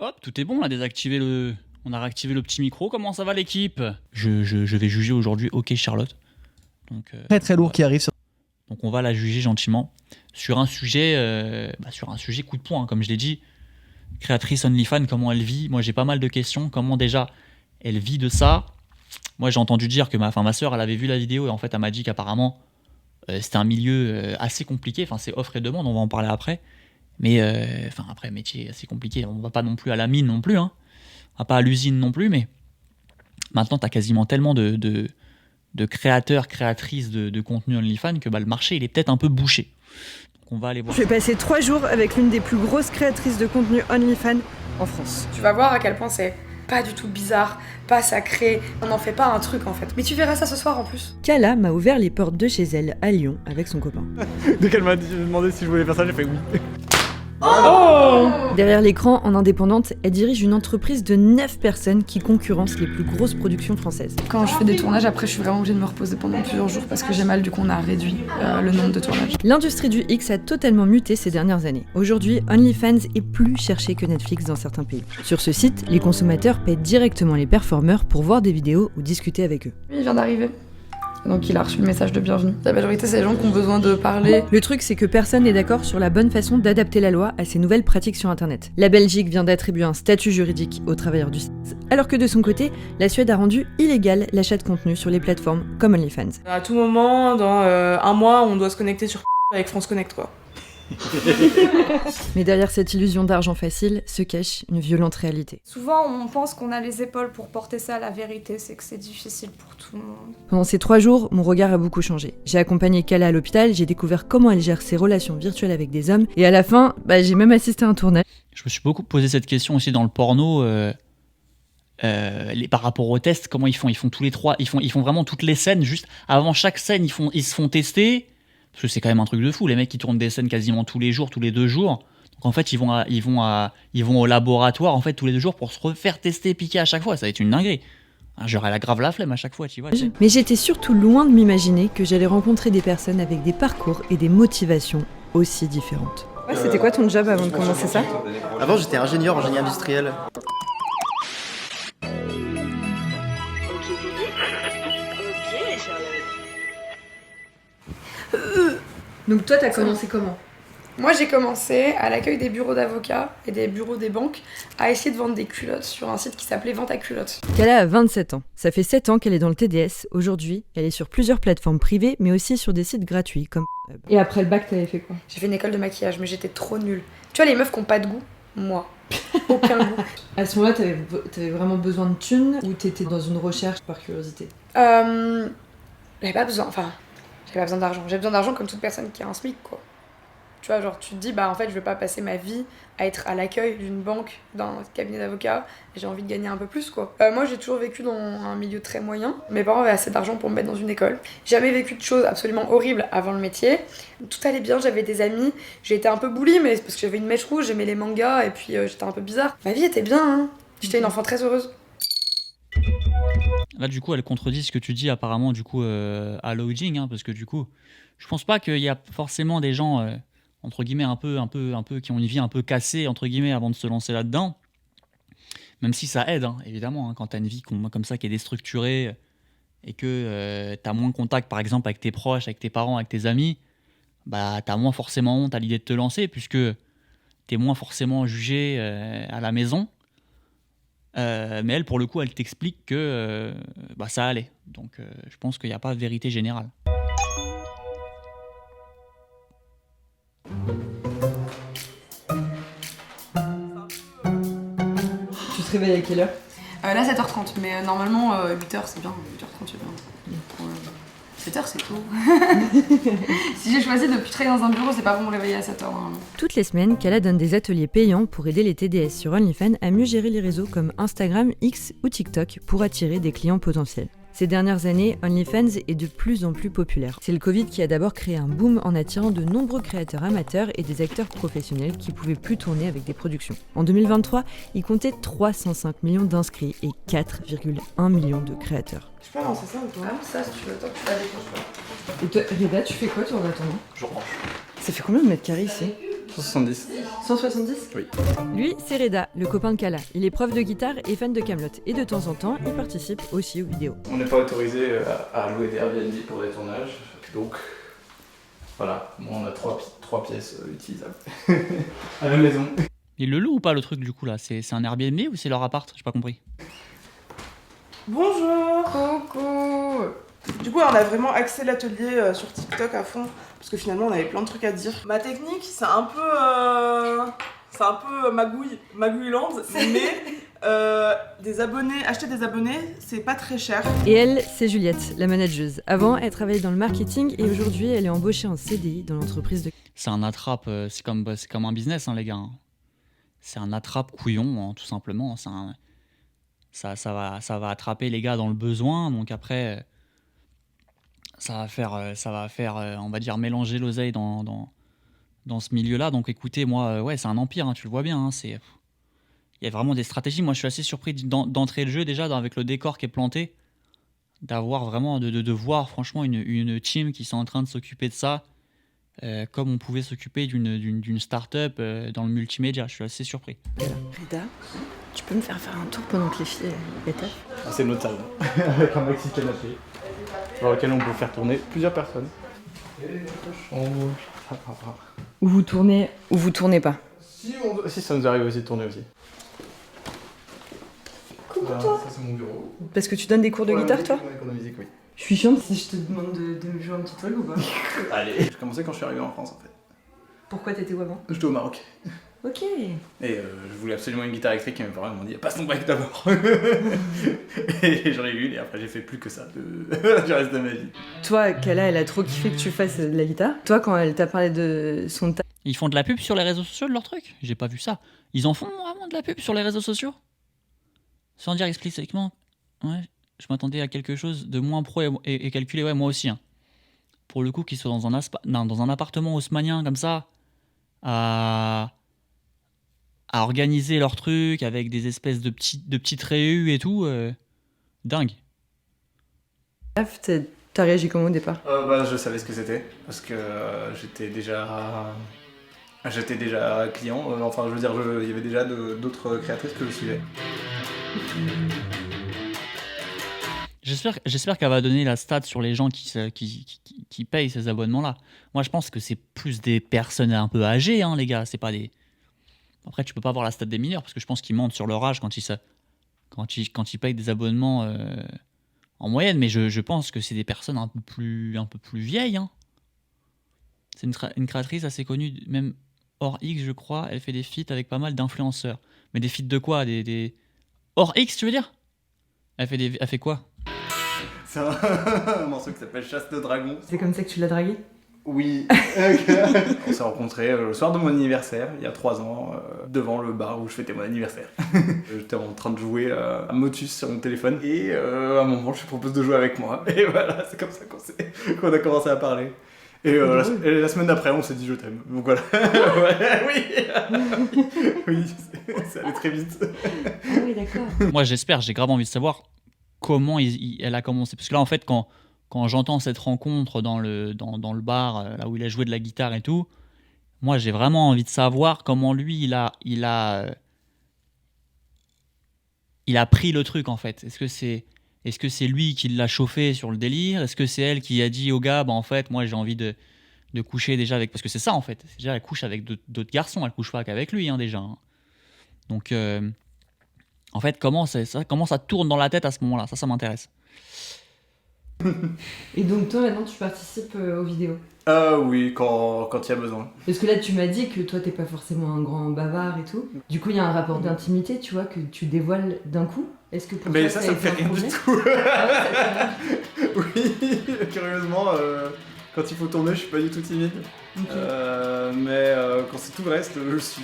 Hop, tout est bon, on a réactivé le petit micro. Comment ça va l'équipe? Je vais juger aujourd'hui OK Charlotte. Donc, Très très lourd qui arrive. donc on va la juger gentiment sur un sujet coup de poing, hein, comme je l'ai dit. Créatrice OnlyFans, comment elle vit? Moi j'ai pas mal de questions. Comment déjà elle vit de ça? Moi j'ai entendu dire que ma sœur elle avait vu la vidéo et en fait elle m'a dit qu'apparemment c'était un milieu assez compliqué. Enfin c'est offre et demande, on va en parler après. Mais après métier assez compliqué. On va pas non plus à la mine non plus, hein. On va pas à l'usine non plus, mais maintenant t'as quasiment tellement de créateurs, créatrices de contenu OnlyFans que le marché il est peut-être un peu bouché. Donc on va aller voir. Je vais passer 3 jours avec l'une des plus grosses créatrices de contenu OnlyFans en France. Tu vas voir à quel point c'est pas du tout bizarre, pas sacré, on n'en fait pas un truc en fait. Mais tu verras ça ce soir en plus. Kala m'a ouvert les portes de chez elle à Lyon avec son copain. Dès qu'elle m'a demandé si je voulais faire ça, j'ai fait oui. Derrière l'écran, en indépendante, elle dirige une entreprise de 9 personnes qui concurrence les plus grosses productions françaises. Quand je fais des tournages, après je suis vraiment obligée de me reposer pendant plusieurs jours parce que j'ai mal, du coup on a réduit le nombre de tournages. L'industrie du X a totalement muté ces dernières années. Aujourd'hui, OnlyFans est plus cherché que Netflix dans certains pays. Sur ce site, les consommateurs paient directement les performeurs pour voir des vidéos ou discuter avec eux. Lui il vient d'arriver. Donc il a reçu le message de bienvenue. La majorité c'est les gens qui ont besoin de parler. Le truc, c'est que personne n'est d'accord sur la bonne façon d'adapter la loi à ces nouvelles pratiques sur Internet. La Belgique vient d'attribuer un statut juridique aux travailleurs du sexe, alors que de son côté, la Suède a rendu illégal l'achat de contenu sur les plateformes comme OnlyFans. À tout moment, dans un mois, on doit se connecter sur avec France Connect quoi. Mais derrière cette illusion d'argent facile se cache une violente réalité. Souvent on pense qu'on a les épaules pour porter ça, la vérité c'est que c'est difficile pour tout le monde. Pendant ces 3 jours, mon regard a beaucoup changé. J'ai accompagné Kala à l'hôpital, j'ai découvert comment elle gère ses relations virtuelles avec des hommes, et à la fin, j'ai même assisté à un tournage. Je me suis beaucoup posé cette question aussi dans le porno. Par rapport aux tests, comment ils font? Ils font tous les trois, ils font vraiment toutes les scènes. Juste avant chaque scène, ils se font tester. Parce que c'est quand même un truc de fou. Les mecs qui tournent des scènes quasiment tous les jours, tous les 2 jours. Donc en fait, ils vont au laboratoire en fait tous les 2 jours pour se refaire tester, piquer à chaque fois. Ça va être une dinguerie. J'aurais la grave la flemme à chaque fois, tu vois. Mais j'étais surtout loin de m'imaginer que j'allais rencontrer des personnes avec des parcours et des motivations aussi différentes. Ouais, c'était quoi ton job avant de commencer ça? Avant, j'étais ingénieur en génie industriel. Donc toi, t'as commencé comment? Moi j'ai commencé à l'accueil des bureaux d'avocats et des bureaux des banques à essayer de vendre des culottes sur un site qui s'appelait Vente à culottes. Kala a 27 ans. Ça fait 7 ans qu'elle est dans le TDS. Aujourd'hui, elle est sur plusieurs plateformes privées, mais aussi sur des sites gratuits comme... Et après le bac, t'avais fait quoi? J'ai fait une école de maquillage mais j'étais trop nulle. Tu vois les meufs qui ont pas de goût? Moi. Aucun goût. À ce moment-là, t'avais vraiment besoin de thunes ou t'étais dans une recherche par curiosité? J'avais pas besoin d'argent. J'ai besoin d'argent comme toute personne qui a un SMIC quoi. Tu vois, genre tu te dis, en fait, je vais pas passer ma vie à être à l'accueil d'une banque, d'un cabinet d'avocats, et j'ai envie de gagner un peu plus, quoi. Moi, j'ai toujours vécu dans un milieu très moyen. Mes parents avaient assez d'argent pour me mettre dans une école. J'ai jamais vécu de choses absolument horribles avant le métier. Tout allait bien, j'avais des amis. J'ai été un peu bully, mais c'est parce que j'avais une mèche rouge, j'aimais les mangas, et puis j'étais un peu bizarre. Ma vie était bien, hein. J'étais une enfant très heureuse. Là, du coup, elle contredit ce que tu dis apparemment, du coup, à Lodging, hein, parce que du coup, je pense pas qu'il y a forcément des gens... entre guillemets un peu qui ont une vie un peu cassée entre guillemets avant de se lancer là-dedans, même si ça aide hein, évidemment hein, quand t'as une vie comme ça qui est déstructurée et que t'as moins de contact par exemple avec tes proches, avec tes parents, avec tes amis, t'as moins forcément honte à l'idée de te lancer puisque t'es moins forcément jugé à la maison, mais elle pour le coup elle t'explique que ça allait, donc je pense qu'il n'y a pas de vérité générale. Tu te réveilles à quelle heure? Là 7h30, mais normalement 8h c'est bien, 8h30 c'est bien. 7h c'est tôt. Si j'ai choisi de plus travailler dans un bureau, c'est pas pour me réveiller à 7h normalement. Toutes les semaines, Kala donne des ateliers payants pour aider les TDS sur OnlyFans à mieux gérer les réseaux comme Instagram, X ou TikTok pour attirer des clients potentiels. Ces dernières années, OnlyFans est de plus en plus populaire. C'est le Covid qui a d'abord créé un boom en attirant de nombreux créateurs amateurs et des acteurs professionnels qui pouvaient plus tourner avec des productions. En 2023, il comptait 305 millions d'inscrits et 4,1 millions de créateurs. Je peux lancer ça ou pas? Ah ça si tu veux, toi tu l'as déclenché. Et toi, Reda, tu fais quoi toi en attendant? Je range. Ça fait combien de mètres carrés ici? 170. 170 Lui, c'est Reda, le copain de Kala. Il est prof de guitare et fan de Kaamelott. Et de temps en temps, il participe aussi aux vidéos. On n'est pas autorisé à louer des Airbnb pour des tournages. Donc, voilà. Bon, on a trois pièces utilisables à la maison. Ils le louent ou pas le truc du coup là? C'est un Airbnb ou c'est leur appart? J'ai pas compris. Bonjour. Coucou. Du coup, on a vraiment axé l'atelier sur TikTok à fond, parce que finalement, on avait plein de trucs à dire. Ma technique, c'est un peu magouilland, mais acheter des abonnés, c'est pas très cher. Et elle, c'est Juliette, la manageuse. Avant, elle travaillait dans le marketing et aujourd'hui, elle est embauchée en CDI dans l'entreprise de... C'est un attrape, c'est comme un business hein, les gars. C'est un attrape couillon hein, tout simplement. Ça va attraper les gars dans le besoin, donc après ça va faire on va dire mélanger l'oseille dans ce milieu-là. Donc écoutez, moi ouais c'est un empire, hein, tu le vois bien. Hein, il y a vraiment des stratégies. Moi je suis assez surpris d'entrer le jeu déjà avec le décor qui est planté, d'avoir vraiment de voir franchement une team qui sont en train de s'occuper de ça. Comme on pouvait s'occuper d'une start-up dans le multimédia, je suis assez surpris. Reda, tu peux me faire un tour pendant que les filles étaient? C'est notre salle, avec un maxi canapé, dans lequel on peut faire tourner plusieurs personnes. Ou vous tournez pas. Si ça nous arrive aussi de tourner aussi. Coucou toi. toi. Ça c'est mon bureau. Parce que tu donnes des cours de guitare toi? Cours de musique, oui. Je suis chiante si je te demande de me jouer un petit truc ou pas? Allez. J'ai commencé quand je suis arrivé en France en fait. Pourquoi t'étais où avant? J'étais au Maroc. Ok. Et je voulais absolument une guitare électrique et mes parents m'ont dit passe ton bac d'abord. Et j'en ai eu une et après j'ai fait plus que ça du reste de ma vie. Toi, Kala, elle a trop kiffé que tu fasses de la guitare. Toi, quand elle t'a parlé de son taf... Ils font de la pub sur les réseaux sociaux de leur truc? J'ai pas vu ça. Ils en font vraiment de la pub sur les réseaux sociaux? Sans dire explicitement. Ouais, je m'attendais à quelque chose de moins pro et calculé. Ouais, moi aussi. Hein. Pour le coup, qu'ils soient dans un appartement haussmannien comme ça, à organiser leur truc avec des espèces de petites réus et tout, dingue. T'as réagi comment au départ? Je savais ce que c'était parce que j'étais déjà client. Enfin, je veux dire, il y avait déjà d'autres créatrices que je suivais. J'espère qu'elle va donner la stat sur les gens qui payent ces abonnements-là. Moi, je pense que c'est plus des personnes un peu âgées, hein, les gars. C'est pas des... Après, tu peux pas avoir la stat des mineurs parce que je pense qu'ils mentent sur leur âge quand ils payent des abonnements en moyenne. Mais je pense que c'est des personnes un peu plus vieilles. Hein. C'est une créatrice assez connue, même hors X, je crois. Elle fait des feats avec pas mal d'influenceurs. Mais des feats de quoi? Des... Hors X, tu veux dire? Elle fait quoi? C'est un morceau qui s'appelle Chasse de Dragon. C'est comme ça que tu l'as dragué? Oui. On s'est rencontrés le soir de mon anniversaire, il y a 3 ans, devant le bar où je fêtais mon anniversaire. J'étais en train de jouer à Motus sur mon téléphone et à un moment je lui propose de jouer avec moi. Et voilà, c'est comme ça qu'on a commencé à parler. Et la semaine d'après, on s'est dit je t'aime. Donc voilà. Oui, ça allait très vite. Ah oui, d'accord. Moi, j'espère, j'ai grave envie de savoir comment elle a commencé. Parce que là, en fait, quand j'entends cette rencontre dans le bar, là où il a joué de la guitare et tout, moi, j'ai vraiment envie de savoir comment lui, il a pris le truc, en fait. Est-ce que c'est lui qui l'a chauffé sur le délire? Est-ce que c'est elle qui a dit au gars, en fait, moi, j'ai envie de coucher déjà avec... Parce que c'est ça, en fait. Déjà, elle couche avec d'autres garçons. Elle couche pas qu'avec lui, hein, déjà. Hein. Donc, en fait, comment ça tourne dans la tête à ce moment-là? Ça m'intéresse. Et donc toi maintenant tu participes aux vidéos? Oui, quand il y a besoin. Parce que là tu m'as dit que toi t'es pas forcément un grand bavard et tout. Du coup il y a un rapport d'intimité, tu vois, que tu dévoiles d'un coup. Est-ce que pour mais toi, ça me fait rien du tout. Ah ouais, ça te fait rien. Oui, curieusement, quand il faut tourner, je suis pas du tout timide. Okay. Mais quand c'est tout le reste, je le suis.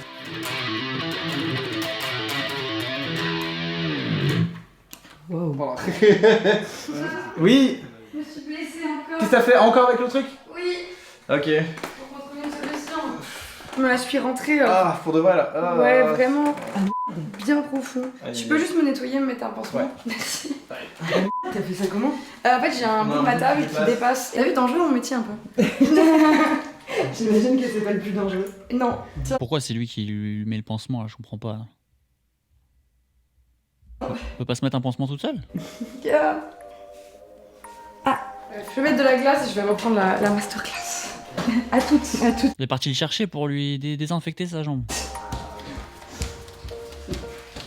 Wow. Oui. Je me suis blessée encore. Qu'est-ce que t'as fait encore avec le truc? Oui. Ok. Faut qu'on trouve une solution. Je me la suis rentrée. Pour de vrai là. Ouais, vraiment. Bien profond. Allez, Tu peux juste me nettoyer, me mettre un pansement? Ouais. Merci. T'as fait ça comment? En fait, j'ai un bout de ma table qui dépasse. T'as vu, t'en joues mon métier un peu. J'imagine que c'est pas le plus dangereux. Non. Pourquoi c'est lui qui lui met le pansement là? Je comprends pas. On peut pas se mettre un pansement toute seule? Je vais mettre de la glace et je vais reprendre la masterclass. À toutes. Il est parti le chercher pour lui désinfecter sa jambe.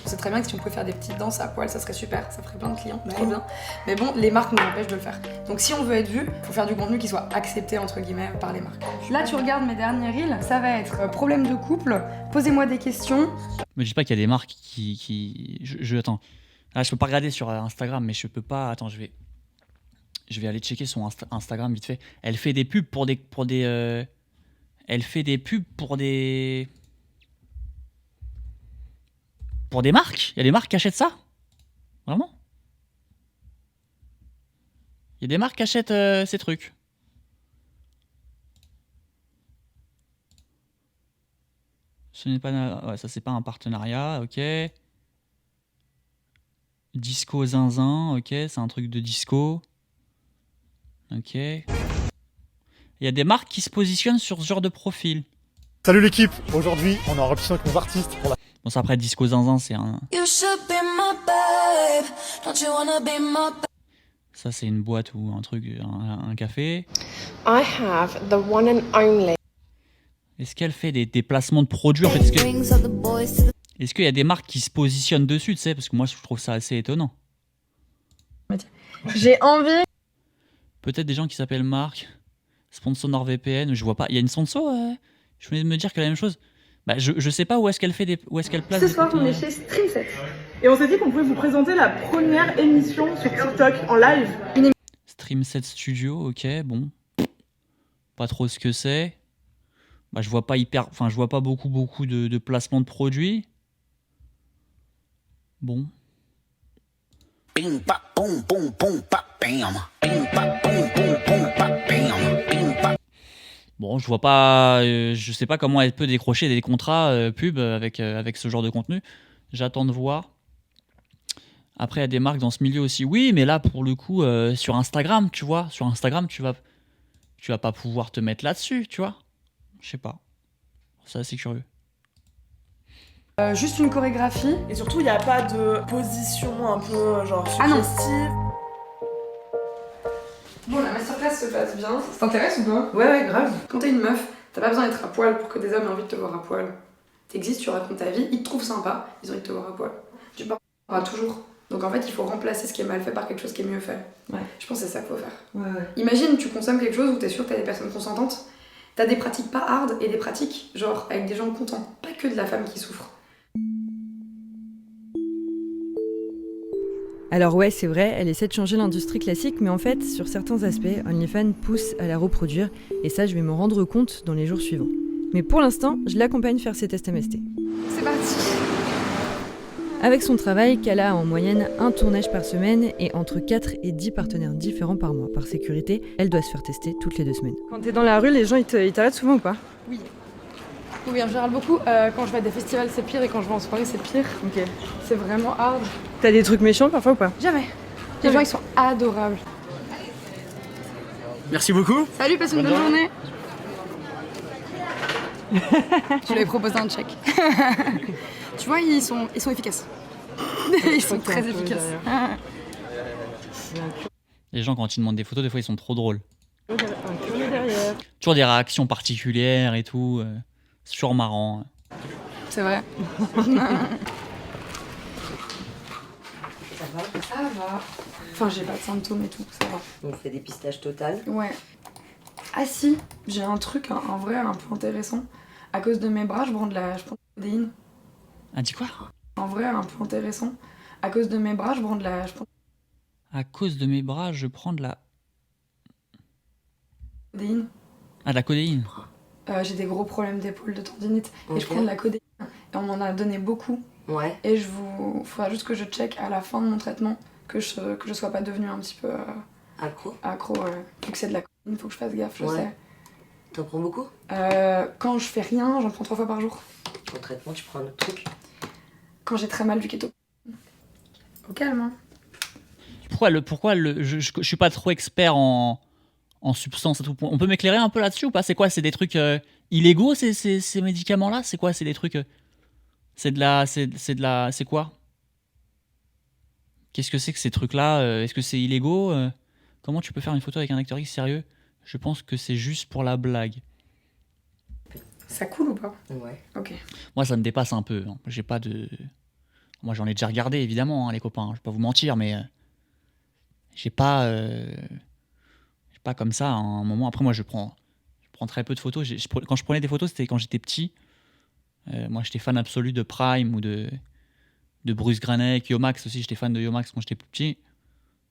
C'est très bien que si on pouvait faire des petites danses à poil, ça serait super, ça ferait plein de clients, trop bien. Mais bon, les marques nous empêchent de le faire. Donc si on veut être vu, faut faire du contenu qui soit accepté entre guillemets par les marques. Là, tu regardes mes derniers reels, ça va être problème de couple, posez-moi des questions. Me dis pas qu'il y a des marques attends. Ah, je peux pas regarder sur Instagram, mais je peux pas. Attends, je vais aller checker son Instagram vite fait. Elle fait des pubs pour des. Elle fait des pubs pour des marques. Il y a des marques qui achètent ça? Vraiment? Il y a des marques qui achètent ces trucs. Ce n'est pas. Ouais, ça, c'est pas un partenariat, ok. Disco zinzin, ok, c'est un truc de disco. Ok. Il y a des marques qui se positionnent sur ce genre de profil. Salut l'équipe, aujourd'hui on est en répétition avec nos artistes pour la... Bon, ça après disco zinzin, c'est un... Ça c'est une boîte ou un truc, un café. I have the one and only. Est-ce qu'elle fait des placements de produits en fait, est-ce qu'il y a des marques qui se positionnent dessus, tu sais, parce que moi je trouve ça assez étonnant. J'ai envie. Peut-être des gens qui s'appellent Marc, sponsor NordVPN, je vois pas. Il y a une sponsor, je venais de me dire que la même chose. Bah, je sais pas où est-ce qu'elle fait où est-ce qu'elle place. Ce soir, on est chez Streamset. Et on s'est dit qu'on pouvait vous présenter la première émission sur TikTok en live. Streamset Studio, ok, bon. Pas trop ce que c'est. Bah, je vois pas beaucoup de placements de produits. Bon. Bon, je vois pas, je sais pas comment elle peut décrocher des contrats pub avec ce genre de contenu. J'attends de voir. Après, il y a des marques dans ce milieu aussi. Oui, mais là, pour le coup, sur Instagram, tu vois, sur Instagram, tu vas pas pouvoir te mettre là-dessus, tu vois. Je sais pas. C'est assez curieux. Juste une chorégraphie. Et surtout, il n'y a pas de position un peu genre suggestive. Bon, la masterclass se passe bien. Ça t'intéresse ou pas? Ouais, grave. Quand t'es une meuf, t'as pas besoin d'être à poil pour que des hommes aient envie de te voir à poil. T'existes, tu racontes ta vie, ils te trouvent sympa, ils ont envie de te voir à poil. Tu parles toujours. Donc en fait, il faut remplacer ce qui est mal fait par quelque chose qui est mieux fait. Ouais. Je pense que c'est ça qu'il faut faire. Ouais. Imagine, tu consommes quelque chose où t'es sûr que t'as des personnes consentantes. T'as des pratiques pas hard et des pratiques, genre, avec des gens contents. Pas que de la femme qui souffre. Alors ouais, c'est vrai, elle essaie de changer l'industrie classique, mais en fait, sur certains aspects, OnlyFans pousse à la reproduire, et ça, je vais m'en rendre compte dans les jours suivants. Mais pour l'instant, je l'accompagne faire ses tests MST. C'est parti. Avec son travail, Kala a en moyenne un tournage par semaine et entre 4 et 10 partenaires différents par mois. Par sécurité, elle doit se faire tester toutes les 2 semaines. Quand t'es dans la rue, les gens ils t'arrêtent souvent ou pas? Oui. Oui, en général beaucoup. Quand je vais à des festivals, c'est pire, et quand je vais en soirée, c'est pire. Ok. C'est vraiment hard. T'as des trucs méchants parfois ou pas? Jamais. Les gens, ils sont adorables. Merci beaucoup. Salut, passe une bonne journée. Tu lui avais proposé un check. Tu vois, ils sont efficaces. Ils sont très efficaces. Les gens, quand ils demandent des photos, des fois, ils sont trop drôles. Un curieux derrière. Toujours des réactions particulières et tout. C'est toujours marrant. C'est vrai. Ça va. Enfin, j'ai pas de symptômes et tout, ça va. On fait dépistage total. Ouais. Ah si, j'ai un truc, un vrai, un peu intéressant. À cause de mes bras, je prends de la codéine. Ah, dis quoi? En vrai, un peu intéressant. À cause de mes bras, je prends de la À cause de mes bras, je prends de la... codéine. Ah, de la codéine. J'ai des gros problèmes d'épaule, de tendinite. Et Ok. je prends de la codéine. Et on m'en a donné beaucoup. Ouais. Et faudra juste que je check à la fin de mon traitement que je sois pas devenue un petit peu Accro. accro. Vu que c'est de la codéine, faut que je fasse gaffe, je Ouais. sais. T'en prends beaucoup? Quand je fais rien, j'en prends 3 fois par jour. En traitement, tu prends un autre truc? Quand j'ai très mal du keto. Au calme, hein. Pourquoi je suis pas trop expert en en substance et tout. On peut m'éclairer un peu là-dessus ou pas? C'est quoi? C'est des trucs illégaux ces médicaments-là? C'est quoi? C'est des trucs. C'est quoi? Qu'est-ce que c'est que ces trucs-là? Est-ce que c'est illégaux? Comment tu peux faire une photo avec un acteur X sérieux? Je pense que c'est juste pour la blague. Ça coule ou pas? Ouais. Ok. Moi, ça me dépasse un peu. Hein. J'ai pas de. Moi, j'en ai déjà regardé, évidemment, hein, les copains. Je vais pas vous mentir, mais j'ai pas comme ça à un moment. Après, moi, je prends très peu de photos. Quand je prenais des photos, c'était quand j'étais petit. Moi, j'étais fan absolu de Prime ou de Bruce Granek, Yomax aussi. J'étais fan de Yomax quand j'étais plus petit.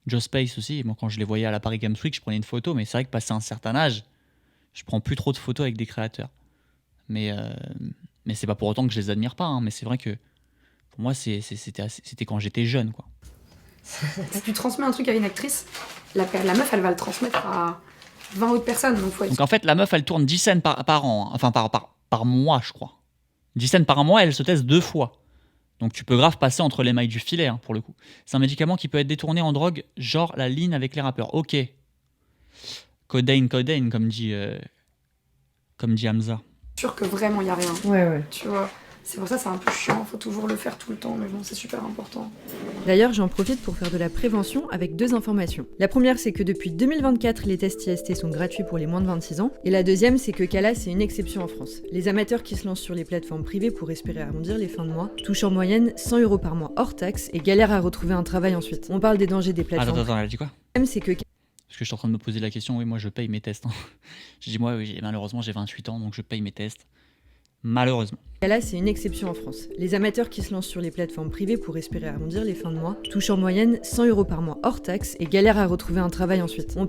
Joe Space aussi. Moi, quand je les voyais à la Paris Games Week, je prenais une photo. Mais c'est vrai que passé un certain âge, je prends plus trop de photos avec des créateurs. Mais c'est pas pour autant que je les admire pas. Hein. Mais c'est vrai que pour moi, c'était quand j'étais jeune, quoi. Si tu transmets un truc à une actrice, la meuf, elle va le transmettre à 20 autres personnes. Donc en fait, la meuf, elle tourne 10 scènes par an. Hein. Enfin, par mois, je crois. 10 scènes par mois, elle se teste 2 fois. Donc tu peux grave passer entre les mailles du filet, hein, pour le coup. C'est un médicament qui peut être détourné en drogue, genre la ligne avec les rappeurs. Ok. Codeine, comme dit Hamza. sûr que vraiment il n'y a rien. Ouais. Tu vois, c'est pour ça c'est un peu chiant, faut toujours le faire tout le temps, mais bon, c'est super important. D'ailleurs, j'en profite pour faire de la prévention avec 2 informations. La première, c'est que depuis 2024, les tests IST sont gratuits pour les moins de 26 ans. Et la deuxième, c'est que Cala, c'est une exception en France. Les amateurs qui se lancent sur les plateformes privées pour espérer arrondir les fins de mois touchent en moyenne 100 € par mois hors taxe et galèrent à retrouver un travail ensuite. On parle des dangers des plateformes. Attends, elle a dit quoi? Le problème, c'est que Parce que je suis en train de me poser la question, oui, moi je paye mes tests. Hein. J'ai dit, moi, oui, malheureusement, j'ai 28 ans, donc je paye mes tests. Malheureusement. Là, c'est une exception en France. Les amateurs qui se lancent sur les plateformes privées pour espérer arrondir les fins de mois touchent en moyenne 100 € par mois hors taxe et galèrent à retrouver un travail ensuite.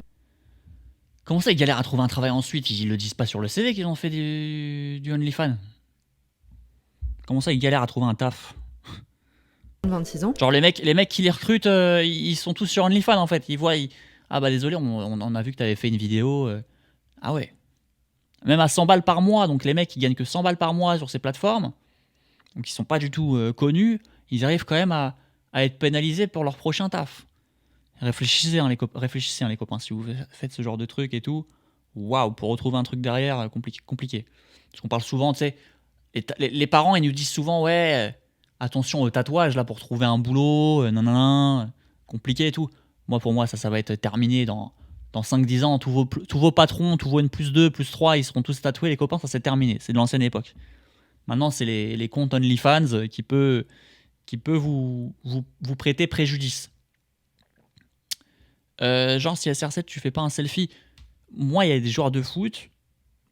Comment ça, ils galèrent à trouver un travail ensuite? Ils le disent pas sur le CV qu'ils ont fait du OnlyFans. Comment ça, ils galèrent à trouver un taf? 26 ans. Genre les mecs qui les recrutent, ils sont tous sur OnlyFans en fait. Ils voient, ah bah désolé, on a vu que t'avais fait une vidéo. Ah ouais. Même à 100 balles par mois, donc les mecs qui gagnent que 100 balles par mois sur ces plateformes, donc ils sont pas du tout connus, ils arrivent quand même à être pénalisés pour leur prochain taf. Réfléchissez les copains, si vous faites ce genre de truc et tout, waouh, pour retrouver un truc derrière, compliqué. Parce qu'on parle souvent, tu sais, les parents ils nous disent souvent, ouais, attention au tatouage là pour trouver un boulot, compliqué et tout. Pour moi, ça va être terminé dans 5-10 ans, tous vos patrons, tous vos N+2, +3, ils seront tous tatoués, les copains, ça c'est terminé, c'est de l'ancienne époque. Maintenant, c'est les comptes OnlyFans qui peut vous prêter préjudice. Genre, si à CR7, tu fais pas un selfie, moi, il y a des joueurs de foot.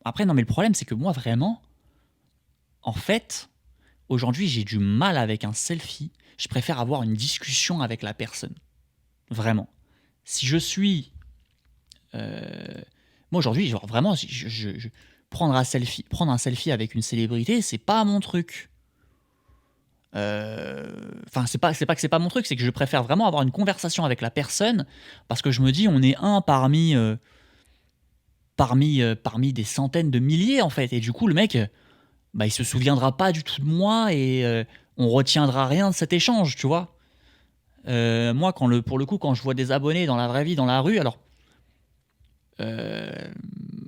Après, non, mais le problème, c'est que moi, vraiment, en fait, aujourd'hui, j'ai du mal avec un selfie. Je préfère avoir une discussion avec la personne. Vraiment. Si je suis... moi aujourd'hui, genre vraiment, prendre un selfie avec une célébrité, c'est pas mon truc. Enfin, c'est pas que c'est pas mon truc, c'est que je préfère vraiment avoir une conversation avec la personne parce que je me dis, on est un parmi des centaines de milliers en fait, et du coup le mec, bah il se souviendra pas du tout de moi et on retiendra rien de cet échange, tu vois. Moi, pour le coup, quand je vois des abonnés dans la vraie vie, dans la rue, alors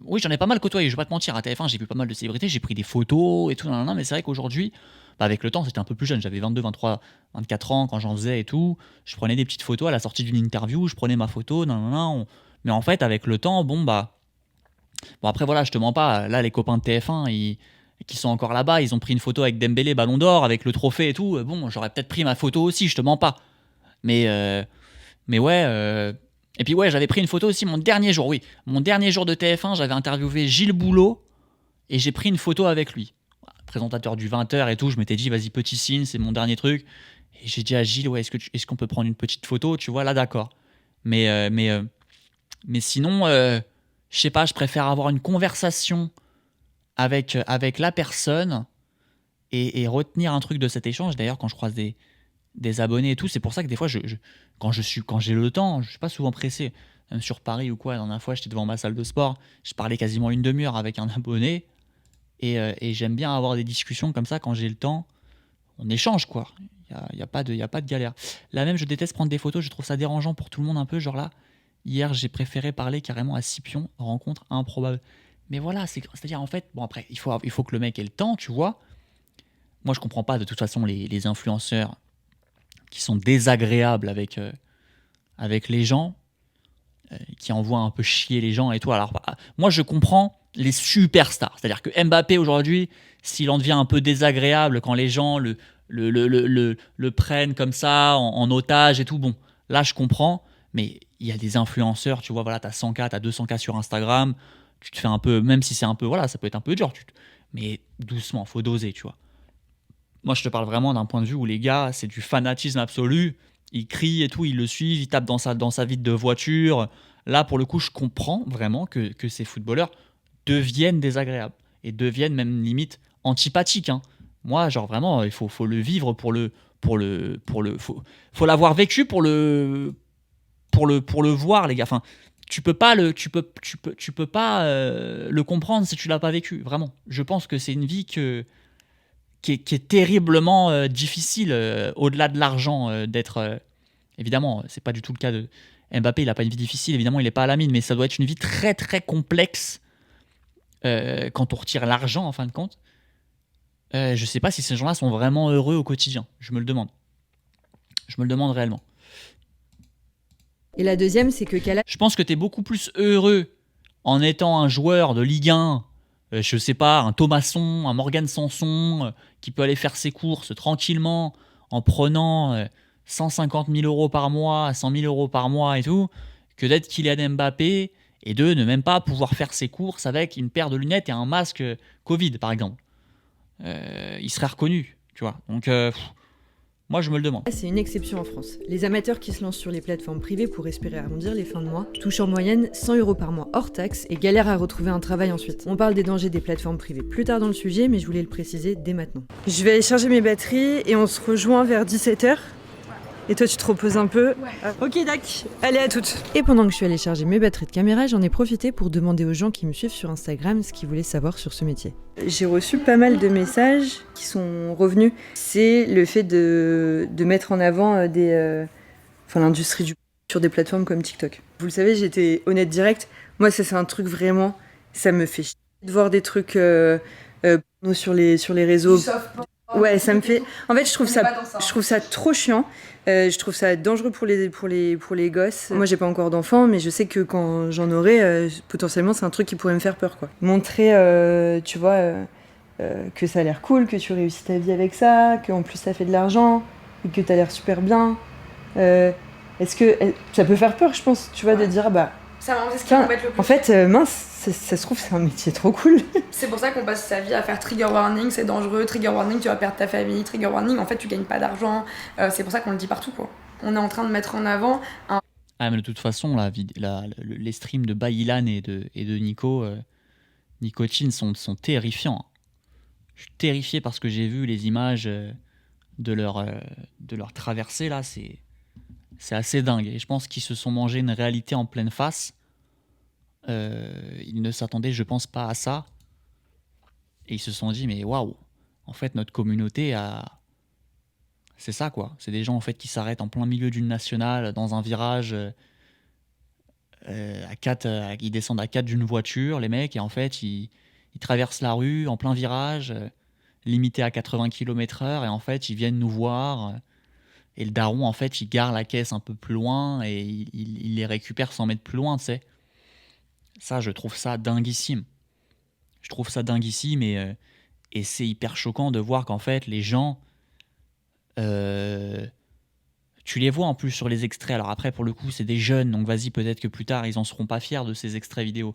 oui, j'en ai pas mal côtoyé, je vais pas te mentir. À TF1, j'ai vu pas mal de célébrités, j'ai pris des photos et tout, mais c'est vrai qu'aujourd'hui, avec le temps, c'était un peu plus jeune. J'avais 22, 23, 24 ans quand j'en faisais et tout. Je prenais des petites photos à la sortie d'une interview, je prenais ma photo, mais en fait, avec le temps, bon, après, voilà, je te mens pas. Là, les copains de TF1, qui sont encore là-bas, ils ont pris une photo avec Dembélé, Ballon d'Or, avec le trophée et tout. Bon, j'aurais peut-être pris ma photo aussi, je te mens pas. Mais ouais. Et puis ouais, j'avais pris une photo aussi mon dernier jour de TF1, j'avais interviewé Gilles Boulot et j'ai pris une photo avec lui. Présentateur du 20h et tout, je m'étais dit vas-y, petit signe, c'est mon dernier truc. Et j'ai dit à Gilles, ouais, est-ce qu'on peut prendre une petite photo, tu vois, là d'accord. Mais sinon, je sais pas, je préfère avoir une conversation avec la personne et retenir un truc de cet échange. D'ailleurs, quand je croise des abonnés et tout, c'est pour ça que des fois quand j'ai le temps, je suis pas souvent pressé, même sur Paris ou quoi. La dernière fois, j'étais devant ma salle de sport, je parlais quasiment une demi-heure avec un abonné et j'aime bien avoir des discussions comme ça quand j'ai le temps. On échange quoi, il y a pas de galère. Là même, je déteste prendre des photos, je trouve ça dérangeant pour tout le monde un peu, genre là Hier, j'ai préféré parler carrément à Scipion, rencontre improbable. Mais voilà, c'est-à-dire en fait, bon après, il faut que le mec ait le temps, tu vois. Moi, je comprends pas de toute façon les influenceurs qui sont désagréables avec les gens, qui envoient un peu chier les gens et tout. Alors, moi, je comprends les superstars. C'est-à-dire que Mbappé, aujourd'hui, s'il en devient un peu désagréable quand les gens le prennent comme ça, en otage et tout, bon, là, je comprends. Mais il y a des influenceurs, tu vois, voilà, t'as 100K, t'as 200K sur Instagram, tu te fais un peu, même si c'est un peu, voilà, ça peut être un peu dur, mais doucement, faut doser, tu vois. Moi, je te parle vraiment d'un point de vue où les gars, c'est du fanatisme absolu. Ils crient et tout, ils le suivent, ils tapent dans sa vitre de voiture. Là, pour le coup, je comprends vraiment que ces footballeurs deviennent désagréables et deviennent même limite antipathiques. Hein. Moi, genre vraiment, il faut le vivre faut l'avoir vécu pour le voir, les gars. Enfin, tu peux pas le comprendre si tu l'as pas vécu. Vraiment, je pense que c'est une vie qui est terriblement difficile, au-delà de l'argent, d'être... évidemment, c'est pas du tout le cas de Mbappé, il n'a pas une vie difficile, évidemment, il n'est pas à la mine, mais ça doit être une vie très très complexe quand on retire l'argent, en fin de compte. Je sais pas si ces gens-là sont vraiment heureux au quotidien, je me le demande. Je me le demande réellement. Et la deuxième, c'est que Je pense que tu es beaucoup plus heureux en étant un joueur de Ligue 1, je sais pas, un Thomasson, un Morgan Sanson, qui peut aller faire ses courses tranquillement en prenant 150 000 euros par mois, 100 000 euros par mois et tout, que d'être Kylian Mbappé et de ne même pas pouvoir faire ses courses avec une paire de lunettes et un masque Covid, par exemple. Il serait reconnu, tu vois. Donc, moi, je me le demande. c'est une exception en France. Les amateurs qui se lancent sur les plateformes privées pour espérer arrondir les fins de mois touchent en moyenne 100 euros par mois hors taxe et galèrent à retrouver un travail ensuite. On parle des dangers des plateformes privées plus tard dans le sujet, mais je voulais le préciser dès maintenant. Je vais aller charger mes batteries et on se rejoint vers 17h. Et toi, tu te reposes un peu. Ok, Dac. Allez, à toutes. Et pendant que je suis allée charger mes batteries de caméra, j'en ai profité pour demander aux gens qui me suivent sur Instagram ce qu'ils voulaient savoir sur ce métier. J'ai reçu pas mal de messages qui sont revenus. C'est le fait de mettre en avant l'industrie du sur des plateformes comme TikTok. Vous le savez, j'étais honnête direct. Moi, ça, c'est un truc vraiment, ça me fait chier de voir des trucs sur les réseaux. Ouais, ça me fait. En fait, je trouve ça trop chiant. Je trouve ça dangereux pour les gosses. Moi, j'ai pas encore d'enfants, mais je sais que quand j'en aurai, potentiellement, c'est un truc qui pourrait me faire peur, quoi. Montrer, tu vois, que ça a l'air cool, que tu réussis ta vie avec ça, qu'en plus ça fait de l'argent, et que t'as l'air super bien. Est-ce que ça peut faire peur, je pense, tu vois, de dire c'est ce qui m'embête le plus. En fait, mince, ça se trouve, c'est un métier trop cool. C'est pour ça qu'on passe sa vie à faire trigger warning, c'est dangereux, trigger warning, tu vas perdre ta famille, trigger warning, en fait, tu gagnes pas d'argent. C'est pour ça qu'on le dit partout, quoi. On est en train de mettre en avant un... Ah, mais de toute façon, les streams de Baïlan et de Nicotine sont terrifiants. Je suis terrifié parce que j'ai vu les images de leur traversée, là, c'est assez dingue. Et je pense qu'ils se sont mangés une réalité en pleine face. Ils ne s'attendaient, je pense, pas à ça. Et ils se sont dit, mais waouh, en fait, notre communauté a... C'est ça, quoi. C'est des gens, en fait, qui s'arrêtent en plein milieu d'une nationale, dans un virage, ils descendent à 4 d'une voiture, les mecs, et en fait, ils traversent la rue en plein virage, limité à 80 km/h, et en fait, ils viennent nous voir... Et le daron, en fait, il gare la caisse un peu plus loin et il les récupère 100 mètres plus loin, tu sais. Ça, je trouve ça dinguissime. Et c'est hyper choquant de voir qu'en fait, les gens... tu les vois en plus sur les extraits. Alors après, pour le coup, c'est des jeunes, donc vas-y, peut-être que plus tard, ils en seront pas fiers de ces extraits vidéo.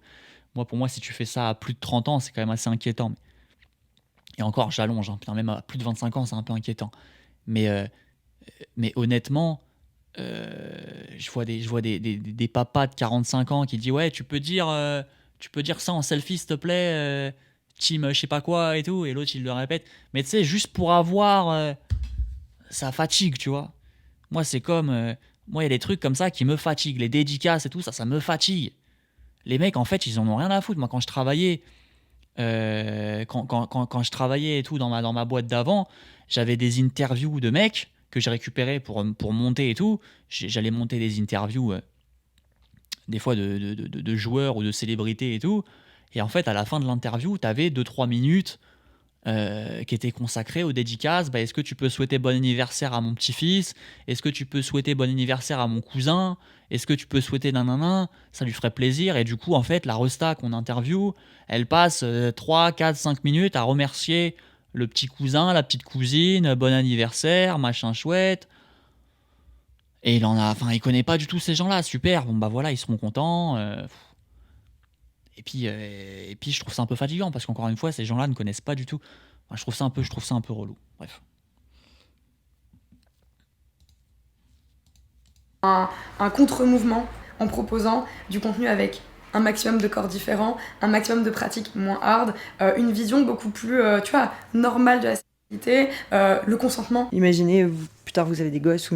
Pour moi, si tu fais ça à plus de 30 ans, c'est quand même assez inquiétant. Et encore, j'allonge, hein. Même à plus de 25 ans, c'est un peu inquiétant. Mais honnêtement, je vois des papas de 45 ans qui disent ouais, tu peux dire ça en selfie s'il te plaît, team je sais pas quoi et tout, et l'autre il le répète. Mais tu sais, juste pour avoir, ça fatigue, tu vois. Moi c'est comme, moi il y a des trucs comme ça qui me fatiguent, les dédicaces et tout ça me fatigue. Les mecs en fait ils en ont rien à foutre. Moi quand je travaillais, quand je travaillais et tout dans ma boîte d'avant, j'avais des interviews de mecs que j'ai récupéré pour monter et tout. J'allais monter des interviews des fois de joueurs ou de célébrités et tout. Et en fait, à la fin de l'interview, tu avais 2-3 minutes qui étaient consacrées aux dédicaces. Est-ce que tu peux souhaiter bon anniversaire à mon petit-fils ? Est-ce que tu peux souhaiter bon anniversaire à mon cousin ? Est-ce que tu peux souhaiter nanana ? Ça lui ferait plaisir. Et du coup, en fait, la resta qu'on interview, elle passe 3, 4, 5 minutes à remercier le petit cousin, la petite cousine, bon anniversaire, machin chouette. Et il connaît pas du tout ces gens-là. Super, bon voilà, ils seront contents. Et puis, je trouve ça un peu fatigant parce qu'encore une fois, ces gens-là ne connaissent pas du tout. Enfin, je trouve ça un peu relou. Bref. Un contre-mouvement en proposant du contenu avec un maximum de corps différents, un maximum de pratiques moins hard, une vision beaucoup plus, normale de la sexualité, le consentement. Imaginez, plus tard vous avez des gosses,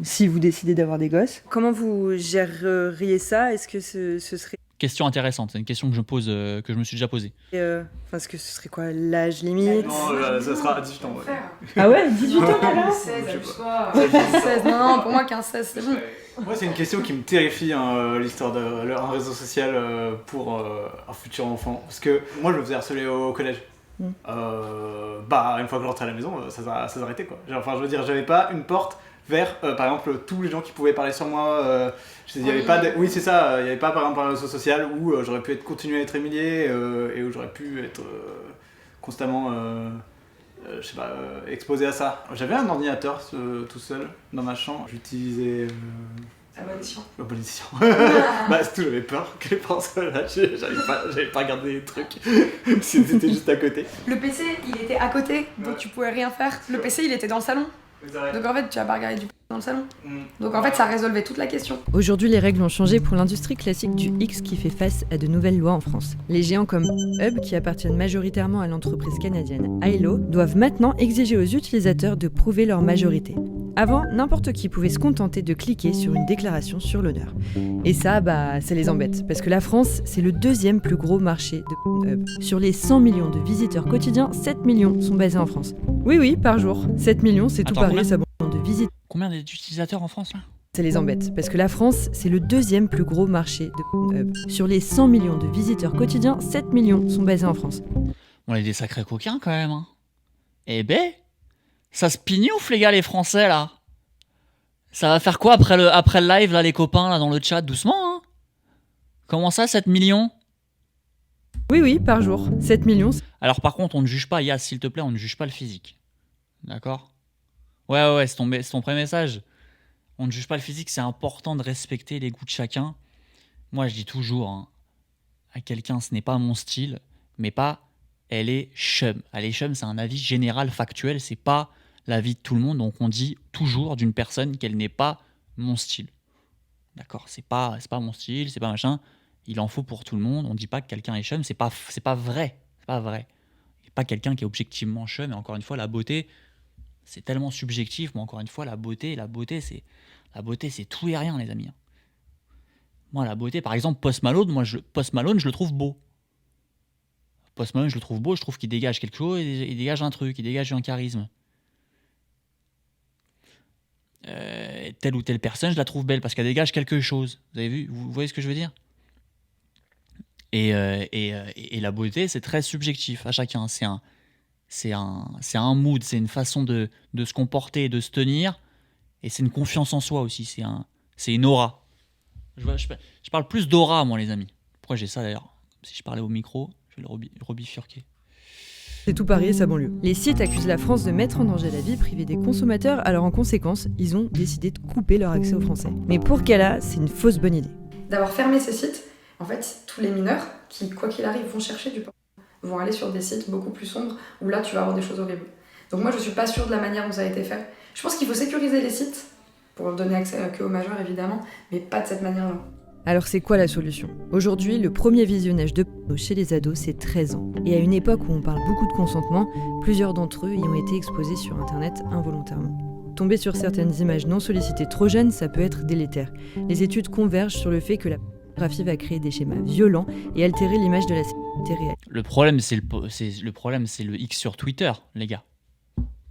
si vous décidez d'avoir des gosses. Comment vous géreriez ça ? Est-ce que ce serait... Question intéressante, c'est une question que je me suis déjà posée. Est-ce que ce serait quoi l'âge limite ? Non, ça sera à 18 ans. Ouais. Ah ouais, 18 ans alors ? 16, abuse-toi. 16, non, pour moi 15-16 c'est bon. Moi, c'est une question qui me terrifie, l'histoire d'un réseau social pour un futur enfant. Parce que moi, je me faisais harceler au collège. Une fois que je rentrais à la maison, ça s'arrêtait quoi. Enfin, je veux dire, j'avais pas une porte vers, par exemple, tous les gens qui pouvaient parler sur moi. Il y avait pas oui, c'est ça. Il n'y avait pas, par exemple, un réseau social où j'aurais pu continuer à être humilié et où j'aurais pu être constamment, exposé à ça. J'avais un ordinateur tout seul dans ma chambre. J'utilisais... Abolition. Surtout j'avais peur que les parents soient là, j'avais pas regardé les trucs, c'était juste à côté. Le PC il était à côté, donc tu pouvais rien faire. Le PC il était dans le salon, donc en fait tu vas pas regarder du PC dans le salon. Donc en fait ça résolvait toute la question. Aujourd'hui, les règles ont changé pour l'industrie classique du X qui fait face à de nouvelles lois en France. Les géants comme Hub, qui appartiennent majoritairement à l'entreprise canadienne Hilo, doivent maintenant exiger aux utilisateurs de prouver leur majorité. Avant, n'importe qui pouvait se contenter de cliquer sur une déclaration sur l'honneur. Et ça les embête, parce que la France, c'est le deuxième plus gros marché de Pornhub. Sur les 100 millions de visiteurs quotidiens, 7 millions sont basés en France. Oui, par jour. 7 millions, c'est tout Paris, ça de visiteurs. Combien d'utilisateurs en France là ? Ça les embête, parce que la France, c'est le deuxième plus gros marché de Pornhub. Sur les 100 millions de visiteurs quotidiens, 7 millions sont basés en France. On est des sacrés coquins quand même. Hein. Eh ben, ça se pignoufle les gars, les Français là. Ça va faire quoi après le live là, les copains là dans le chat, doucement hein. Comment ça, 7 millions ? Oui, par jour, 7 millions. Alors par contre, on ne juge pas, Yas, s'il te plaît, on ne juge pas le physique. D'accord ? Ouais, c'est ton premier message. On ne juge pas le physique, c'est important de respecter les goûts de chacun. Moi, je dis toujours à quelqu'un, ce n'est pas mon style, mais pas elle est chum. Elle est chum, c'est un avis général, factuel, c'est pas l'avis de tout le monde. Donc on dit toujours d'une personne qu'elle n'est pas mon style. D'accord ? C'est pas mon style, c'est pas machin. Il en faut pour tout le monde. On dit pas que quelqu'un est chum, c'est pas vrai. C'est pas vrai. Il n'y a pas quelqu'un qui est objectivement chum. Et encore une fois, la beauté, c'est tellement subjectif. Mais encore une fois, la beauté, c'est tout et rien, les amis. Moi, la beauté, par exemple, Post Malone, je le trouve beau. Post Malone, je le trouve beau, je trouve qu'il dégage quelque chose, il dégage un truc, il dégage un charisme. Telle ou telle personne, je la trouve belle parce qu'elle dégage quelque chose. Vous avez vu ? Vous voyez ce que je veux dire ? Et la beauté, c'est très subjectif à chacun. C'est un mood, c'est une façon de se comporter, de se tenir, et c'est une confiance en soi aussi. C'est une aura. Je parle plus d'aura, moi, les amis. Pourquoi j'ai ça d'ailleurs ? Si je parlais au micro, je vais le rebifurquer. C'est tout Paris et sa banlieue. Les sites accusent la France de mettre en danger la vie privée des consommateurs, alors en conséquence, ils ont décidé de couper leur accès aux Français. Mais pour Kala, c'est une fausse bonne idée. D'avoir fermé ces sites, en fait, tous les mineurs qui, quoi qu'il arrive, vont chercher du porno, vont aller sur des sites beaucoup plus sombres où là, tu vas avoir des choses horribles. Donc moi, je suis pas sûre de la manière dont ça a été fait. Je pense qu'il faut sécuriser les sites pour donner accès que aux majeurs, évidemment, mais pas de cette manière-là. Alors c'est quoi la solution ? Aujourd'hui, le premier visionnage de porno chez les ados, c'est 13 ans. Et à une époque où on parle beaucoup de consentement, plusieurs d'entre eux y ont été exposés sur Internet involontairement. Tomber sur certaines images non sollicitées trop jeunes, ça peut être délétère. Les études convergent sur le fait que la pornographie va créer des schémas violents et altérer l'image de la sexualité réelle. Le problème, c'est le X sur Twitter, les gars.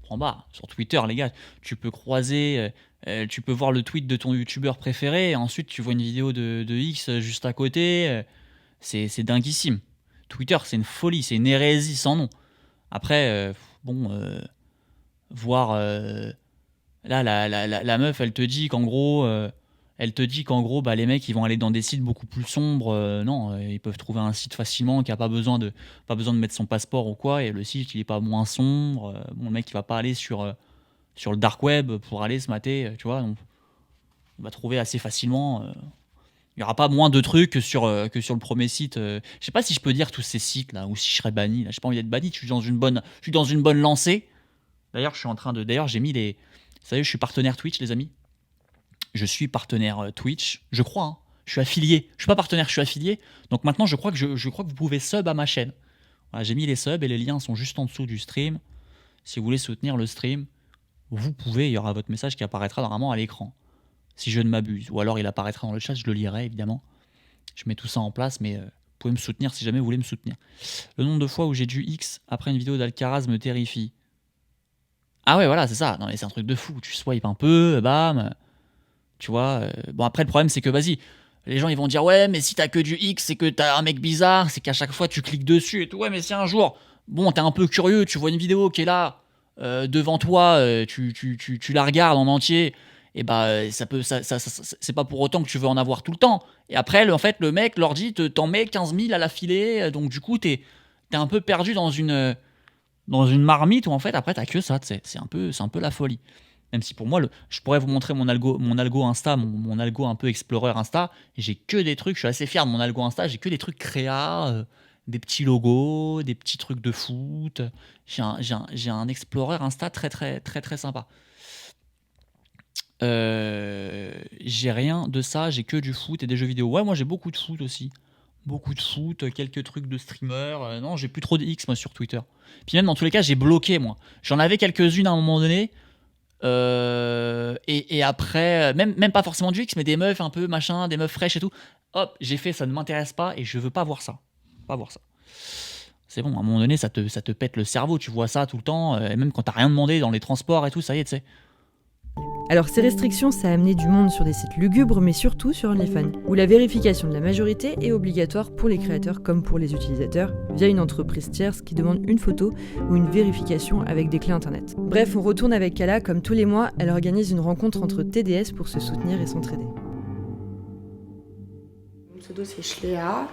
Prends bas. Sur Twitter, les gars, tu peux croiser Tu peux voir le tweet de ton youtubeur préféré, et ensuite tu vois une vidéo de X juste à côté. C'est dinguissime. Twitter, c'est une folie, c'est une hérésie sans nom. Après, voir... là, la meuf, elle te dit qu'en gros, bah, les mecs, ils vont aller dans des sites beaucoup plus sombres. Non, ils peuvent trouver un site facilement qui n'a pas besoin de mettre son passeport ou quoi, et le site, il n'est pas moins sombre. Le mec, il va pas aller sur le dark web pour aller se mater, tu vois. Donc, il va trouver assez facilement. Il n'y aura pas moins de trucs que sur le premier site. Je sais pas si je peux dire tous ces sites là, ou si je serais banni. Là, j'ai pas envie d'être banni. Je suis dans une bonne lancée. D'ailleurs, j'ai mis les. Vous savez, je suis partenaire Twitch, les amis. Je suis partenaire Twitch, je crois. Hein. Je suis affilié. Je suis pas partenaire, je suis affilié. Donc maintenant, je crois que vous pouvez sub à ma chaîne. Voilà, j'ai mis les subs et les liens sont juste en dessous du stream. Si vous voulez soutenir le stream, vous pouvez. Il y aura votre message qui apparaîtra normalement à l'écran. Si je ne m'abuse. Ou alors il apparaîtra dans le chat, je le lirai évidemment. Je mets tout ça en place, mais vous pouvez me soutenir si jamais vous voulez me soutenir. Le nombre de fois où j'ai dû X après une vidéo d'Alcaraz me terrifie. Ah ouais, voilà, c'est ça. Non mais c'est un truc de fou. Tu swipes un peu, bam. Tu vois. Bon après le problème c'est que vas-y, les gens ils vont dire ouais mais si t'as que du X c'est que t'as un mec bizarre, c'est qu'à chaque fois tu cliques dessus et tout. Ouais mais si un jour, bon t'es un peu curieux, tu vois une vidéo qui est là devant toi, tu la regardes en entier. Et bah c'est pas pour autant que tu veux en avoir tout le temps. Et après en fait le mec l'ordi t'en met 15 000 à la filée, donc du coup t'es un peu perdu dans une marmite où en fait après t'as que ça, c'est un peu la folie. Même si pour moi je pourrais vous montrer mon algo Insta, mon algo un peu Explorer Insta, et j'ai que des trucs, je suis assez fier de mon algo Insta, j'ai que des trucs créa, des petits logos, des petits trucs de foot. J'ai un Explorer Insta très très très très sympa. J'ai rien de ça, j'ai que du foot et des jeux vidéo. Ouais, moi j'ai beaucoup de foot aussi. Beaucoup de foot, quelques trucs de streamer. Non, j'ai plus trop de X moi sur Twitter. Puis même dans tous les cas, j'ai bloqué moi. J'en avais quelques-unes à un moment donné. Et après, même pas forcément du X, mais des meufs un peu machin, des meufs fraîches et tout. Hop, j'ai fait, ça ne m'intéresse pas et je veux pas voir ça. Pas voir ça. C'est bon, à un moment donné, ça te pète le cerveau. Tu vois ça tout le temps, et même quand t'as rien demandé dans les transports et tout, ça y est, tu sais. Alors ces restrictions, ça a amené du monde sur des sites lugubres, mais surtout sur OnlyFans, où la vérification de la majorité est obligatoire pour les créateurs comme pour les utilisateurs, via une entreprise tierce qui demande une photo ou une vérification avec des clés internet. Bref, on retourne avec Kala, comme tous les mois, elle organise une rencontre entre TDS pour se soutenir et s'entraider. Mon pseudo c'est Shléa.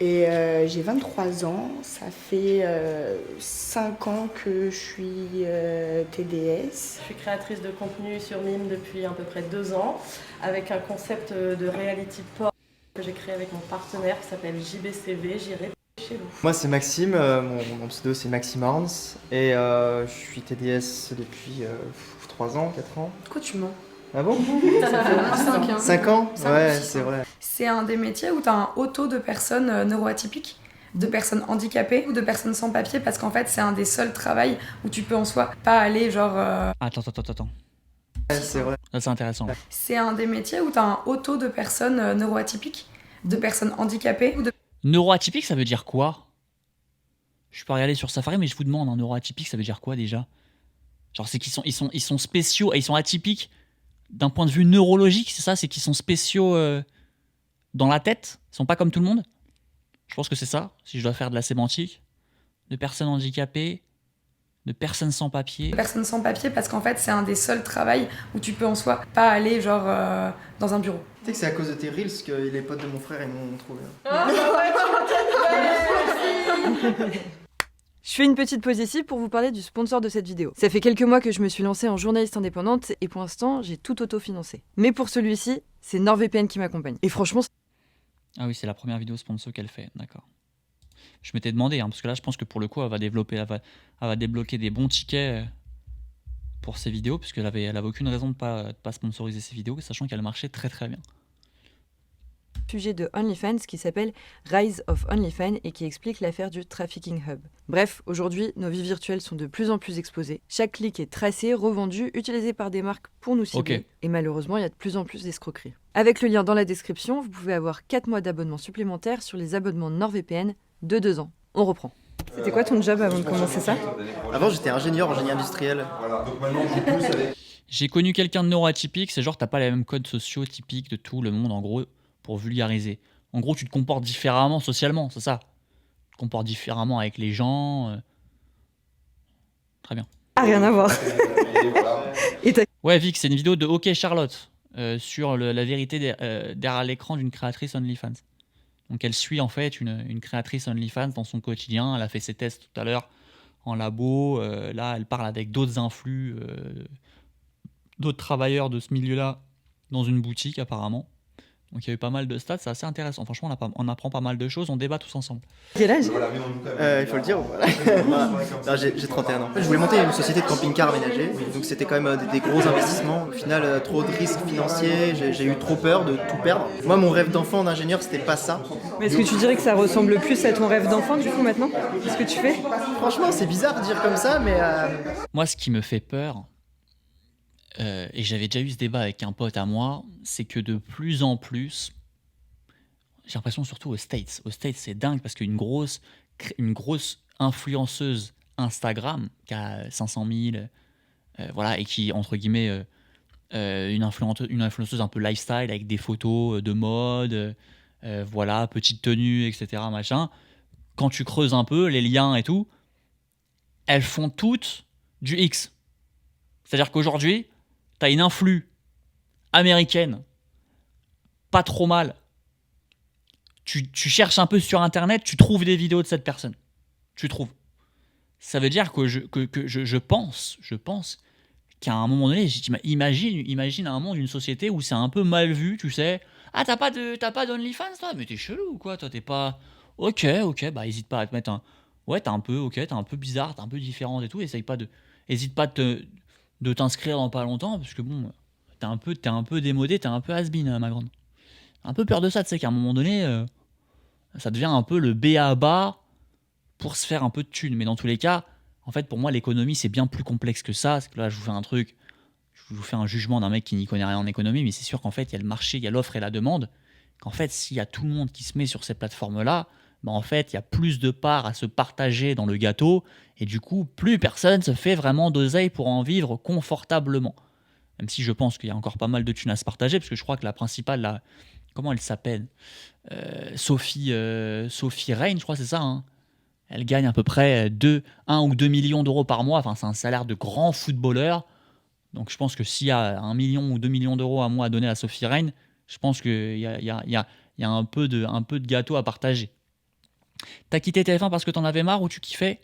Et j'ai 23 ans, ça fait 5 ans que je suis TDS. Je suis créatrice de contenu sur Mime depuis à peu près 2 ans, avec un concept de reality porn que j'ai créé avec mon partenaire qui s'appelle JBCV, j'irai chez vous. Moi c'est Maxime, mon pseudo c'est Maxime Arns, et je suis TDS depuis 3 ans, 4 ans. Pourquoi tu mens? Ah bon? Ça fait moins 5 ans. 5 ans? Ouais, c'est vrai. C'est un des métiers où tu as un haut taux de personnes neuroatypiques, de personnes handicapées ou de personnes sans papier, parce qu'en fait c'est un des seuls travails où tu peux en soi pas aller genre... Attends. Ouais, c'est vrai. Ça c'est intéressant. C'est un des métiers où tu as un haut taux de personnes neuroatypiques, de personnes handicapées ou de... Neuroatypique, ça veut dire quoi? Je peux regarder sur Safari, mais je vous demande, un neuroatypique, ça veut dire quoi déjà? Genre c'est qu'ils sont spéciaux, et ils sont atypiques d'un point de vue neurologique, c'est ça? C'est qu'ils sont spéciaux dans la tête? Ils sont pas comme tout le monde? Je pense que c'est ça, si je dois faire de la sémantique. De personnes handicapées, de personnes sans papier. Personnes sans papier, parce qu'en fait c'est un des seuls travails où tu peux en soi pas aller genre dans un bureau. Tu sais que c'est à cause de tes reels que les potes de mon frère ils m'ont trouvé. Je fais une petite pause ici pour vous parler du sponsor de cette vidéo. Ça fait quelques mois que je me suis lancée en journaliste indépendante et pour l'instant, j'ai tout autofinancé. Mais pour celui-ci, c'est NordVPN qui m'accompagne. Et franchement... Ah oui, c'est la première vidéo sponsor qu'elle fait, d'accord. Je m'étais demandé, hein, parce que là, je pense que pour le coup, elle va débloquer des bons tickets pour ses vidéos, puisqu'elle avait aucune raison de pas sponsoriser ses vidéos, sachant qu'elle marchait très très bien. Sujet de OnlyFans qui s'appelle Rise of OnlyFans et qui explique l'affaire du Trafficking Hub. Bref, aujourd'hui, nos vies virtuelles sont de plus en plus exposées. Chaque clic est tracé, revendu, utilisé par des marques pour nous cibler. Okay. Et malheureusement, il y a de plus en plus d'escroqueries. Avec le lien dans la description, vous pouvez avoir 4 mois d'abonnement supplémentaire sur les abonnements NordVPN de 2 ans. On reprend. C'était quoi ton job avant de commencer ça? Avant, j'étais ingénieur en génie industriel. Voilà, donc maintenant je pousse avec... J'ai connu quelqu'un de neuroatypique, c'est genre t'as pas les mêmes codes sociaux typiques de tout le monde, en gros, pour vulgariser. En gros, tu te comportes différemment socialement, c'est ça. Tu te comportes différemment avec les gens. Très bien. Ah, rien à voir. Et t'as Ouais, Vic, c'est une vidéo de OK Charlotte sur la vérité derrière l'écran d'une créatrice OnlyFans. Donc elle suit en fait une créatrice OnlyFans dans son quotidien. Elle a fait ses tests tout à l'heure en labo. Là, elle parle avec d'autres influx, d'autres travailleurs de ce milieu-là dans une boutique apparemment. Donc il y a eu pas mal de stats, c'est assez intéressant. Franchement, on apprend pas mal de choses, on débat tous ensemble. quel âge? Il faut le dire, voilà. Non, j'ai 31 ans. En fait, je voulais monter une société de camping-car aménagé, donc c'était quand même des gros investissements. Au final, trop de risques financiers, j'ai eu trop peur de tout perdre. Moi, mon rêve d'enfant d'ingénieur, c'était pas ça. Mais est-ce que tu dirais que ça ressemble plus à ton rêve d'enfant du coup maintenant? Qu'est-ce que tu fais? Franchement, c'est bizarre de dire comme ça, mais Moi, ce qui me fait peur, et j'avais déjà eu ce débat avec un pote à moi, c'est que de plus en plus, j'ai l'impression surtout aux States. Aux States, c'est dingue parce qu'une grosse influenceuse Instagram qui a 500 000, voilà, et qui, entre guillemets, une influenceuse un peu lifestyle avec des photos de mode, voilà, petite tenue, etc. Machin. Quand tu creuses un peu les liens et tout, elles font toutes du X. C'est-à-dire qu'aujourd'hui, tu as une influe américaine, pas trop mal. Tu cherches un peu sur Internet, tu trouves des vidéos de cette personne. Tu trouves. Ça veut dire que je pense qu'à un moment donné, imagine à un moment d'une société où c'est un peu mal vu, tu sais. Ah, t'as pas d'OnlyFans, toi? Mais t'es chelou ou quoi? Toi, t'es pas... Ok, bah hésite pas à te mettre un... Ouais, t'es un peu bizarre, t'es un peu différente et tout. Hésite pas de t'inscrire dans pas longtemps, parce que bon, t'es un peu démodé, t'es un peu has-been, ma grande. Un peu peur de ça, tu sais, qu'à un moment donné, ça devient un peu le b.a.-ba pour se faire un peu de thunes. Mais dans tous les cas, en fait, pour moi, l'économie, c'est bien plus complexe que ça. C'est que là, je vous fais un jugement d'un mec qui n'y connaît rien en économie, mais c'est sûr qu'en fait, il y a le marché, il y a l'offre et la demande. Qu'en fait, s'il y a tout le monde qui se met sur ces plateformes-là, bah en fait, il y a plus de parts à se partager dans le gâteau, et du coup, plus personne se fait vraiment d'oseille pour en vivre confortablement. Même si je pense qu'il y a encore pas mal de thunes à se partager, parce que je crois que la principale, comment elle s'appelle, Sophie Reign, je crois que c'est ça, hein. Elle gagne à peu près 1 ou 2 millions d'euros par mois. Enfin, c'est un salaire de grand footballeur. Donc je pense que s'il y a 1 million ou 2 millions d'euros à mois à donner à Sophie Reign, je pense qu'il y a un peu de gâteau à partager. T'as quitté TF1 parce que t'en avais marre ou tu kiffais?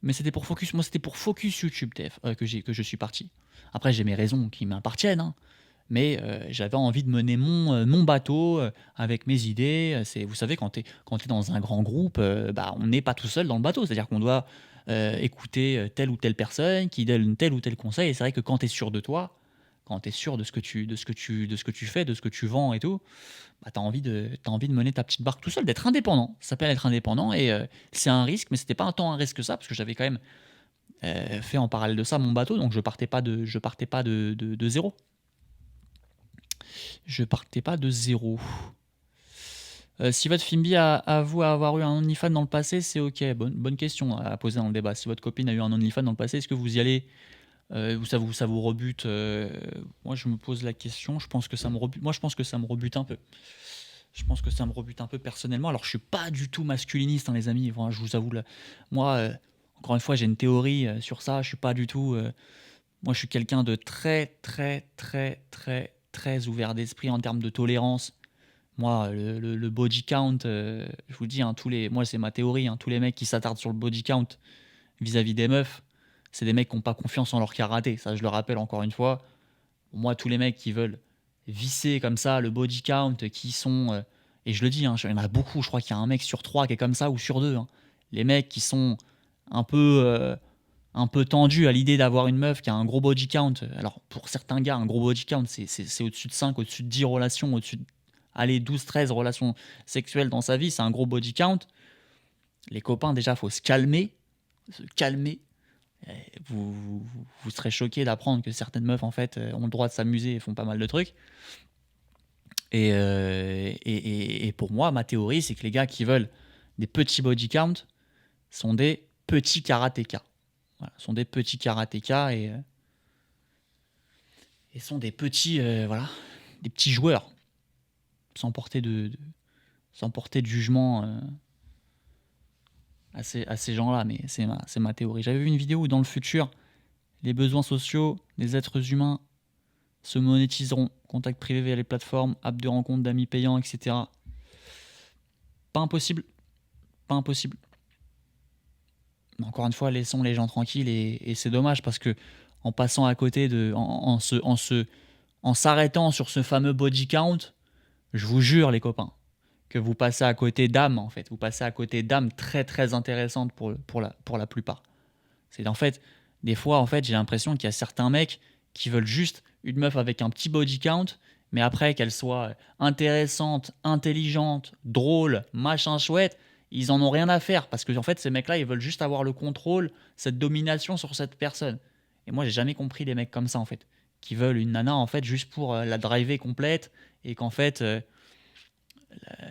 Mais c'était pour Focus. Moi, c'était pour Focus YouTube que je suis parti. Après, j'ai mes raisons qui m'appartiennent, hein. Mais j'avais envie de mener mon bateau avec mes idées. Vous savez, quand t'es dans un grand groupe, bah, on n'est pas tout seul dans le bateau. C'est-à-dire qu'on doit écouter telle ou telle personne qui donne tel ou tel conseil. Et c'est vrai que quand tu es sûr de toi, quand tu es sûr de ce que tu fais, de ce que tu vends et tout, bah, tu as envie de mener ta petite barque tout seul, d'être indépendant. Ça s'appelle être indépendant et c'est un risque, mais c'était pas tant un risque que ça, parce que j'avais quand même fait en parallèle de ça mon bateau, donc je partais pas de zéro. Je partais pas de zéro. Si votre Fimbi avoue avoir eu un OnlyFans dans le passé, c'est ok. Bonne question à poser dans le débat. Si votre copine a eu un OnlyFans dans le passé, est-ce que vous y allez ou ça vous rebute? Moi, je me pose la question. Je pense que ça me rebute. Moi, je pense que ça me rebute un peu. Je pense que ça me rebute un peu personnellement. Alors, je suis pas du tout masculiniste, hein, les amis. Enfin, je vous avoue. Moi, encore une fois, j'ai une théorie sur ça. Je suis pas du tout. Moi, je suis quelqu'un de très, très, très, très, très ouvert d'esprit en termes de tolérance. Moi, le body count, je vous dis, hein, moi, c'est ma théorie, hein, tous les mecs qui s'attardent sur le body count vis-à-vis des meufs, c'est des mecs qui n'ont pas confiance en leur karaté. Ça, je le rappelle encore une fois. Moi, tous les mecs qui veulent visser comme ça le body count, qui sont... et je le dis, hein, il y en a beaucoup, je crois qu'il y a un mec sur 3 qui est comme ça, ou sur 2. Hein. Les mecs qui sont un peu tendus à l'idée d'avoir une meuf qui a un gros body count. Alors, pour certains gars, un gros body count, c'est au-dessus de 5, au-dessus de 10 relations, au-dessus de 12-13 relations sexuelles dans sa vie, c'est un gros body count. Les copains, déjà, il faut se calmer. Vous serez choqués d'apprendre que certaines meufs, en fait, ont le droit de s'amuser et font pas mal de trucs. Et pour moi, ma théorie, c'est que les gars qui veulent des petits body count sont des petits karatékas. Voilà, sont des petits karatékas et et sont des petits, des petits joueurs, sans porter de jugement à ces gens-là, mais c'est ma théorie. J'avais vu une vidéo où dans le futur, les besoins sociaux des êtres humains se monétiseront. Contact privé via les plateformes, apps de rencontre, d'amis payants, etc. Pas impossible. Pas impossible. Mais encore une fois, laissons les gens tranquilles et c'est dommage parce que en passant à côté en s'arrêtant sur ce fameux body count, je vous jure les copains, que vous passez à côté d'âmes en fait. Vous passez à côté d'âmes très très intéressantes pour la plupart. C'est en fait, des fois en fait, j'ai l'impression qu'il y a certains mecs qui veulent juste une meuf avec un petit body count, mais après qu'elle soit intéressante, intelligente, drôle, machin chouette, ils en ont rien à faire parce que en fait ces mecs-là, ils veulent juste avoir le contrôle, cette domination sur cette personne. Et moi, j'ai jamais compris des mecs comme ça en fait, qui veulent une nana en fait juste pour la driver complète et qu'en fait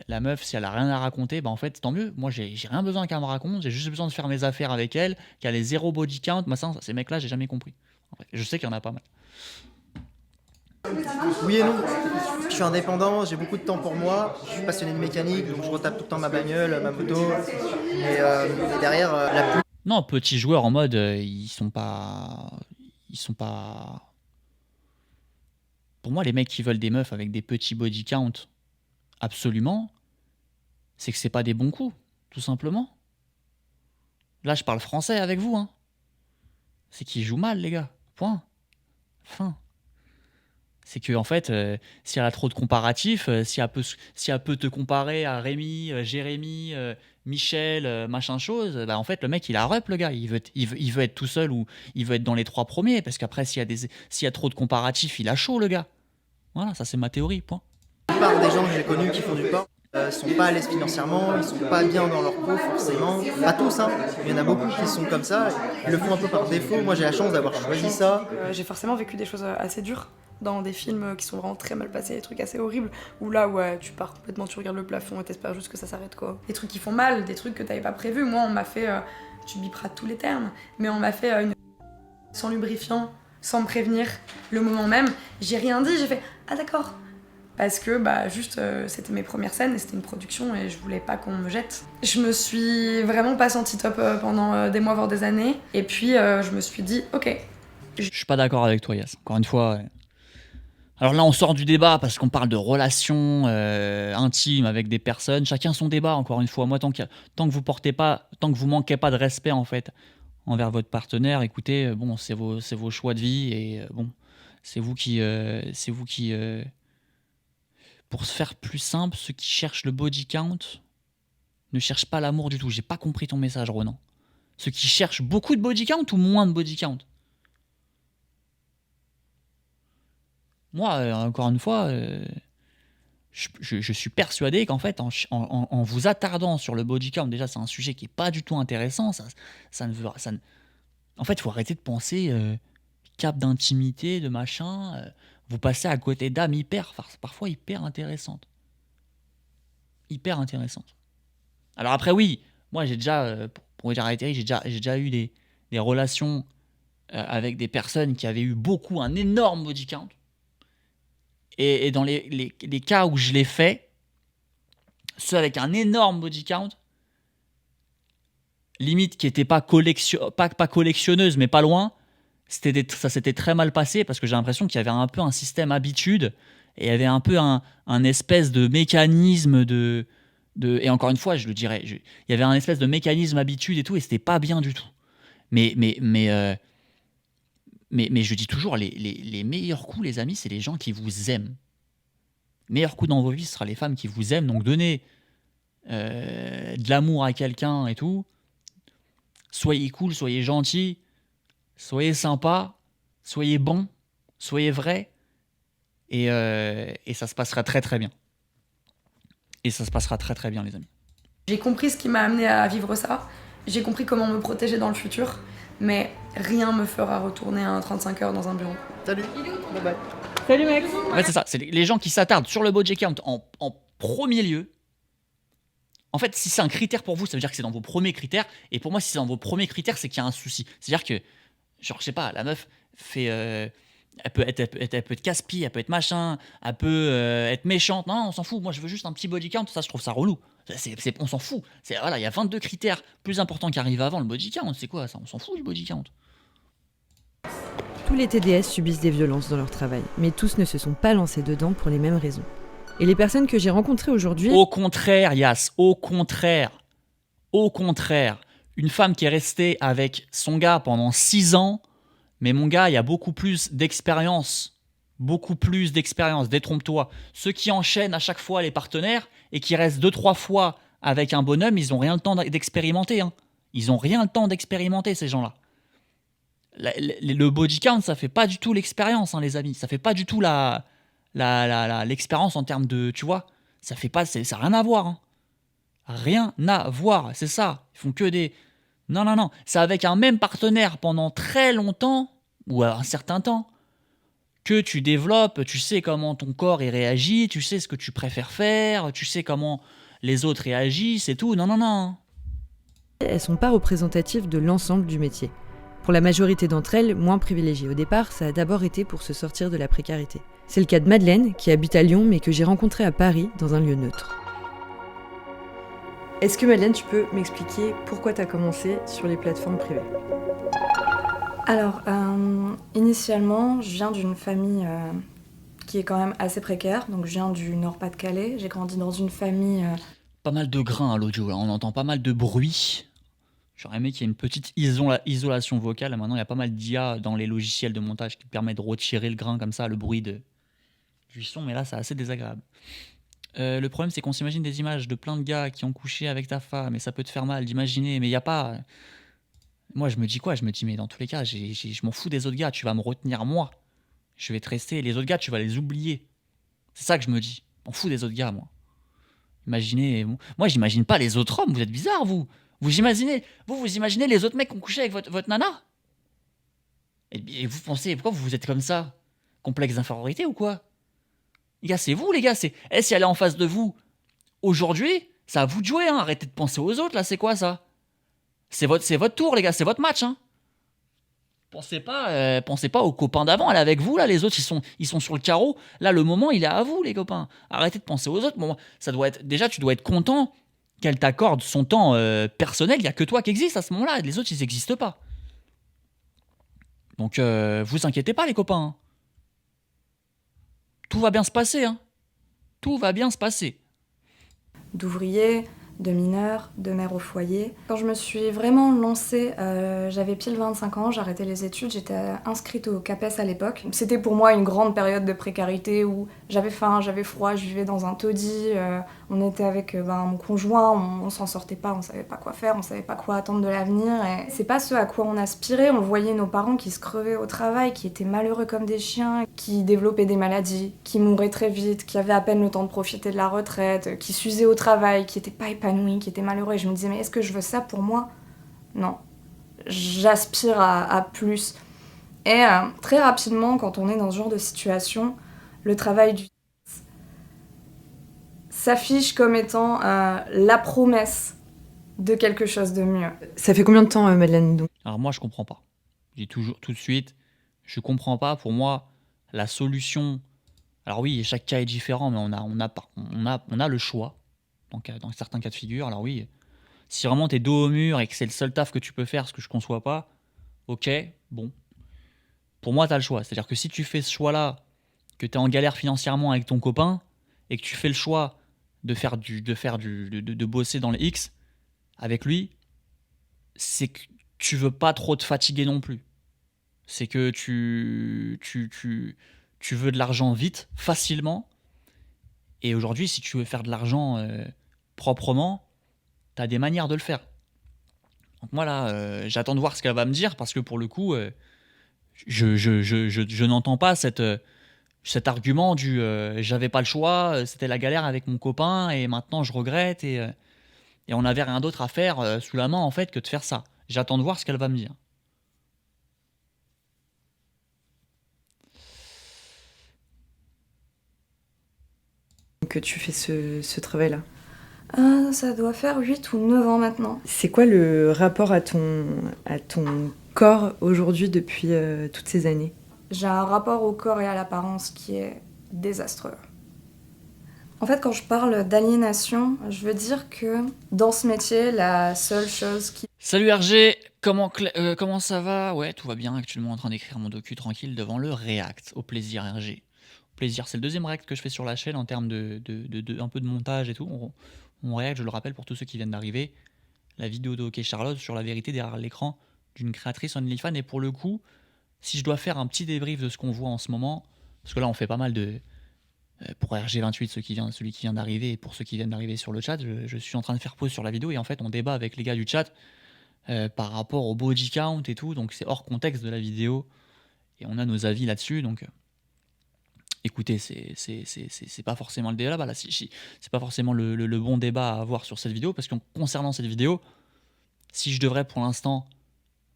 la meuf, si elle a rien à raconter, bah en fait tant mieux. Moi, j'ai rien besoin qu'elle me raconte, j'ai juste besoin de faire mes affaires avec elle, qu'elle ait zéro body count. Moi, ça, ces mecs-là, j'ai jamais compris. En fait, je sais qu'il y en a pas mal. Oui et non. Je suis indépendant, j'ai beaucoup de temps pour moi. Je suis passionné de mécanique, donc je retape tout le temps ma bagnole, ma moto. Et derrière, la plus... Non, petits joueurs en mode, ils sont pas... Pour moi, les mecs qui veulent des meufs avec des petits body count, absolument, c'est que c'est pas des bons coups, tout simplement. Là, je parle français avec vous, hein. C'est qu'ils jouent mal, les gars. Point. Fin. C'est que en fait, si elle a trop de comparatifs, si elle peut te comparer à Rémi, Jérémy, Michel, machin chose, bah en fait le mec il a rep le gars, il veut être tout seul ou il veut être dans les 3 premiers parce qu'après s'il y a trop de comparatifs, il a chaud le gars. Voilà, ça c'est ma théorie. Point. La plupart des gens que j'ai connus qui font du sport sont pas à l'aise financièrement, ils sont pas bien dans leur peau forcément. Pas tous, hein. Il y en a beaucoup qui sont comme ça, ils le font un peu par défaut. Moi j'ai la chance d'avoir choisi ça. J'ai forcément vécu des choses assez dures dans des films qui sont vraiment très mal passés, des trucs assez horribles, où là ouais tu pars complètement, tu regardes le plafond et t'espères juste que ça s'arrête quoi. Des trucs qui font mal, des trucs que t'avais pas prévus. Moi on m'a fait, tu biperas tous les termes, mais on m'a fait une sans lubrifiant, sans me prévenir, le moment même, j'ai rien dit, j'ai fait ah d'accord. Parce que bah juste c'était mes premières scènes et c'était une production et je voulais pas qu'on me jette. Je me suis vraiment pas sentie top pendant des mois voire des années et puis je me suis dit ok. Je suis pas d'accord avec toi Yass, encore une fois. Alors là on sort du débat parce qu'on parle de relations intimes avec des personnes, chacun son débat encore une fois. Moi tant que vous manquez pas de respect en fait envers votre partenaire, écoutez, bon c'est vos choix de vie et bon c'est vous qui pour se faire plus simple, ceux qui cherchent le body count ne cherchent pas l'amour du tout. J'ai pas compris ton message, Ronan. Ceux qui cherchent beaucoup de body count ou moins de body count? Moi, encore une fois, je suis persuadé qu'en fait, en vous attardant sur le body count, déjà, c'est un sujet qui est pas du tout intéressant. En fait, il faut arrêter de penser cap d'intimité, de machin. Vous passez à côté d'âmes parfois hyper intéressantes. Hyper intéressantes. Alors après, oui, moi j'ai déjà, pour dire la vérité, j'ai déjà eu des relations avec des personnes qui avaient eu un énorme body count. Et dans les cas où je l'ai fait, ceux avec un énorme body count, limite qui n'était pas collectionneuse, mais pas loin, ça s'était très mal passé parce que j'ai l'impression qu'il y avait un peu un système habitude et il y avait un peu un espèce de mécanisme et encore une fois je le dirais, il y avait un espèce de mécanisme habitude et tout et c'était pas bien du tout. Mais je dis toujours, les meilleurs coups les amis, c'est les gens qui vous aiment. Les meilleurs coups dans vos vies, ce sera les femmes qui vous aiment, donc donnez de l'amour à quelqu'un et tout, soyez cool, soyez gentil. Soyez sympa, soyez bon, soyez vrai, et ça se passera très très bien. Et ça se passera très très bien, les amis. J'ai compris ce qui m'a amené à vivre ça, j'ai compris comment me protéger dans le futur, mais rien me fera retourner à 35 heures dans un bureau. Salut, bye bye. Salut mec. En fait, c'est ça, c'est les gens qui s'attardent sur le body count en premier lieu. En fait, si c'est un critère pour vous, ça veut dire que c'est dans vos premiers critères, et pour moi, si c'est dans vos premiers critères, c'est qu'il y a un souci. C'est-à-dire que genre je sais pas, la meuf fait Elle peut être casse-pied, elle peut être machin, elle peut être méchante. Non, on s'en fout. Moi, je veux juste un petit body count. Ça, je trouve ça relou. On s'en fout. Voilà, il y a 22 critères plus importants qui arrivent avant le body count. C'est quoi ça? On s'en fout du body count. Tous les TDS subissent des violences dans leur travail, mais tous ne se sont pas lancés dedans pour les mêmes raisons. Et les personnes que j'ai rencontrées aujourd'hui... Au contraire, Yas, au contraire, une femme qui est restée avec son gars pendant 6 ans, mais mon gars, il y a beaucoup plus d'expérience, détrompe-toi. Ceux qui enchaînent à chaque fois les partenaires et qui restent 2-3 fois avec un bonhomme, ils n'ont rien le temps d'expérimenter. Hein. Ils n'ont rien le temps d'expérimenter, ces gens-là. Le body count, ça fait pas du tout l'expérience, hein, les amis. Ça fait pas du tout l'expérience en termes de, tu vois, ça n'a rien à voir. Hein. Rien à voir, c'est ça. Ils font que des... Non. C'est avec un même partenaire pendant très longtemps, ou un certain temps, que tu développes, tu sais comment ton corps y réagit, tu sais ce que tu préfères faire, tu sais comment les autres réagissent et tout. Non. Elles sont pas représentatives de l'ensemble du métier. Pour la majorité d'entre elles, moins privilégiées au départ, ça a d'abord été pour se sortir de la précarité. C'est le cas de Madeleine, qui habite à Lyon, mais que j'ai rencontrée à Paris, dans un lieu neutre. Est-ce que Madeleine, tu peux m'expliquer pourquoi tu as commencé sur les plateformes privées? Alors, initialement, je viens d'une famille qui est quand même assez précaire. Donc, je viens du Nord-Pas-de-Calais. J'ai grandi dans une famille... Pas mal de grains à l'audio, là. On entend pas mal de bruit. J'aurais aimé qu'il y ait une petite isolation vocale. Maintenant, il y a pas mal d'IA dans les logiciels de montage qui permettent de retirer le grain comme ça, le bruit du son. Mais là, c'est assez désagréable. Le problème, c'est qu'on s'imagine des images de plein de gars qui ont couché avec ta femme, et ça peut te faire mal d'imaginer, mais il n'y a pas... Moi, je me dis quoi? Je me dis, mais dans tous les cas, je m'en fous des autres gars, tu vas me retenir moi. Je vais te rester, les autres gars, tu vas les oublier. C'est ça que je me dis. Je m'en fous des autres gars, moi. Imaginez... Moi, j'imagine pas les autres hommes, vous êtes bizarres, vous. Vous imaginez les autres mecs qui ont couché avec votre nana? Et vous pensez, pourquoi vous êtes comme ça? Complexe d'infériorité ou quoi? Les gars, c'est vous, les gars. Si elle est en face de vous aujourd'hui, c'est à vous de jouer. Hein. Arrêtez de penser aux autres, là. C'est quoi, ça? C'est votre tour, les gars. C'est votre match. Hein. Pensez pas aux copains d'avant. Elle est avec vous, là. Les autres, ils sont sur le carreau. Là, le moment, il est à vous, les copains. Arrêtez de penser aux autres. Bon, ça doit être... Déjà, tu dois être content qu'elle t'accorde son temps personnel. Il n'y a que toi qui existe à ce moment-là. Les autres, ils n'existent pas. Donc, vous inquiétez pas, les copains. Hein. Tout va bien se passer, hein. Tout va bien se passer. D'ouvriers, de mineurs, de mères au foyer. Quand je me suis vraiment lancée, j'avais pile 25 ans, j'arrêtais les études, j'étais inscrite au CAPES à l'époque. C'était pour moi une grande période de précarité où j'avais faim, j'avais froid, je vivais dans un taudis, on était avec mon conjoint, on s'en sortait pas, on savait pas quoi faire, on savait pas quoi attendre de l'avenir. Et c'est pas ce à quoi on aspirait, on voyait nos parents qui se crevaient au travail, qui étaient malheureux comme des chiens, qui développaient des maladies, qui mouraient très vite, qui avaient à peine le temps de profiter de la retraite, qui s'usaient au travail, qui étaient pas épanouis, qui étaient malheureux. Et je me disais, mais est-ce que je veux ça pour moi? Non. J'aspire à plus. Et très rapidement, quand on est dans ce genre de situation, le travail du s'affiche comme étant la promesse de quelque chose de mieux. Ça fait combien de temps, Madeleine, donc? Alors moi, je comprends pas. Je dis toujours tout de suite, je comprends pas. Pour moi, la solution... Alors oui, chaque cas est différent, mais on a le choix dans certains cas de figure. Alors oui, si vraiment t'es dos au mur et que c'est le seul taf que tu peux faire, ce que je conçois pas, ok, bon. Pour moi, t'as le choix. C'est-à-dire que si tu fais ce choix-là, que t'es en galère financièrement avec ton copain, et que tu fais le choix de bosser dans le X avec lui, c'est que tu veux pas trop te fatiguer non plus. C'est que tu veux de l'argent vite, facilement. Et aujourd'hui, si tu veux faire de l'argent proprement, tu as des manières de le faire. Donc moi là, j'attends de voir ce qu'elle va me dire, parce que pour le coup, je n'entends pas cet argument du j'avais pas le choix, c'était la galère avec mon copain et maintenant je regrette et on n'avait rien d'autre à faire sous la main en fait que de faire ça. J'attends de voir ce qu'elle va me dire. Que tu fais ce travail-là? Ça doit faire 8 ou 9 ans maintenant. C'est quoi le rapport à ton corps aujourd'hui depuis toutes ces années? J'ai un rapport au corps et à l'apparence qui est désastreux. En fait, quand je parle d'aliénation, je veux dire que dans ce métier, la seule chose qui... Salut RG, comment ça va? Ouais, tout va bien, actuellement en train d'écrire mon docu tranquille devant le React. Au plaisir RG. Au plaisir, c'est le deuxième React que je fais sur la chaîne en termes un peu de montage et tout. On React, je le rappelle pour tous ceux qui viennent d'arriver, la vidéo de OK Charlotte sur la vérité derrière l'écran d'une créatrice OnlyFans. Et pour le coup, si je dois faire un petit débrief de ce qu'on voit en ce moment, parce que là on fait pas mal de... Pour RG28, celui qui vient d'arriver, et pour ceux qui viennent d'arriver sur le chat, je suis en train de faire pause sur la vidéo et en fait on débat avec les gars du chat par rapport au body count et tout, donc c'est hors contexte de la vidéo et on a nos avis là-dessus, donc écoutez, c'est pas forcément le débat là, c'est pas forcément le bon débat à avoir sur cette vidéo, parce que concernant cette vidéo, si je devrais pour l'instant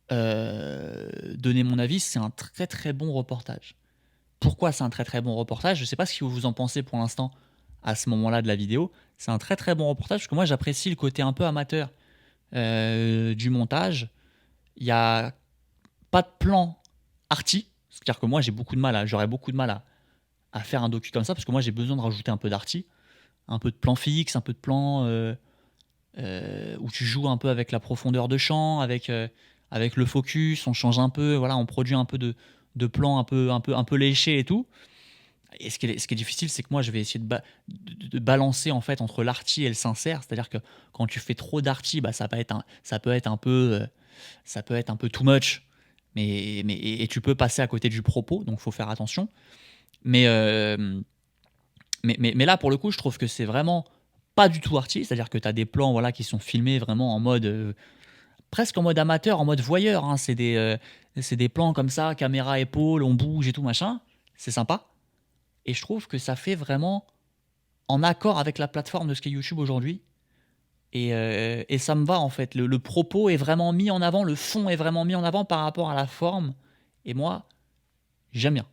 donner mon avis, c'est un très très bon reportage. Pourquoi c'est un très très bon reportage? Je sais pas ce que vous en pensez pour l'instant à ce moment-là de la vidéo. C'est un très très bon reportage parce que moi j'apprécie le côté un peu amateur du montage. Il n'y a pas de plan arty, c'est-à-dire que moi j'aurais beaucoup de mal à faire un docu comme ça parce que moi j'ai besoin de rajouter un peu d'arty, un peu de plan fixe, un peu de plan où tu joues un peu avec la profondeur de champ, avec le focus, on change un peu, voilà, on produit un peu de plans un peu léchés et tout. Et ce qui est difficile, c'est que moi je vais essayer de balancer en fait entre l'arty et le sincère, c'est-à-dire que quand tu fais trop d'arty, bah, ça peut être un peu too much, et tu peux passer à côté du propos, donc faut faire attention. Mais là pour le coup, je trouve que c'est vraiment pas du tout arty, c'est-à-dire que tu as des plans, voilà, qui sont filmés vraiment en mode presque en mode amateur, en mode voyeur, hein. C'est des plans comme ça, caméra épaule, on bouge et tout machin, c'est sympa. Et je trouve que ça fait vraiment en accord avec la plateforme de ce qu'est YouTube aujourd'hui. Et ça me va en fait. Le propos est vraiment mis en avant, le fond est vraiment mis en avant par rapport à la forme. Et moi, j'aime bien.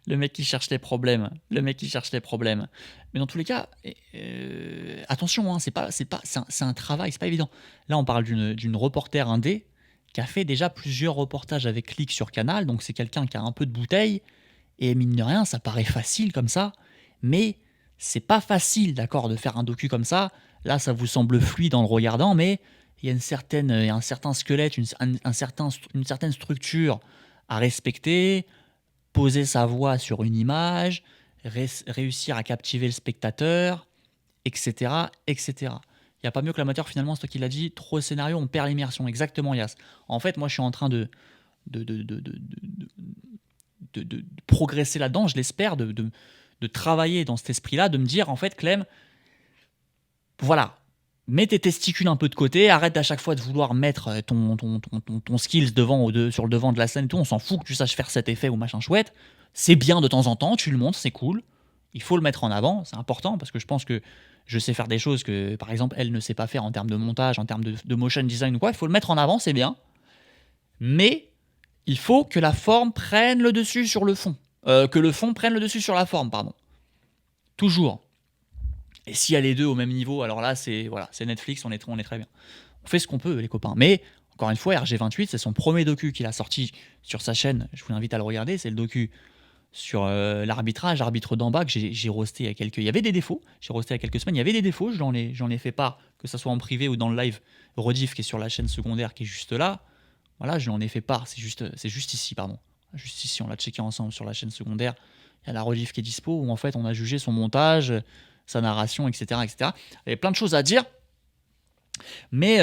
Le mec qui cherche les problèmes. Mais dans tous les cas, attention, hein, c'est un travail, c'est pas évident. Là, on parle d'une reporter indé qui a fait déjà plusieurs reportages avec Click sur Canal, donc c'est quelqu'un qui a un peu de bouteille, et mine de rien, ça paraît facile comme ça, mais c'est pas facile, d'accord, de faire un docu comme ça. Là, ça vous semble fluide en le regardant, mais il y a un certain squelette, une certaine structure à respecter, poser sa voix sur une image, réussir à captiver le spectateur, etc., etc. Il n'y a pas mieux que l'amateur, finalement, c'est toi qui l'as dit, trop de scénario, on perd l'immersion. Exactement, Yas. En fait, moi, je suis en train de progresser là-dedans, je l'espère, de travailler dans cet esprit-là, de me dire, en fait, Clem, voilà, mets tes testicules un peu de côté, arrête à chaque fois de vouloir mettre ton skills sur le devant de la scène et tout, on s'en fout que tu saches faire cet effet ou machin chouette, c'est bien de temps en temps, tu le montres, c'est cool, il faut le mettre en avant, c'est important, parce que je pense que je sais faire des choses que, par exemple, elle ne sait pas faire en termes de montage, en termes de motion design ou quoi, il faut le mettre en avant, c'est bien, mais il faut que la forme prenne le dessus sur le fond, que le fond prenne le dessus sur la forme, pardon. Toujours. Et s'il y a les deux au même niveau, alors là, c'est Netflix, on est très bien. On fait ce qu'on peut, les copains. Mais, encore une fois, RG28, c'est son premier docu qu'il a sorti sur sa chaîne. Je vous invite à le regarder. C'est le docu sur l'arbitrage, arbitre d'en bas, que j'ai roasté il y avait des défauts. J'ai roasté il y a quelques semaines. Il y avait des défauts, j'en ai fait part, que ce soit en privé ou dans le live rediff qui est sur la chaîne secondaire qui est juste là. Voilà, je l'en ai fait part. C'est juste ici, pardon. Juste ici, on l'a checké ensemble sur la chaîne secondaire. Il y a la rediff qui est dispo où en fait on a jugé son montage, sa narration, etc., etc. Il y a plein de choses à dire, mais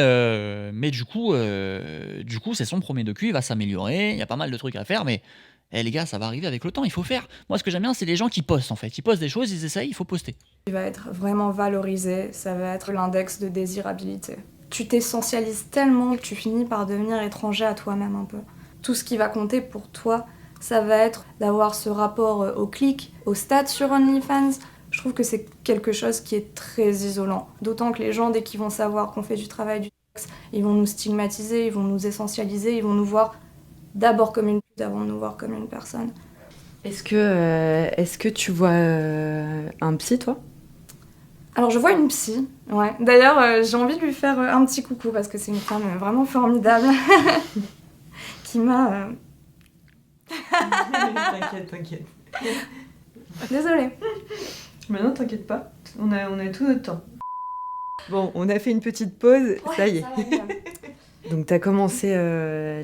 du coup, c'est son premier docu, il va s'améliorer, il y a pas mal de trucs à faire, mais les gars, ça va arriver avec le temps, il faut faire. Moi, ce que j'aime bien, c'est les gens qui postent, en fait. Ils postent des choses, ils essayent, il faut poster. Il va être vraiment valorisé, ça va être l'index de désirabilité. Tu t'essentialises tellement que tu finis par devenir étranger à toi-même un peu. Tout ce qui va compter pour toi, ça va être d'avoir ce rapport au clic, au stats sur OnlyFans. Je trouve que c'est quelque chose qui est très isolant. D'autant que les gens, dès qu'ils vont savoir qu'on fait du travail du sexe, ils vont nous stigmatiser, ils vont nous essentialiser, ils vont nous voir d'abord comme une pute avant de nous voir comme une personne. Est-ce que tu vois un psy, toi ? Alors je vois une psy, ouais. D'ailleurs j'ai envie de lui faire un petit coucou parce que c'est une femme vraiment formidable qui m'a... T'inquiète. Désolée. Mais non, t'inquiète pas, on a tout notre temps. Bon, on a fait une petite pause, ça y est. Donc t'as commencé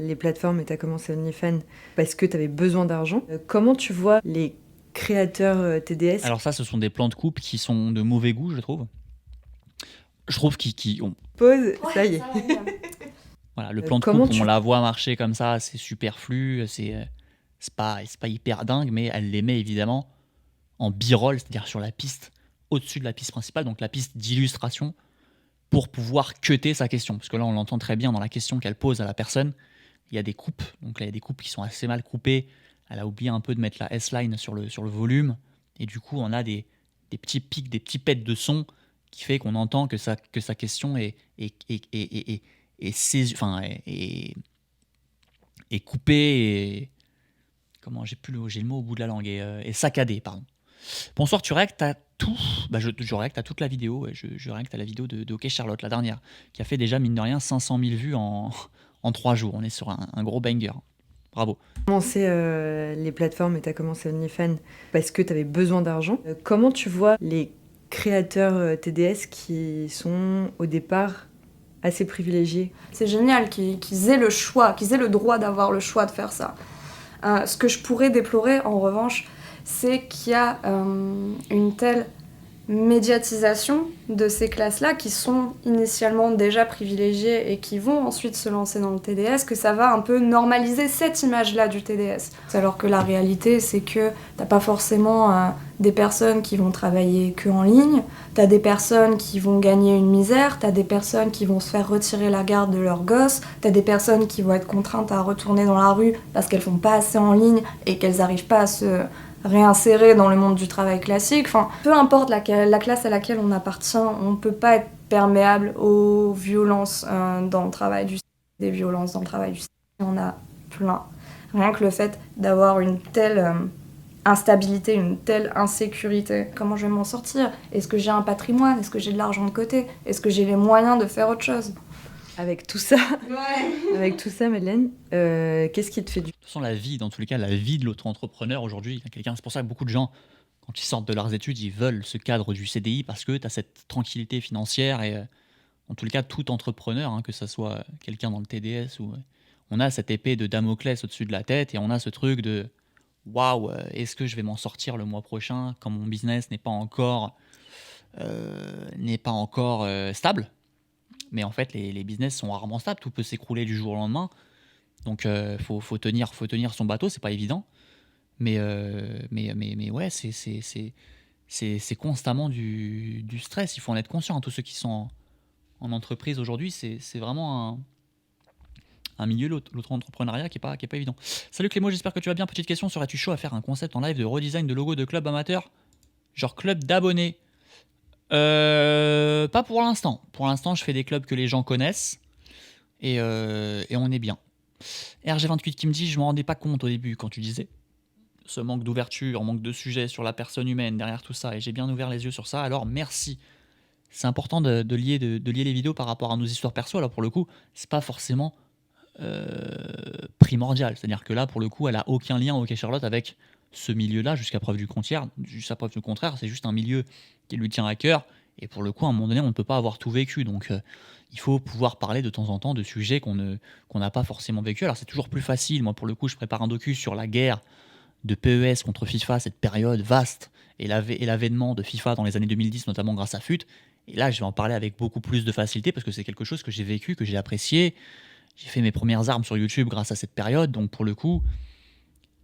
les plateformes et t'as commencé OnlyFans parce que t'avais besoin d'argent. Comment tu vois les créateurs TDS? Alors ça, ce sont des plans de couple qui sont de mauvais goût, je trouve. Je trouve qu'ils ont... Pause, ça y est. Voilà, le plan de comment couple, on la voit marcher comme ça, c'est superflu, c'est pas hyper dingue, mais elle les met évidemment en b-roll, c'est-à-dire sur la piste, au-dessus de la piste principale, donc la piste d'illustration, pour pouvoir cutter sa question. Parce que là, on l'entend très bien dans la question qu'elle pose à la personne. Il y a des coupes, donc là, il y a des coupes qui sont assez mal coupées. Elle a oublié un peu de mettre la S-line sur le volume, et du coup, on a des petits pics, des petits pets de son qui fait qu'on entend que sa question est coupée et... Comment j'ai le mot au bout de la langue, et saccadée, pardon. Bonsoir, tu réactes à tout. Je réacte à toute la vidéo. Je réacte à la vidéo de OK Charlotte, la dernière, qui a fait déjà, mine de rien, 500 000 vues en 3 jours. On est sur un gros banger. Bravo. T'as commencé les plateformes et t'as commencé OnlyFans parce que t'avais besoin d'argent. Comment tu vois les créateurs TDS qui sont au départ assez privilégiés? C'est génial qu'ils aient le choix, qu'ils aient le droit d'avoir le choix de faire ça. Ce que je pourrais déplorer, en revanche, c'est qu'il y a une telle médiatisation de ces classes-là qui sont initialement déjà privilégiées et qui vont ensuite se lancer dans le TDS, que ça va un peu normaliser cette image-là du TDS. Alors que la réalité, c'est que t'as pas forcément des personnes qui vont travailler que en ligne, t'as des personnes qui vont gagner une misère, t'as des personnes qui vont se faire retirer la garde de leurs gosses, t'as des personnes qui vont être contraintes à retourner dans la rue parce qu'elles font pas assez en ligne et qu'elles arrivent pas à se réinsérer dans le monde du travail classique. Enfin, peu importe la classe à laquelle on appartient, on peut pas être perméable aux violences dans le travail du des violences dans le travail du il y en a plein. Rien que le fait d'avoir une telle instabilité, une telle insécurité. Comment je vais m'en sortir? Est-ce que j'ai un patrimoine? Est-ce que j'ai de l'argent de côté? Est-ce que j'ai les moyens de faire autre chose? Avec tout ça, Madeleine, qu'est-ce qui te fait du... De toute façon, la vie, dans tous les cas, la vie de l'auto-entrepreneur aujourd'hui, c'est pour ça que beaucoup de gens, quand ils sortent de leurs études, ils veulent ce cadre du CDI parce que tu as cette tranquillité financière et, en tous les cas, tout entrepreneur, que ce soit quelqu'un dans le TDS ou... on a cette épée de Damoclès au-dessus de la tête et on a ce truc de waouh, est-ce que je vais m'en sortir le mois prochain quand mon business n'est pas encore stable? Mais en fait, les business sont rarement stables, tout peut s'écrouler du jour au lendemain. Donc, faut tenir son bateau, c'est pas évident. Mais ouais, c'est constamment du stress. Il faut en être conscient. Tous ceux qui sont en entreprise aujourd'hui, c'est vraiment un milieu, l'auto-entrepreneuriat, qui est pas évident. Salut Clément, j'espère que tu vas bien. Petite question, serais-tu chaud à faire un concept en live de redesign de logo de club amateur, genre club d'abonnés? Pas pour l'instant. Pour l'instant, je fais des clubs que les gens connaissent et on est bien. RG28 qui me dit, je me rendais pas compte au début quand tu disais ce manque d'ouverture, manque de sujet sur la personne humaine derrière tout ça, et j'ai bien ouvert les yeux sur ça, alors merci. C'est important de lier les vidéos par rapport à nos histoires perso. Alors pour le coup, c'est pas forcément primordial, c'est à dire que là pour le coup elle a aucun lien, OK Charlotte, avec ce milieu-là jusqu'à preuve du contraire. C'est juste un milieu qui lui tient à cœur, et pour le coup à un moment donné on ne peut pas avoir tout vécu, donc il faut pouvoir parler de temps en temps de sujets qu'on n'a pas forcément vécu. Alors c'est toujours plus facile, moi pour le coup je prépare un docu sur la guerre de PES contre FIFA, cette période vaste, et l'avènement de FIFA dans les années 2010, notamment grâce à FUT, et là je vais en parler avec beaucoup plus de facilité parce que c'est quelque chose que j'ai vécu, que j'ai apprécié. J'ai fait mes premières armes sur YouTube grâce à cette période, donc pour le coup,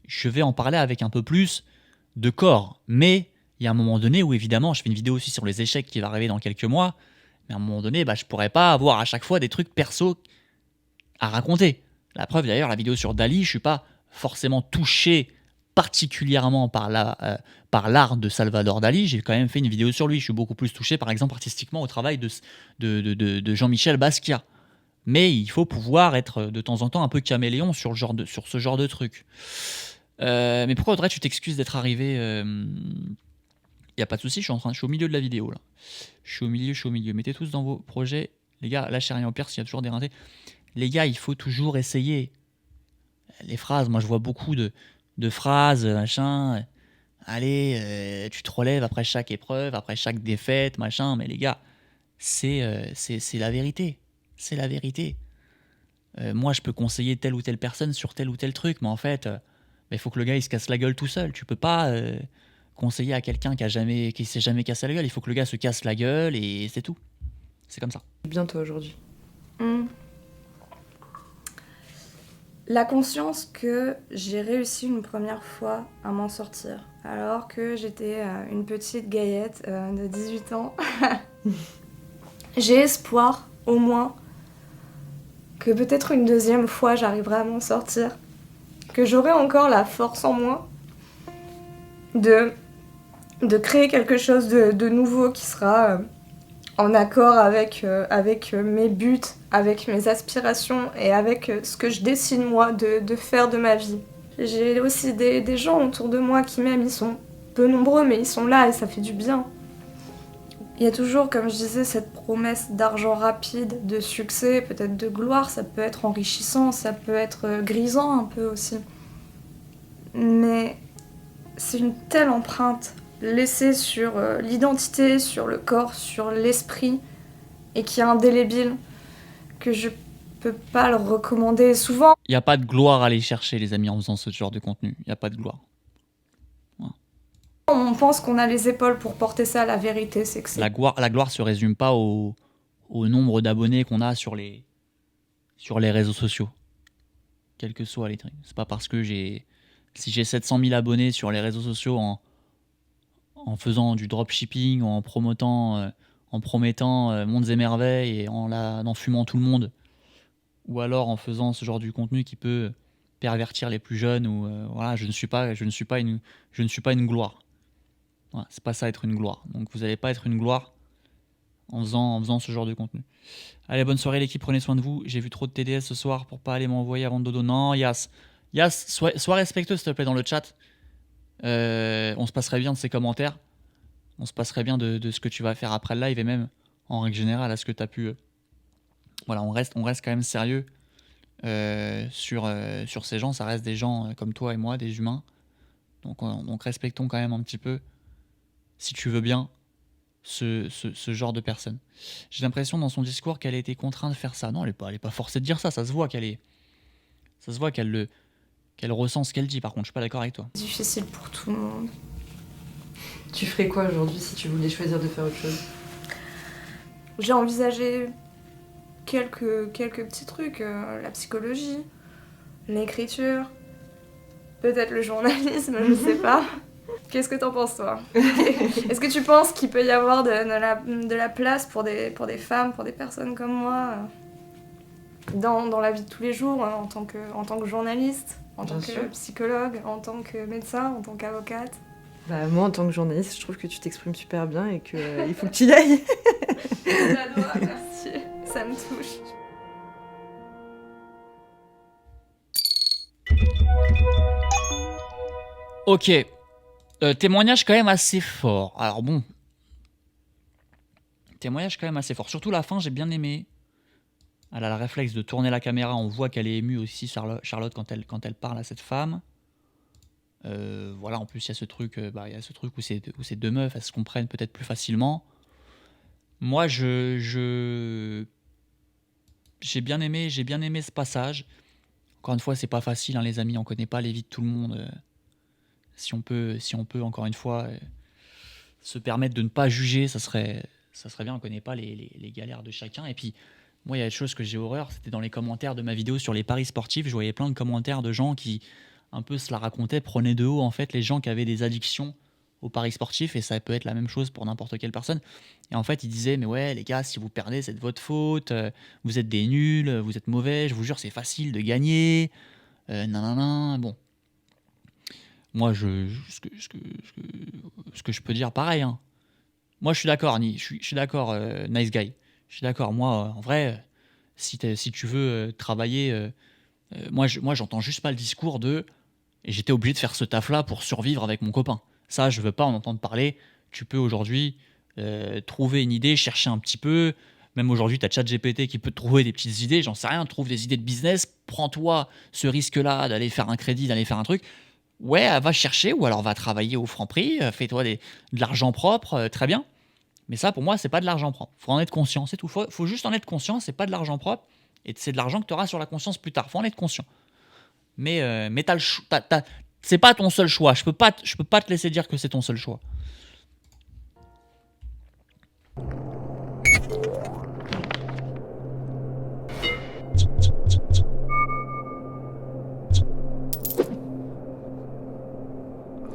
je vais en parler avec un peu plus de corps. Mais il y a un moment donné où évidemment, je fais une vidéo aussi sur les échecs qui va arriver dans quelques mois, mais à un moment donné, je pourrais pas avoir à chaque fois des trucs perso à raconter. La preuve d'ailleurs, la vidéo sur Dali, je suis pas forcément touché particulièrement par l'art de Salvador Dali. J'ai quand même fait une vidéo sur lui. Je suis beaucoup plus touché par exemple artistiquement au travail de Jean-Michel Basquiat. Mais il faut pouvoir être de temps en temps un peu caméléon sur ce genre de truc. Mais pourquoi Audrey, tu t'excuses d'être arrivé Il n'y a pas de souci, je suis au milieu de la vidéo là. Je suis au milieu. Mettez tous dans vos projets. Les gars, lâchez rien au pire s'il y a toujours des ratés. Les gars, il faut toujours essayer. Les phrases, moi je vois beaucoup de phrases, machin. Allez, tu te relèves après chaque épreuve, après chaque défaite, machin. Mais les gars, c'est la vérité. C'est la vérité. Moi, je peux conseiller telle ou telle personne sur tel ou tel truc, mais en fait, il faut que le gars il se casse la gueule tout seul. Tu peux pas conseiller à quelqu'un qui s'est jamais cassé la gueule. Il faut que le gars se casse la gueule et c'est tout. C'est comme ça. Bien toi aujourd'hui. La conscience que j'ai réussi une première fois à m'en sortir, alors que j'étais une petite gaillette de 18 ans. J'ai espoir, au moins, que peut-être une deuxième fois j'arriverai à m'en sortir, que j'aurai encore la force en moi de créer quelque chose de nouveau qui sera en accord avec mes buts, avec mes aspirations et avec ce que je décide moi de faire de ma vie. J'ai aussi des gens autour de moi qui m'aiment, ils sont peu nombreux mais ils sont là et ça fait du bien. Il y a toujours, comme je disais, cette promesse d'argent rapide, de succès, peut-être de gloire, ça peut être enrichissant, ça peut être grisant un peu aussi. Mais c'est une telle empreinte laissée sur l'identité, sur le corps, sur l'esprit, et qui est indélébile, que je peux pas le recommander souvent. Il n'y a pas de gloire à aller chercher, les amis, en faisant ce genre de contenu. Il n'y a pas de gloire. On pense qu'on a les épaules pour porter ça, la vérité, c'est que c'est... La gloire se résume pas au nombre d'abonnés qu'on a sur les réseaux sociaux. Quels que soient les trucs. C'est pas parce que si j'ai 700 000 abonnés sur les réseaux sociaux en faisant du dropshipping, en promettant mondes et merveilles et en fumant tout le monde, ou alors en faisant ce genre de contenu qui peut pervertir les plus jeunes, ou voilà, je ne suis pas une gloire. Voilà, c'est pas ça être une gloire. Donc vous n'allez pas être une gloire en faisant ce genre de contenu. Allez, bonne soirée l'équipe, prenez soin de vous. J'ai vu trop de TDS ce soir pour pas aller m'envoyer avant de dodo. Non, Yas, sois respectueux s'il te plaît dans le chat. On se passerait bien de ces commentaires. On se passerait bien de ce que tu vas faire après le live et même en règle générale à ce que tu as pu... Voilà, on reste quand même sérieux sur ces gens. Ça reste des gens comme toi et moi, des humains. Donc respectons quand même un petit peu, si tu veux bien, ce genre de personne. J'ai l'impression dans son discours qu'elle a été contrainte de faire ça. Non, elle est pas forcée de dire ça. Ça se voit qu'elle ressent ce qu'elle dit. Par contre, je suis pas d'accord avec toi. Difficile pour tout le monde. Tu ferais quoi aujourd'hui si tu voulais choisir de faire autre chose? J'ai envisagé quelques petits trucs. La psychologie, l'écriture, peut-être le journalisme, je sais pas. Qu'est-ce que t'en penses, toi? Est-ce que tu penses qu'il peut y avoir de la place pour des femmes, pour des personnes comme moi dans la vie de tous les jours, hein, en tant que journaliste, en tant que psychologue, en tant que médecin, en tant qu'avocate? Bah, moi, en tant que journaliste, je trouve que tu t'exprimes super bien et qu'il faut que tu y ailles. J'adore, merci. Ça me touche. Ok. Témoignage quand même assez fort. Alors bon. Témoignage quand même assez fort. Surtout la fin, j'ai bien aimé. Elle a le réflexe de tourner la caméra. On voit qu'elle est émue aussi, Charlotte, quand elle parle à cette femme. Voilà, en plus, il y a ce truc où ces deux meufs, elles se comprennent peut-être plus facilement. Moi, j'ai bien aimé ce passage. Encore une fois, c'est pas facile, hein, les amis. On connaît pas les vies de tout le monde. Si on peut, encore une fois, se permettre de ne pas juger, ça serait bien. On connaît pas les galères de chacun. Et puis, moi, il y a des choses que j'ai horreur. C'était dans les commentaires de ma vidéo sur les paris sportifs. Je voyais plein de commentaires de gens qui un peu se la racontaient, prenaient de haut en fait les gens qui avaient des addictions aux paris sportifs, et ça peut être la même chose pour n'importe quelle personne. Et en fait, ils disaient, mais ouais, les gars, si vous perdez, c'est de votre faute, vous êtes des nuls, vous êtes mauvais, je vous jure, c'est facile de gagner, nanana, bon. Moi, ce que je peux dire, pareil, hein. Moi, je suis d'accord, je suis d'accord, nice guy. Je suis d'accord, moi, en vrai, si tu veux travailler, moi, j'entends juste pas le discours de « et j'étais obligé de faire ce taf-là pour survivre avec mon copain ». Ça, je veux pas en entendre parler Tu peux aujourd'hui trouver une idée, chercher un petit peu. Même aujourd'hui, tu as ChatGPT qui peut te trouver des petites idées. J'en sais rien, trouve des idées de business. Prends-toi ce risque-là d'aller faire un crédit, d'aller faire un truc. Ouais, va chercher ou alors va travailler au franc prix. Fais-toi de l'argent propre, très bien. Mais ça, pour moi, c'est pas de l'argent propre. Faut en être conscient, c'est tout. Faut juste en être conscient, c'est pas de l'argent propre. Et c'est de l'argent que tu auras sur la conscience plus tard. Faut en être conscient. Mais c'est pas ton seul choix. Je peux pas te laisser dire que c'est ton seul choix.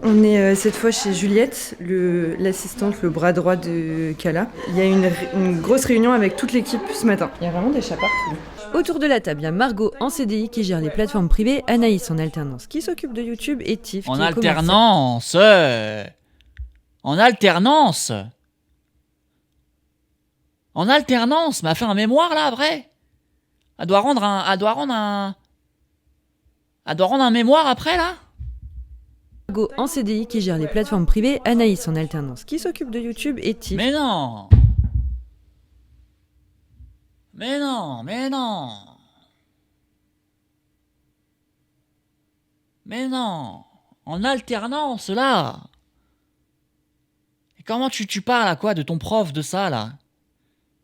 On est cette fois chez Juliette, l'assistante, le bras droit de Kala. Il y a une grosse réunion avec toute l'équipe ce matin. Il y a vraiment des chats partout. Autour de la table, il y a Margot en CDI qui gère les plateformes privées, Anaïs en alternance qui s'occupe de YouTube et Tiff qui est alternance En alternance En alternance Mais elle fait un mémoire là, vrai. Elle doit rendre un mémoire après là. Margot en CDI qui gère les plateformes privées, Anaïs en alternance qui s'occupe de YouTube et Tiff. Mais non En alternance là. Et comment tu parles à quoi de ton prof de ça là?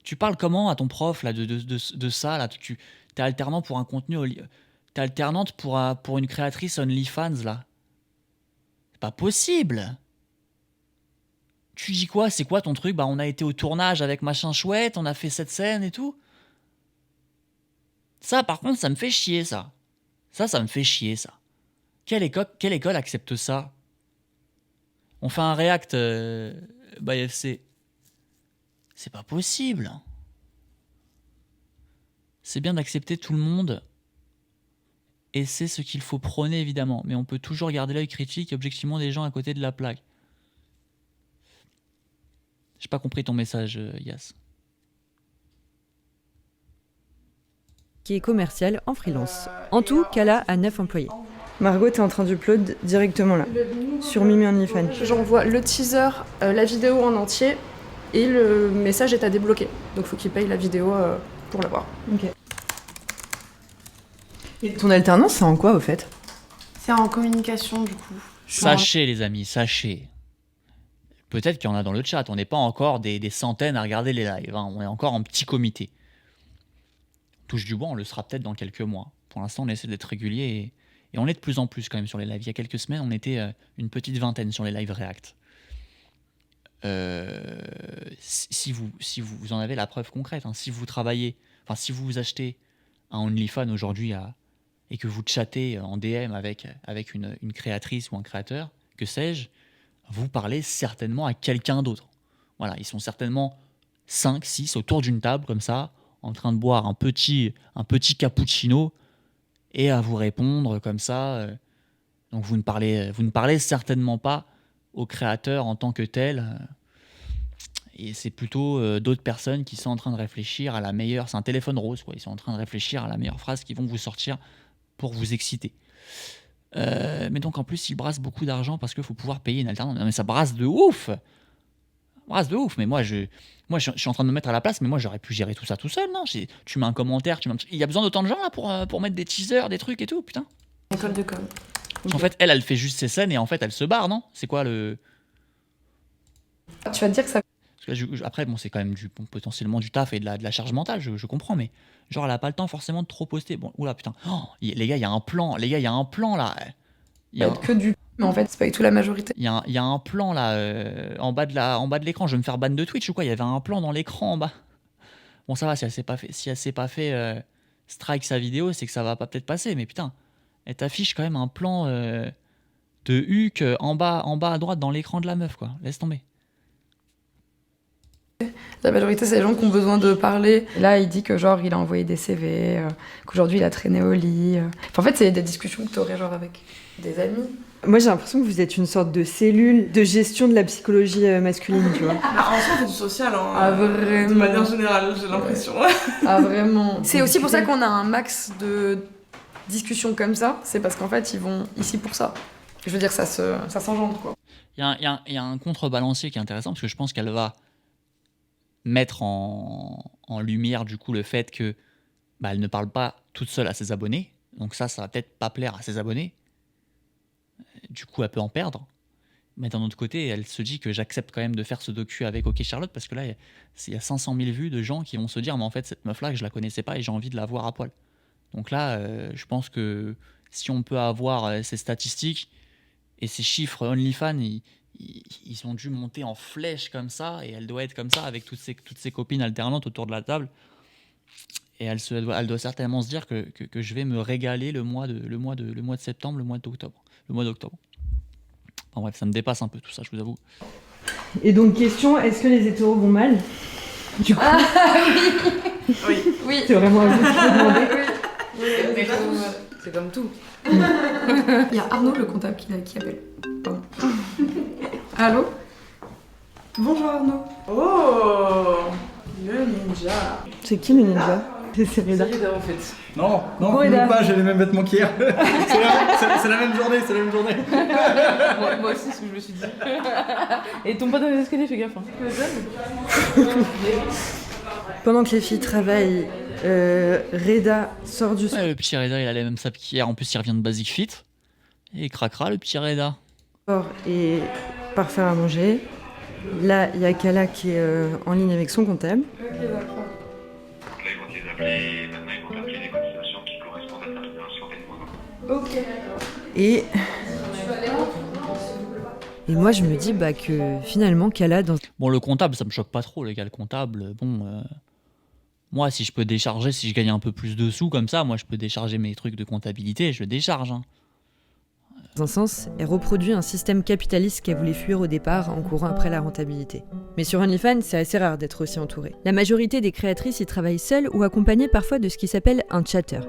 Tu parles comment à ton prof là de ça là? T'es alternant pour un contenu, t'es alternante pour une créatrice OnlyFans là. C'est pas possible. Tu dis quoi? C'est quoi ton truc? Bah on a été au tournage avec machin chouette, on a fait cette scène et tout. Ça par contre ça me fait chier ça. Ça me fait chier ça. Quelle école accepte ça? On fait un react by FC. C'est pas possible. C'est bien d'accepter tout le monde. Et c'est ce qu'il faut prôner évidemment. Mais on peut toujours garder l'œil critique et objectivement des gens à côté de la plaque. J'ai pas compris ton message, Yas. Qui est commercial en freelance. En tout, Kala a 9 employés. Margot, t'es en train d'upload directement là, sur Mimi OnlyFans. J'envoie le teaser, la vidéo en entier, et le message est à débloquer. Donc faut qu'il paye la vidéo pour l'avoir. Ok. Et ton alternance, c'est en quoi au fait? C'est en communication du coup. Sachez les amis, sachez. Peut-être qu'il y en a dans le chat, on n'est pas encore des centaines à regarder les lives, hein. On est encore en petit comité. Touche du bois, on le sera peut-être dans quelques mois. Pour l'instant, on essaie d'être régulier et on est de plus en plus quand même sur les lives. Il y a quelques semaines, on était une petite vingtaine sur les lives React. Si vous en avez la preuve concrète, hein, si vous travaillez, enfin si vous achetez un OnlyFans aujourd'hui et que vous chattez en DM avec une créatrice ou un créateur, que sais-je, vous parlez certainement à quelqu'un d'autre. Voilà, ils sont certainement 5, 6 autour d'une table comme ça, en train de boire un petit cappuccino et à vous répondre comme ça. Donc vous ne parlez certainement pas au créateur en tant que tel. Et c'est plutôt d'autres personnes qui sont en train de réfléchir à la meilleure... C'est un téléphone rose, quoi. Ils sont en train de réfléchir à la meilleure phrase qu'ils vont vous sortir pour vous exciter. Mais donc en plus, ils brassent beaucoup d'argent parce qu'il faut pouvoir payer une alternance. Non, mais ça brasse de ouf. Mais moi, je suis en train de me mettre à la place, mais moi, j'aurais pu gérer tout ça tout seul, non? Tu mets un commentaire, il y a besoin d'autant de gens là pour mettre des teasers, des trucs et tout, putain. École de com. En fait, elle fait juste ses scènes et en fait, elle se barre, non? C'est quoi le... Tu vas te dire que ça... Parce que après, bon, c'est quand même potentiellement du taf et de la charge mentale, je comprends, mais genre, elle a pas le temps forcément de trop poster. Bon, oula, putain. Oh, les gars, il y a un plan. Les gars, il y a un plan là. Que du... Mais en fait, c'est pas du tout la majorité. Il y a un plan là, en bas de l'écran. Je vais me faire ban de Twitch ou quoi? Il y avait un plan dans l'écran en bas. Bon, ça va, si elle s'est pas fait strike sa vidéo, c'est que ça va pas peut-être passer, mais putain, elle t'affiche quand même un plan de Huck en bas à droite dans l'écran de la meuf, quoi. Laisse tomber. La majorité, c'est les gens qui ont besoin de parler. Là, il dit que genre, il a envoyé des CV, qu'aujourd'hui, il a traîné au lit. Enfin, en fait, c'est des discussions que t'aurais genre avec des amis. Moi, j'ai l'impression que vous êtes une sorte de cellule de gestion de la psychologie masculine, tu vois. En soi, c'est du social, hein. Ah, vraiment. De manière générale, j'ai l'impression. Ah, vraiment. C'est aussi pour ça qu'on a un max de discussions comme ça. C'est parce qu'en fait, ils vont ici pour ça. Je veux dire, ça s'engendre, quoi. Il y a un contrebalancier qui est intéressant parce que je pense qu'elle va mettre en lumière du coup le fait que elle ne parle pas toute seule à ses abonnés. Donc ça va peut-être pas plaire à ses abonnés. Du coup, elle peut en perdre. Mais d'un autre côté, elle se dit que j'accepte quand même de faire ce docu avec OK Charlotte parce que là, il y a 500 000 vues de gens qui vont se dire mais en fait, cette meuf-là, je la connaissais pas et j'ai envie de la voir à poil. Donc là, je pense que si on peut avoir ces statistiques et ces chiffres OnlyFans, ils ont dû monter en flèche comme ça et elle doit être comme ça avec toutes ses copines alternantes autour de la table. Et elle doit certainement se dire que je vais me régaler le mois de septembre, le mois d'octobre. Enfin bref, ça me dépasse un peu tout ça, je vous avoue. Et donc, question, est-ce que les hétéros vont mal? Du coup, Oui. c'est vraiment à vous qu'il faut demander. Oui, mais pas tous. C'est comme tout. Il y a Arnaud, le comptable, qui appelle. Pardon. Allô? Bonjour Arnaud. Oh, le ninja. C'est qui le ninja? C'est Reda. C'est Reda en fait. Non, Reda. pas, j'ai les mêmes vêtements qu'hier. c'est la même journée, Moi aussi, c'est ce que je me suis dit. Et tombe pas dans les escaliers, fais gaffe. Pendant que les filles travaillent, Reda sort du Ouais, le petit Reda, il a les mêmes sapes qu'hier. En plus, il revient de Basic Fit. Et il craquera, le petit Reda. sport et part faire à manger. Là, il y a Kala qui est en ligne avec son comptable. Ok, d'accord. Là, ils vont les appeler, maintenant ils vont appeler les cotisations qui correspondent à ta rémunération des mois. Ok, d'accord. Et moi, je me dis que finalement, Kala, dans... Bon, le comptable, ça me choque pas trop, les gars. Le comptable, moi, si je peux décharger, si je gagne un peu plus de sous comme ça, moi, je peux décharger mes trucs de comptabilité, je décharge. Hein. Dans un sens, elle reproduit un système capitaliste qu'elle voulait fuir au départ en courant après la rentabilité. Mais sur OnlyFans, c'est assez rare d'être aussi entourée. La majorité des créatrices y travaillent seules ou accompagnées parfois de ce qui s'appelle un chatter.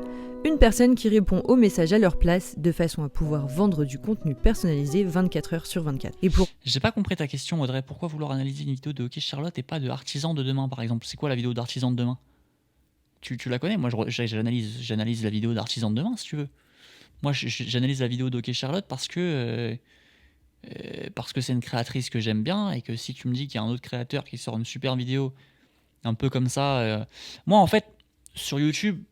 Une personne qui répond aux messages à leur place de façon à pouvoir vendre du contenu personnalisé 24 heures sur 24. Et pour... J'ai pas compris ta question, Audrey. Pourquoi vouloir analyser une vidéo de OK Charlotte et pas de Artisan de demain, par exemple? C'est quoi la vidéo d'Artisan de demain? Tu la connais? Moi, j'analyse la vidéo d'Artisan de demain, si tu veux. Moi, j'analyse la vidéo d'OK Charlotte parce que c'est une créatrice que j'aime bien et que si tu me dis qu'il y a un autre créateur qui sort une super vidéo un peu comme ça... Moi, en fait, sur YouTube,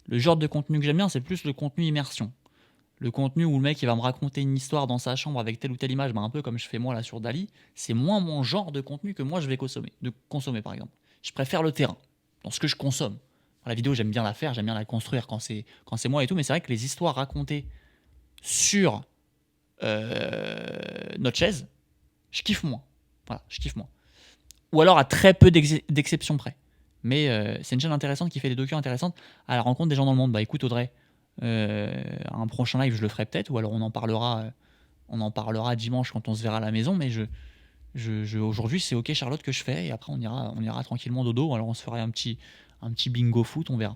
le genre de contenu que j'aime bien, c'est plus le contenu immersion. Le contenu où le mec il va me raconter une histoire dans sa chambre avec telle ou telle image, un peu comme je fais moi là sur Dali, c'est moins mon genre de contenu que moi je vais consommer par exemple. Je préfère le terrain, dans ce que je consomme. La vidéo, j'aime bien la faire, j'aime bien la construire quand c'est moi et tout, mais c'est vrai que les histoires racontées sur notre chaise, je kiffe moins. Voilà, je kiffe moins. Ou alors à très peu d'exceptions près. Mais c'est une chaîne intéressante qui fait des docus intéressantes à la rencontre des gens dans le monde. Bah écoute Audrey, un prochain live je le ferai peut-être, ou alors on en parlera dimanche quand on se verra à la maison, mais aujourd'hui c'est OK Charlotte que je fais, et après on ira tranquillement dodo, alors on se ferait un petit bingo foot, on verra.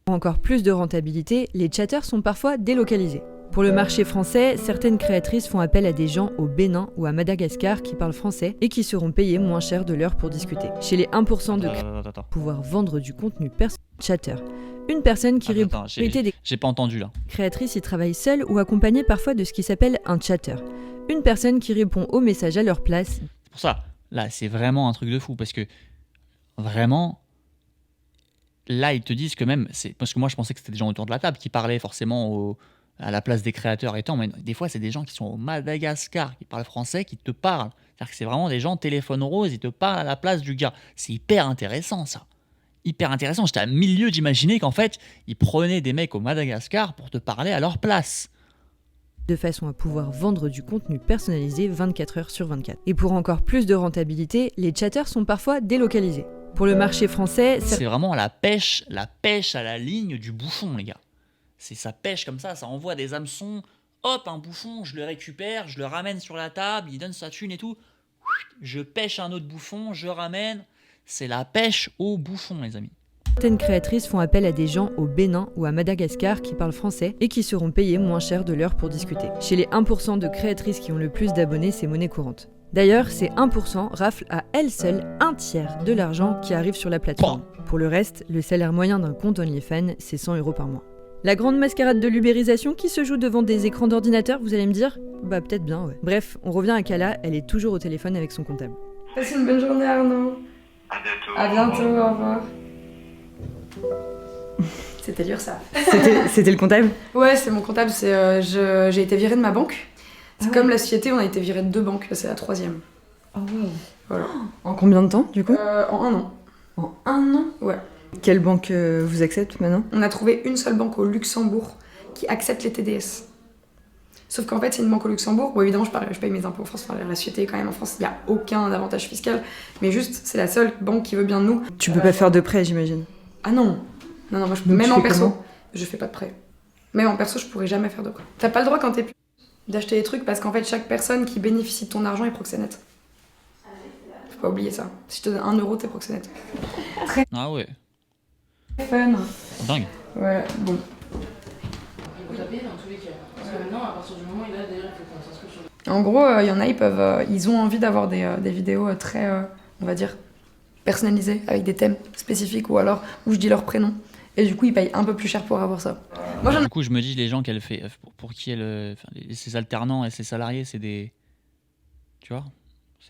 Pour encore plus de rentabilité, les chatters sont parfois délocalisés. Pour le marché français, certaines créatrices font appel à des gens au Bénin ou à Madagascar qui parlent français et qui seront payés moins cher de l'heure pour discuter. Chez les 1% de pouvoir vendre du contenu chatter. Une personne qui répond j'ai pas entendu là. Créatrices y travaillent seules ou accompagnées parfois de ce qui s'appelle un chatter. Une personne qui répond aux messages à leur place. C'est pour ça, là c'est vraiment un truc de fou parce que vraiment, là ils te disent que même, parce que moi je pensais que c'était des gens autour de la table qui parlaient forcément à la place des créateurs et tant, mais des fois c'est des gens qui sont au Madagascar, qui parlent français, qui te parlent. C'est-à-dire que c'est vraiment des gens téléphone rose, ils te parlent à la place du gars. C'est hyper intéressant ça. Hyper intéressant. J'étais à milieu d'imaginer qu'en fait, ils prenaient des mecs au Madagascar pour te parler à leur place. De façon à pouvoir vendre du contenu personnalisé 24 heures sur 24. Et pour encore plus de rentabilité, les chatters sont parfois délocalisés. Pour le marché français, c'est vraiment la pêche à la ligne du bouchon, les gars. Ça pêche comme ça envoie des hameçons, hop, un bouffon, je le récupère, je le ramène sur la table, il donne sa thune et tout, je pêche un autre bouffon, je ramène, c'est la pêche au bouffon, les amis. Certaines créatrices font appel à des gens au Bénin ou à Madagascar qui parlent français et qui seront payés moins cher de l'heure pour discuter. Chez les 1% de créatrices qui ont le plus d'abonnés, c'est monnaie courante. D'ailleurs, ces 1% raflent à elles seules un tiers de l'argent qui arrive sur la plateforme. Pour le reste, le salaire moyen d'un compte OnlyFans, c'est 100 € par mois. La grande mascarade de l'ubérisation qui se joue devant des écrans d'ordinateur, vous allez me dire ? Bah peut-être bien, ouais. Bref, on revient à Kala, elle est toujours au téléphone avec son comptable. Passe une bonne journée Arnaud. À bientôt. Au revoir. C'était l'URSSAF. C'était le comptable ? Ouais, c'est mon comptable, j'ai été virée de ma banque. C'est comme la société, on a été virée de 2 banques, là c'est la 3e. Oh wow. Voilà. En combien de temps du coup ? En 1 an. En 1 an ? Ouais. Quelle banque vous accepte maintenant ? On a trouvé une seule banque au Luxembourg qui accepte les TDS. Sauf qu'en fait, c'est une banque au Luxembourg. Bon, évidemment, je paye mes impôts en France. Enfin, la société, quand même, en France, il n'y a aucun avantage fiscal. Mais juste, c'est la seule banque qui veut bien de nous. Tu peux pas faire de prêt, j'imagine. Ah non. Non, moi, Donc, même en perso, comment ? je fais pas de prêt. Même en perso, je pourrais jamais faire de prêt. T'as pas le droit quand t'es plus d'acheter des trucs parce qu'en fait, chaque personne qui bénéficie de ton argent est proxénète. Faut pas oublier ça. Si je te donne 1 euro, t'es proxénète. Ah ouais. Fun. Dingue. Ouais, bon. En gros, il y en a, ils ont envie d'avoir des vidéos très, on va dire, personnalisées, avec des thèmes spécifiques, ou alors où je dis leur prénom. Et du coup, ils payent un peu plus cher pour avoir ça. Moi, Du coup, je me dis, les gens qu'elle fait, pour qui elle, ses alternants et ses salariés, c'est des, tu vois,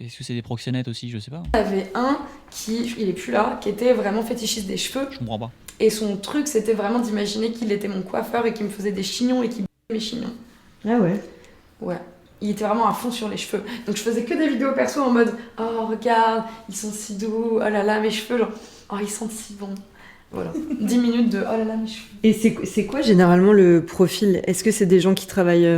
est-ce que c'est des proxénètes aussi, je sais pas. Il y avait un il est plus là, qui était vraiment fétichiste des cheveux. Je comprends pas. Et son truc, c'était vraiment d'imaginer qu'il était mon coiffeur et qu'il me faisait des chignons et qu'il b***ait mes chignons. Ah ouais. Ouais. Il était vraiment à fond sur les cheveux. Donc je faisais que des vidéos perso en mode « Oh, regarde, ils sont si doux. Oh là là, mes cheveux, genre, oh, ils sentent si bon. » Voilà. 10 minutes de « Oh là là, mes cheveux. » Et c'est quoi généralement le profil ? Est-ce que c'est des gens qui travaillent...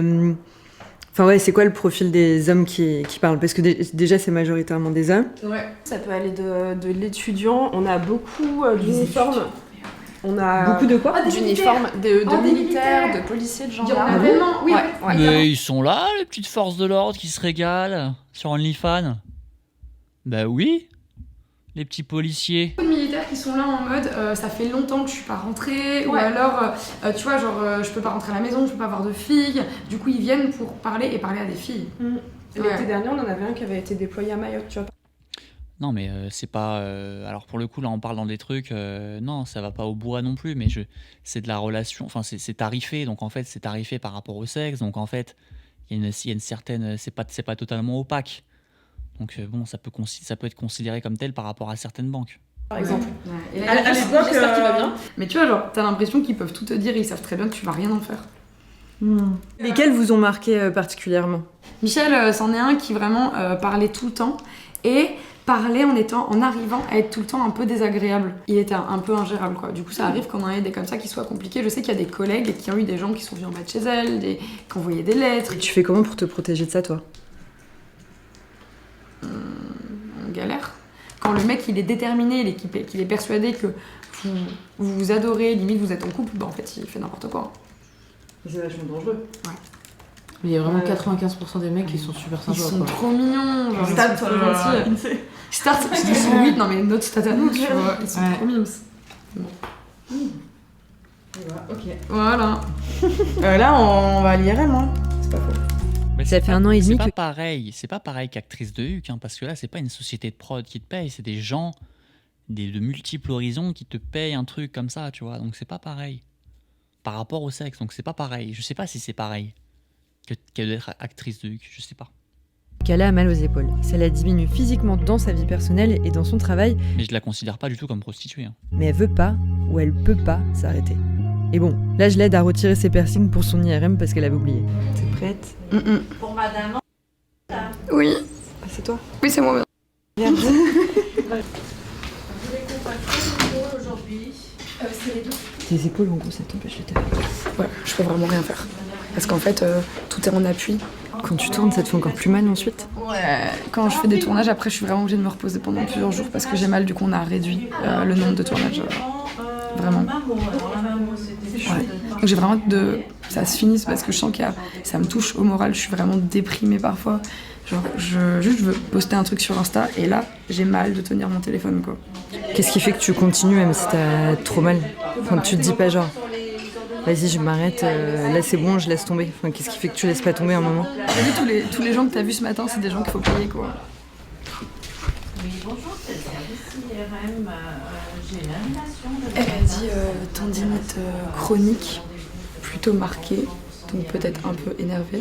Enfin ouais, c'est quoi le profil des hommes qui parlent ? Parce que déjà, c'est majoritairement des hommes. Ouais. Ça peut aller de l'étudiant. On a beaucoup d'uniformes. On a Beaucoup de quoi ? d'uniformes, de militaires, militaires, de policiers, de Il y en gendarmes. a tellement, oui. Ouais. Mais ils sont là, les petites forces de l'ordre qui se régalent sur OnlyFans. Bah oui, les petits policiers. Beaucoup de militaires qui sont là en mode ça fait longtemps que je suis pas rentrée, ou alors tu vois, genre je peux pas rentrer à la maison, je peux pas avoir de filles. Du coup, ils viennent pour parler à des filles. L'été dernier, on en avait un qui avait été déployé à Mayotte, tu vois. Non mais c'est pas... alors pour le coup là on parle dans des trucs... non ça va pas au bois non plus mais c'est de la relation... Enfin c'est tarifé donc en fait c'est tarifé par rapport au sexe donc en fait il y a une certaine... C'est pas totalement opaque. Donc bon ça peut être considéré comme tel par rapport à certaines banques. Par exemple. Ouais. Et là, j'espère qu'il va bien. Mais tu vois, genre, t'as l'impression qu'ils peuvent tout te dire et ils savent très bien que tu vas rien en faire. Lesquels vous ont marqué particulièrement ? Michel, c'en est un qui vraiment parlait tout le temps et parlait en arrivant à être tout le temps un peu désagréable. Il était un peu ingérable quoi. Du coup ça arrive qu'on en ait des comme ça qui soient compliqués. Je sais qu'il y a des collègues qui ont eu des gens qui sont venus en bas de chez elles, qui envoyaient des lettres. Et tu fais comment pour te protéger de ça toi ? On galère. Quand le mec il est déterminé, qu'il est persuadé que vous vous adorez, limite vous êtes en couple, bah en fait il fait n'importe quoi. C'est vachement dangereux. Ouais. Mais il y a vraiment 95% des mecs qui sont super sympas. Ils sont quoi. trop mignons, genre Stat, ils sont trop gentils. Start, ils sont 8, non mais notre stat à nous, tu vois, ils sont trop mignons. Bon. Ok. Voilà. Là, on va à l'IRM, hein. C'est pas faux. Mais Ça fait 1 an et demi c'est pas pareil qu'actrice de Huc, hein, parce que là c'est pas une société de prod qui te paye, c'est des gens de multiples horizons qui te payent un truc comme ça, tu vois, donc c'est pas pareil. Par rapport au sexe, donc c'est pas pareil. Je sais pas si c'est pareil que d'être actrice de Huc, je sais pas. Kala a mal aux épaules. Ça la diminue physiquement dans sa vie personnelle et dans son travail, Mais je la considère pas du tout comme prostituée. Hein. mais elle veut pas ou elle peut pas s'arrêter. Et bon, là je l'aide à retirer ses piercings pour son IRM parce qu'elle avait oublié. T'es prête ? Pour madame. Oui. Ah, c'est toi ? Oui, c'est moi. Vous voulez qu'on fasse quoi aujourd'hui C'est les deux. Tes épaules en gros ça t'empêche de taper. Ouais, je peux vraiment rien faire. Parce qu'en fait, tout est en appui. Quand tu tournes, ça te fait encore plus mal ensuite ? Ouais, quand je fais des tournages, après je suis vraiment obligée de me reposer pendant plusieurs jours parce que j'ai mal, du coup on a réduit le nombre de tournages. Vraiment. Ouais. Donc j'ai vraiment hâte de ça se finisse parce que je sens que ça me touche au moral, je suis vraiment déprimée parfois. Genre, je veux poster un truc sur Insta et là, j'ai mal de tenir mon téléphone quoi. Qu'est-ce qui fait que tu continues même si t'as trop mal ? Enfin, tu te dis pas genre, vas-y je m'arrête, là c'est bon, je laisse tomber. Enfin, qu'est-ce qui fait que tu laisses pas tomber un moment ? T'as vu tous les gens que t'as vus ce matin, c'est des gens qu'il faut payer quoi. Oui, bonjour, c'est le service IRM. J'ai une animation de... Elle a dit tendinite chronique. plutôt marquée, donc peut-être un peu énervée.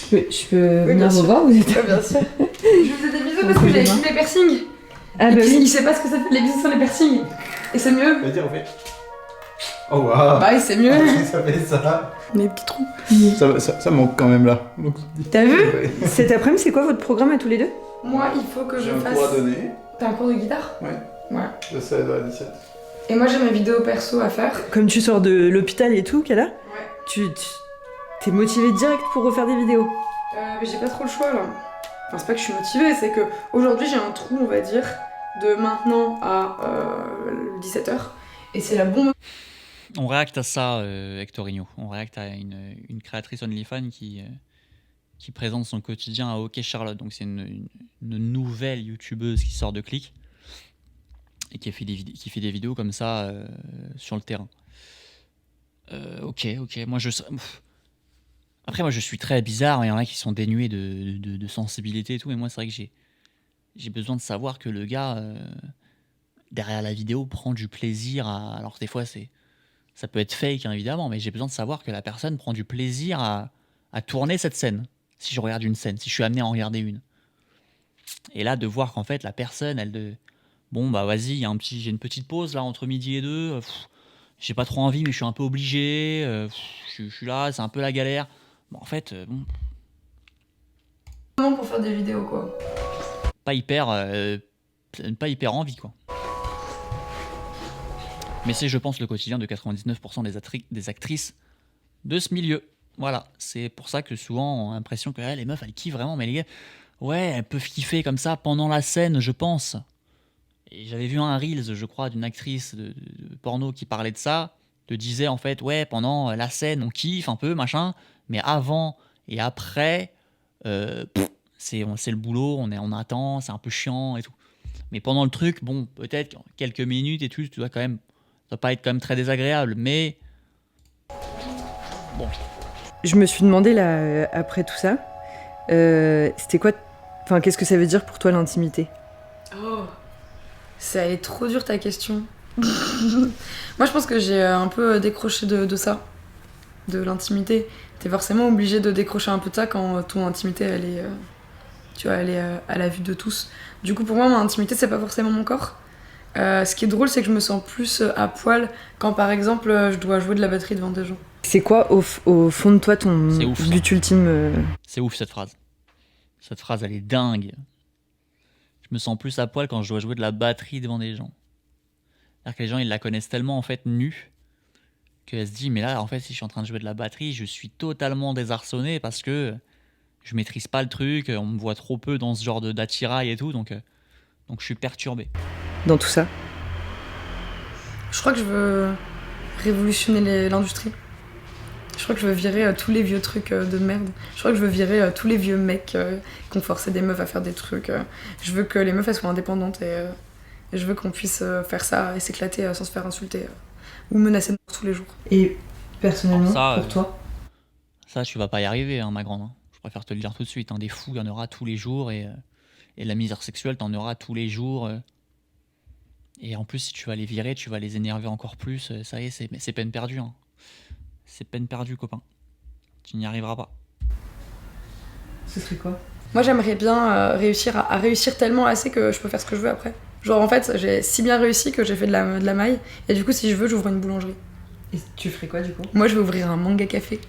Je peux venir vous voir, vous êtes... Ouais, bien sûr. Je vous fais des bisous parce que j'ai écrit les piercings. Ah bah il oui. sait pas ce que ça fait les bisous sur les piercings. Et c'est mieux. Vas-y, on fait. Oh waouh. Bah oui, c'est mieux. Ça fait ça. Les petits trous. Ça manque quand même là. Donc, T'as vu ouais. Cet après-midi, c'est quoi votre programme à tous les deux? Moi, il faut que je J'ai un fasse... cours à donner. T'as un cours de guitare? Ouais. Ouais. De 16 à 17. Et moi, j'ai mes vidéos perso à faire. Comme tu sors de l'hôpital et tout, Kala, Ouais. t'es motivée direct pour refaire des vidéos. Mais j'ai pas trop le choix là. Enfin, c'est pas que je suis motivée, c'est que aujourd'hui j'ai un trou, on va dire, de maintenant à 17h. Et c'est la bombe. On réacte à ça, Hectorino. On réacte à une créatrice OnlyFans qui présente son quotidien à OK Charlotte. Donc c'est une nouvelle youtubeuse qui sort de Click et qui fait des vidéos comme ça sur le terrain. Ok. Après, moi, je suis très bizarre. Il y en a qui sont dénués de sensibilité et tout. Mais moi, c'est vrai que j'ai besoin de savoir que le gars, derrière la vidéo, prend du plaisir à... Alors, des fois, ça peut être fake, hein, évidemment, mais j'ai besoin de savoir que la personne prend du plaisir à tourner cette scène. Si je regarde une scène, si je suis amené à en regarder une. Et là, de voir qu'en fait, la personne, bon, bah, vas-y, j'ai une petite pause, là, entre midi et 2. J'ai pas trop envie, mais je suis un peu obligé. Je suis là, c'est un peu la galère. Bon, en fait, bon... Comment pour faire des vidéos, quoi. Pas hyper envie, quoi. Mais c'est, je pense, le quotidien de 99% des actrices de ce milieu. Voilà, c'est pour ça que souvent on a l'impression que les meufs, elles kiffent vraiment, mais les gars, ouais, elles peuvent kiffer comme ça pendant la scène, je pense. Et j'avais vu un Reels, je crois, d'une actrice de porno qui parlait de ça, te disait en fait, ouais, pendant la scène, on kiffe un peu, machin, mais avant et après, c'est le boulot, on attend, c'est un peu chiant et tout. Mais pendant le truc, bon, peut-être quelques minutes et tout, ça doit pas être quand même très désagréable, mais bon. Je me suis demandé là, après tout ça, c'était quoi, enfin, qu'est-ce que ça veut dire pour toi l'intimité? Oh, ça est trop dur ta question. Moi je pense que j'ai un peu décroché de ça, de l'intimité. T'es forcément obligé de décrocher un peu de ça quand ton intimité elle est, tu vois, elle est à la vue de tous. Du coup pour moi, mon intimité c'est pas forcément mon corps. Ce qui est drôle c'est que je me sens plus à poil quand par exemple je dois jouer de la batterie devant des gens. C'est quoi au fond de toi ton but ultime C'est ouf cette phrase. Cette phrase elle est dingue. Je me sens plus à poil quand je dois jouer de la batterie devant des gens. C'est-à-dire que les gens ils la connaissent tellement en fait nue qu'elle se dit mais là en fait si je suis en train de jouer de la batterie je suis totalement désarçonné parce que je maîtrise pas le truc, on me voit trop peu dans ce genre d'attirail et tout donc je suis perturbé. Dans tout ça? Je crois que je veux révolutionner l'industrie. Je crois que je veux virer tous les vieux trucs de merde. Je crois que je veux virer tous les vieux mecs qui ont forcé des meufs à faire des trucs. Je veux que les meufs elles soient indépendantes et je veux qu'on puisse faire ça et s'éclater sans se faire insulter ou menacer de mort tous les jours. Et personnellement, ça, pour toi? Ça, tu vas pas y arriver, hein, ma grande. Hein. Je préfère te le dire tout de suite. Hein. Des fous, il y en aura tous les jours et la misère sexuelle, t'en auras tous les jours. Et en plus, si tu vas les virer, tu vas les énerver encore plus. Ça y est, c'est peine perdue. Hein. C'est peine perdue, copain. Tu n'y arriveras pas. Ce serait quoi? Moi, j'aimerais bien réussir à réussir tellement assez que je peux faire ce que je veux après. Genre, en fait, j'ai si bien réussi que j'ai fait de la maille. Et du coup, si je veux, j'ouvre une boulangerie. Et tu ferais quoi, du coup? Moi, je vais ouvrir un manga café.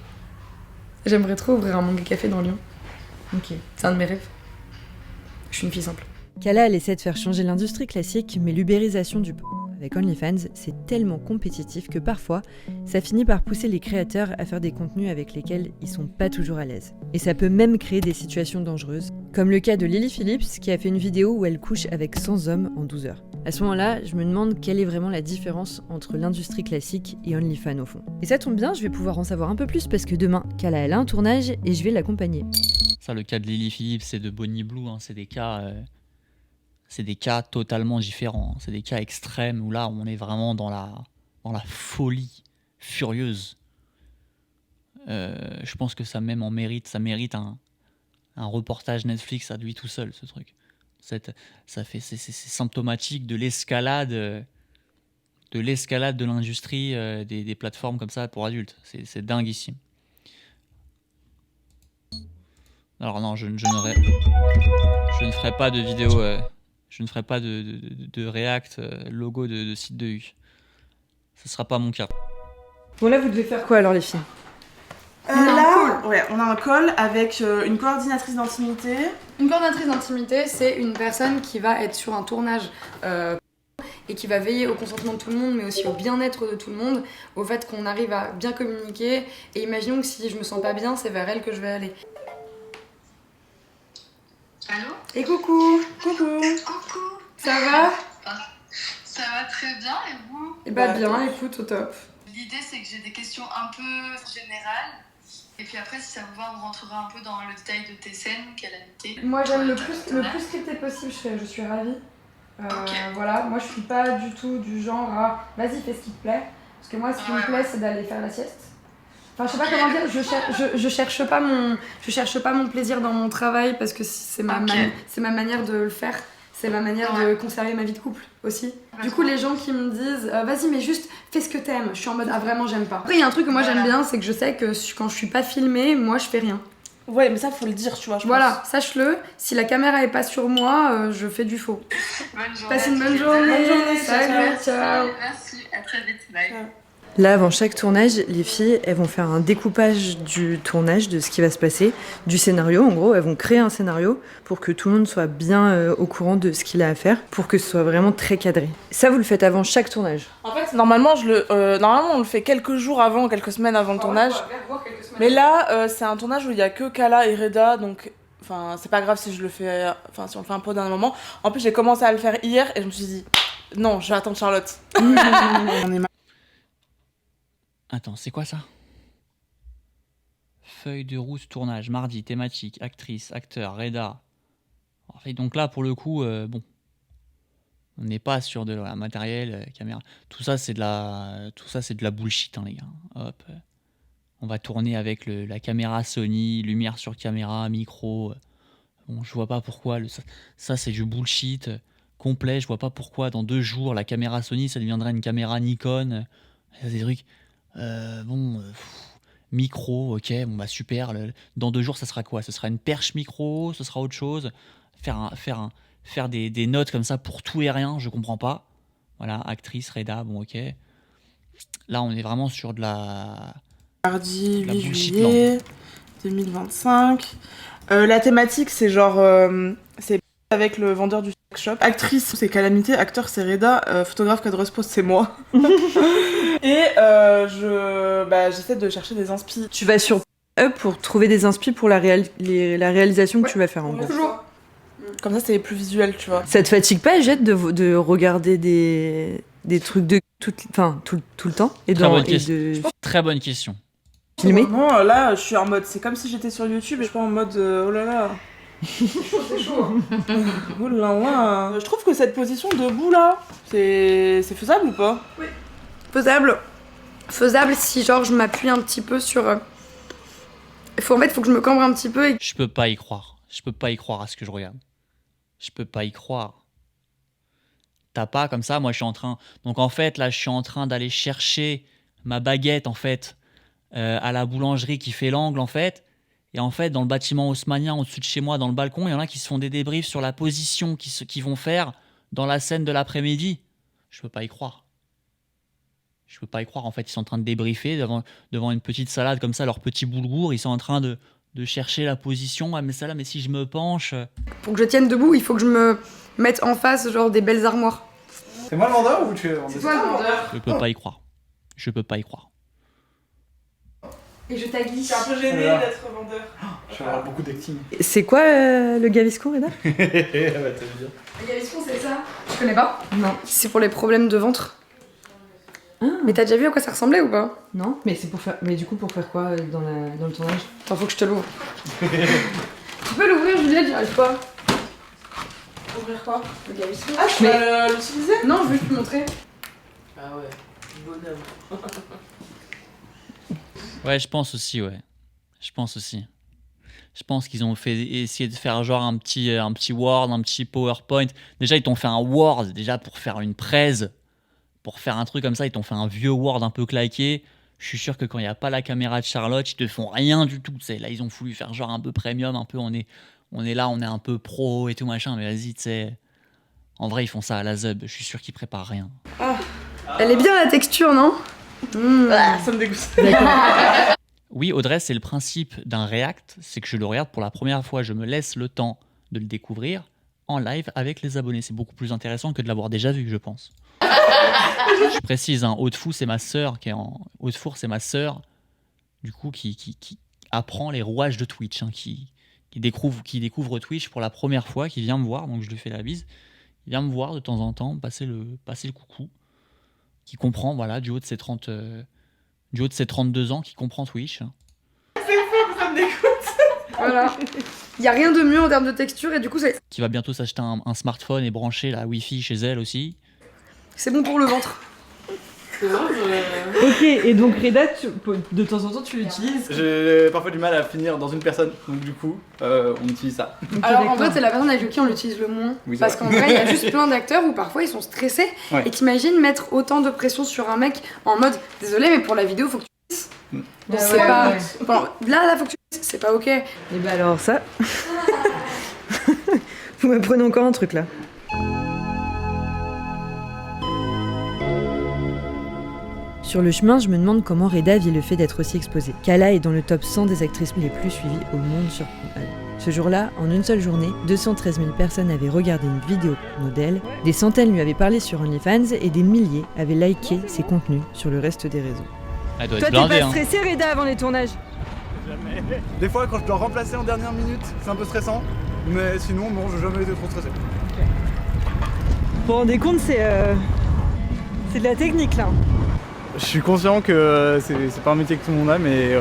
J'aimerais trop ouvrir un manga café dans Lyon. Ok. C'est un de mes rêves. Je suis une fille simple. Kala, elle essaie de faire changer l'industrie classique, mais l'ubérisation du porno avec OnlyFans, c'est tellement compétitif que parfois, ça finit par pousser les créateurs à faire des contenus avec lesquels ils sont pas toujours à l'aise. Et ça peut même créer des situations dangereuses, comme le cas de Lily Phillips qui a fait une vidéo où elle couche avec 100 hommes en 12 heures. À ce moment-là, je me demande quelle est vraiment la différence entre l'industrie classique et OnlyFans au fond. Et ça tombe bien, je vais pouvoir en savoir un peu plus parce que demain, Kala elle a un tournage et je vais l'accompagner. Ça, le cas de Lily Phillips et de Bonnie Blue, hein, c'est des cas totalement différents. C'est des cas extrêmes où là, on est vraiment dans la folie furieuse. Je pense que ça mérite un reportage Netflix à lui tout seul, ce truc. C'est symptomatique de l'escalade de l'escalade de l'industrie des plateformes comme ça pour adultes. C'est dinguissime. Alors non, je ne ferai pas de vidéo, je ne ferai pas de React logo de site de U. Ce sera pas mon cas. Bon là, vous devez faire quoi alors les filles? On a un call avec une coordinatrice d'intimité. Une coordinatrice d'intimité, c'est une personne qui va être sur un tournage et qui va veiller au consentement de tout le monde, mais aussi au bien-être de tout le monde, au fait qu'on arrive à bien communiquer. Et imaginons que si je me sens pas bien, c'est vers elle que je vais aller. Allô? Et coucou! Coucou! Ça va? Ça va très bien, et vous? Eh bah bien, écoute, au top. L'idée, c'est que j'ai des questions un peu générales. Et puis après, si ça vous va, on rentrera un peu dans le détail de tes scènes qu'elle a notées. Moi, j'aime le plus scripté possible, je suis ravie. Voilà, moi je suis pas du tout du genre à vas-y, fais ce qui te plaît. Parce que moi, ce qui me plaît, c'est d'aller faire la sieste. Enfin, je sais pas comment dire, je cherche pas mon plaisir dans mon travail parce que c'est ma manière de le faire. C'est ma manière de conserver ma vie de couple aussi. Du coup, les gens qui me disent vas-y, mais juste fais ce que t'aimes, je suis en mode ah vraiment j'aime pas. Après, il y a un truc que moi j'aime bien, c'est que je sais que quand je suis pas filmée, moi je fais rien. Ouais, mais ça faut le dire, tu vois. Voilà, sache-le, si la caméra est pas sur moi, je fais du faux. Bonne journée. Passe une bonne journée. Salut, ciao. Merci, à très vite. Bye. Là, avant chaque tournage, les filles, elles vont faire un découpage du tournage, de ce qui va se passer, du scénario. En gros, elles vont créer un scénario pour que tout le monde soit bien au courant de ce qu'il a à faire, pour que ce soit vraiment très cadré. Ça, vous le faites avant chaque tournage? En fait, normalement, on le fait quelques jours avant, quelques semaines avant le tournage. Mais là, c'est un tournage où il y a que Kala et Reda, donc... Enfin, c'est pas grave si je le fais... Enfin, si on le fait un peu d'un moment. En plus, j'ai commencé à le faire hier et je me suis dit... Non, je vais attendre Charlotte. Attends, c'est quoi ça? Feuille de route, tournage, mardi, thématique, actrice, acteur, Reda. En fait, donc là, pour le coup, bon, on n'est pas sur de la matériel, caméra. Tout ça, c'est de la bullshit, hein, les gars. Hop, on va tourner avec la caméra Sony, lumière sur caméra, micro. Bon, je vois pas pourquoi. Ça, c'est du bullshit complet. Je vois pas pourquoi dans 2 jours, la caméra Sony, ça deviendrait une caméra Nikon. Ça, c'est des trucs. Micro, ok, bon bah super. Dans 2 jours, ça sera quoi? Ce sera une perche micro, ce sera autre chose. Faire des notes comme ça pour tout et rien, je comprends pas. Voilà, actrice, Reda, bon ok. Là, on est vraiment sur de la. Mardi 8 juillet 2025. La thématique, c'est genre. C'est avec le vendeur du sex shop. Actrice, c'est Calamité. Acteur, c'est Reda. Photographe, cadreuse pose, c'est moi. Et j'essaie de chercher des inspi. Tu vas sur Up pour trouver des inspi pour la réalisation que tu vas faire en gros. Toujours. Comme ça, c'est plus visuel, tu vois. Ça te fatigue pas, Jette, de regarder des trucs de tout le temps Très bonne question. Filmer? Non, là, je suis en mode, c'est comme si j'étais sur YouTube et je suis pas en mode, oh là là. C'est chaud. Oh là là. Je trouve que cette position debout là, c'est faisable ou pas? Oui. Faisable si genre je m'appuie un petit peu sur. Faut que je me cambre un petit peu et. Je peux pas y croire. Je peux pas y croire à ce que je regarde. Je peux pas y croire. T'as pas comme ça, moi je suis en train. Donc en fait, là, je suis en train d'aller chercher ma baguette en fait à la boulangerie qui fait l'angle en fait. Et en fait, dans le bâtiment haussmannien au-dessus de chez moi, dans le balcon, il y en a qui se font des débriefs sur la position qu'ils vont faire dans la scène de l'après-midi. Je peux pas y croire. Je peux pas y croire. En fait, ils sont en train de débriefer devant une petite salade comme ça, leur petit boulgour. Ils sont en train de chercher la position. Ah, mais ça là, mais si je me penche. Pour que je tienne debout, il faut que je me mette en face, genre des belles armoires. C'est moi le vendeur ou tu es C'est toi le vendeur. Je peux pas y croire. Je peux pas y croire. Et je t'aguille. Je suis un peu gênée d'être vendeur. Je vais avoir beaucoup d'acting. C'est quoi le Gaviscon, Reda? Bah, t'as vu bien. Le Gaviscon, c'est ça? Je connais pas. Non. C'est pour les problèmes de ventre. Ah. Mais t'as déjà vu à quoi ça ressemblait ou pas? Non, mais c'est pour faire. Mais du coup, pour faire quoi dans le tournage? Attends, faut que je te l'ouvre. Tu peux l'ouvrir, Juliette, j'y arrive pas. Ouvrir quoi? Le Gaviscon. Ah, je peux l'utiliser? Non, je vais te montrer. Ah ouais, bonhomme. Ouais, je pense aussi, ouais. Je pense qu'ils ont essayé de faire genre un petit Word, un petit PowerPoint. Déjà, ils t'ont fait un Word déjà pour faire une presse pour faire un truc comme ça, ils t'ont fait un vieux Word un peu claqué. Je suis sûr que quand il n'y a pas la caméra de Charlotte, ils te font rien du tout. Tu sais, là, ils ont voulu faire genre un peu premium, un peu on est là, on est un peu pro et tout machin, mais vas-y, tu sais. En vrai, ils font ça à la Zub. Je suis sûr qu'ils préparent rien. Ah, elle est bien la texture, non? Ça me dégoûte. Oui, Audrey, c'est le principe d'un React, c'est que je le regarde pour la première fois, je me laisse le temps de le découvrir en live avec les abonnés. C'est beaucoup plus intéressant que de l'avoir déjà vu, je pense. Je précise, hein, Haute-Fou, c'est ma sœur Haute-Four, c'est ma sœur, du coup, qui apprend les rouages de Twitch, hein, qui découvre Twitch pour la première fois, qui vient me voir, donc je lui fais la bise. Il vient me voir de temps en temps, passer le coucou, qui comprend, voilà, du haut de ses 32 ans, qui comprend Twitch. C'est fou, ça me dégoûte. Voilà. Il n'y a rien de mieux en termes de texture et du coup, c'est... Qui va bientôt s'acheter un smartphone et brancher la Wi-Fi chez elle aussi. C'est bon pour le ventre. Ok, et donc Reda, de temps en temps tu l'utilises? J'ai parfois du mal à finir dans une personne, donc du coup, on utilise ça. Okay, alors en fait, c'est la personne avec qui on l'utilise le moins. Oui, parce qu'en vrai, il y a juste plein d'acteurs où parfois ils sont stressés. Ouais. Et t'imagines mettre autant de pression sur un mec en mode désolé, mais pour la vidéo, faut que tu pisses. C'est pas. Ouais. Bon, là, faut que tu pisses, c'est pas ok. Et bah alors ça. Vous m'apprenez encore un truc là. Sur le chemin, je me demande comment Reda vit le fait d'être aussi exposée. Kala est dans le top 100 des actrices les plus suivies au monde sur Pornhub. Ce jour-là, en une seule journée, 213 000 personnes avaient regardé une vidéo porno d'elle, des centaines lui avaient parlé sur OnlyFans et des milliers avaient liké ses contenus sur le reste des réseaux. Toi, t'es pas stressé, Reda, avant les tournages? Jamais. Des fois, quand je dois remplacer en dernière minute, c'est un peu stressant, mais sinon, bon, j'ai jamais été trop stressé. Okay. Vous vous rendez compte, c'est de la technique là. Je suis conscient que c'est pas un métier que tout le monde a, mais...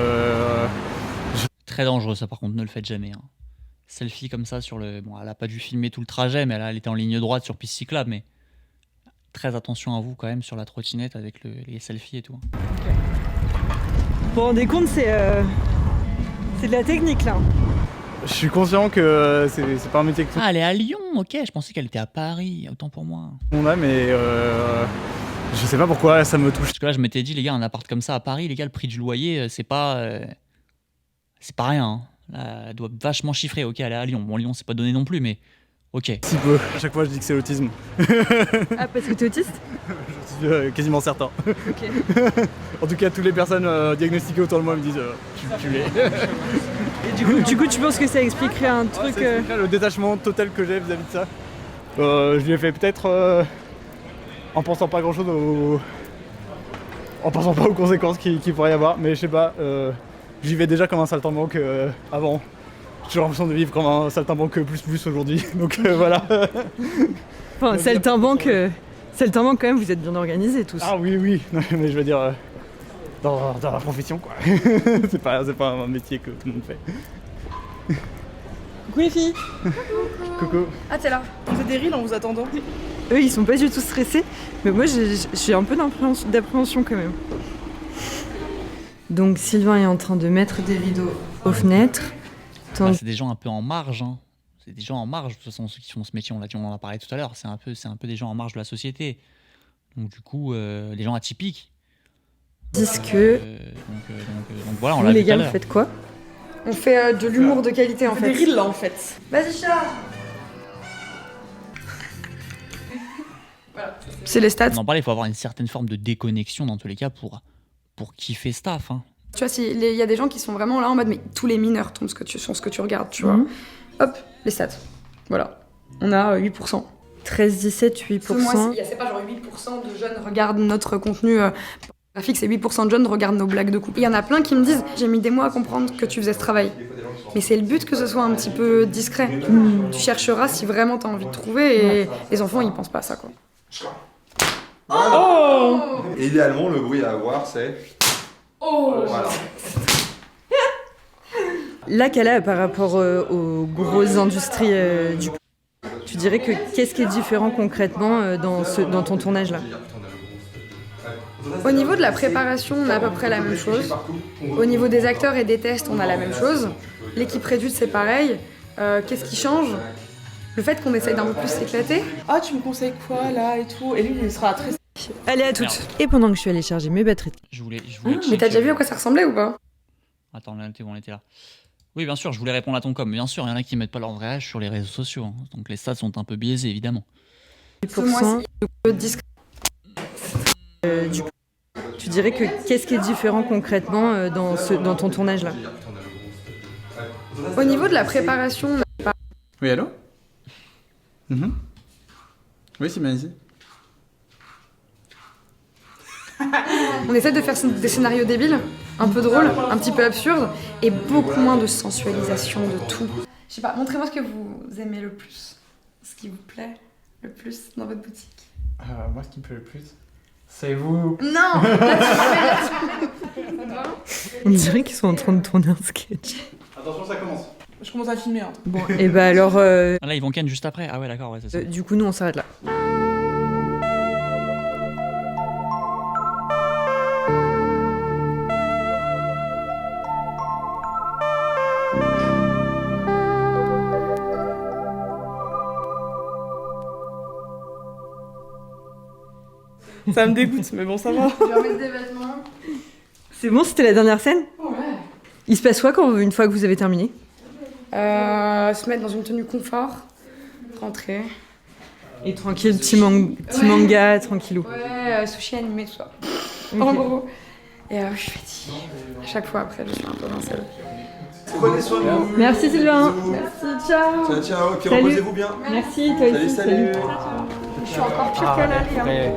Très dangereux ça par contre, ne le faites jamais. Hein. Selfie comme ça sur le... Bon, elle a pas dû filmer tout le trajet, mais elle était en ligne droite sur piste cyclable, mais très attention à vous quand même sur la trottinette avec les selfies et tout. Okay. Vous vous rendez compte, c'est de la technique là. Je suis conscient que c'est pas un métier que tout le monde a. Ah, elle est à Lyon, ok, je pensais qu'elle était à Paris, autant pour moi. On a, mais... Je sais pas pourquoi ça me touche. Parce que là, je m'étais dit, les gars, un appart comme ça à Paris, les gars, le prix du loyer, c'est pas rien. Hein. Là, elle doit vachement chiffrer. Ok, elle est à Lyon. Bon, Lyon, c'est pas donné non plus, mais ok. Si peu. À chaque fois, je dis que c'est l'autisme. Ah, parce que t'es autiste? Je suis quasiment certain. Ok. En tout cas, toutes les personnes diagnostiquées autour de moi me disent tu l'es. Et du coup, tu penses que ça expliquerait un truc... Ça expliquerait le détachement total que j'ai vis-à-vis de ça. Je lui ai fait peut-être... en pensant pas grand chose en pensant pas aux conséquences qu'il pourrait y avoir, mais je sais pas, j'y vais déjà comme un saltimbanque avant. J'ai l'impression de vivre comme un saltimbanque plus aujourd'hui, donc voilà. Enfin, saltimbanque quand même, vous êtes bien organisés tous. Ah oui, non, mais je veux dire, dans la profession quoi. c'est pas un métier que tout le monde fait. Coucou les filles. Coucou. Ah, t'es là. On fait des reels en vous attendant. Eux, ils sont pas du tout stressés, mais moi, j'ai un peu d'appréhension quand même. Donc, Sylvain est en train de mettre des vidéos aux fenêtres. C'est des gens un peu en marge, hein. C'est des gens en marge, de toute façon, ceux qui font ce métier, on en a parlé tout à l'heure, c'est un peu des gens en marge de la société. Donc, du coup, des gens atypiques. Disent que... Donc voilà, on vous, l'a vu les tout à gars, l'heure. vous faites quoi? On fait de l'humour de qualité en fait. Des reels là en fait. Vas-y, chat. Voilà. C'est les stats. On en parlait, il faut avoir une certaine forme de déconnexion dans tous les cas pour kiffer staff. Hein. Tu vois, il y a des gens qui sont vraiment là en mode mais tous les mineurs tombent sur ce que tu regardes, tu vois. Hop, les stats. Voilà. On a 8%. 13, 17, 8%. C'est pas genre 8% de jeunes regardent notre contenu graphique, c'est 8% de jeunes regardent nos blagues de couple. Il y en a plein qui me disent j'ai mis des mois à comprendre que tu faisais ce travail. Mais c'est le but que ce soit un petit peu discret. Tu chercheras si vraiment t'as envie de trouver et les enfants ils pensent pas à ça quoi. Oh et idéalement le bruit à avoir c'est... Oh voilà. Là Kala, par rapport aux grosses industries du... Tu dirais que qu'est-ce qui est différent concrètement dans ton tournage là? Au niveau de la préparation, on a à peu près la même chose. Au niveau des acteurs et des tests, on a la même chose. L'équipe réduite, c'est pareil. Qu'est-ce qui change? Le fait qu'on essaye d'un peu plus s'éclater. Ah, tu me conseilles quoi là et tout? Et lui, il sera très Allez, à toutes. Merde. Et pendant que je suis allée charger mes batteries. Je voulais Mais check, t'as déjà vu à quoi ça ressemblait ou pas? Attends, on était là. Oui, bien sûr, je voulais répondre à ton com. Bien sûr, il y en a qui mettent pas leur vrai âge sur les réseaux sociaux. Hein. Donc les stats sont un peu biaisés, évidemment. 10%. Du coup, tu dirais que qu'est-ce qui est différent concrètement dans ton tournage là? Au niveau de la préparation, on n'a pas... Oui, allô? Oui, c'est bien ici. On essaie de faire des scénarios débiles, un peu drôles, un petit peu absurdes, et beaucoup moins de sensualisation de tout. Je sais pas, montrez-moi ce que vous aimez le plus, ce qui vous plaît le plus dans votre boutique. Moi, ce qui me plaît le plus, c'est vous. Non. On dirait qu'ils sont en train de tourner un sketch. Attention, ça commence. Je commence à filmer. Hein. Bon, et bah alors. Ah, là, ils vont ken juste après. Ah ouais, d'accord, ouais, c'est ça. Du coup, nous, on s'arrête là. Ça me dégoûte, mais bon, ça va. Je vais remettre des vêtements. C'est bon, c'était la dernière scène? Ouais. Il se passe quoi une fois que vous avez terminé? Se mettre dans une tenue confort, rentrer. Et tranquille, petit manga, tranquillou. Ouais, sushi animé, tout ça. Ok. En gros. Et je suis fatiguée. À chaque fois après, je suis un peu rincée. Prenez soin de vous. Merci Sylvain. Merci, ciao. Ciao, ciao. Et puis Salut. reposez-vous bien. Merci, toi aussi. Salut. Je suis encore pire que l'allée. Hein.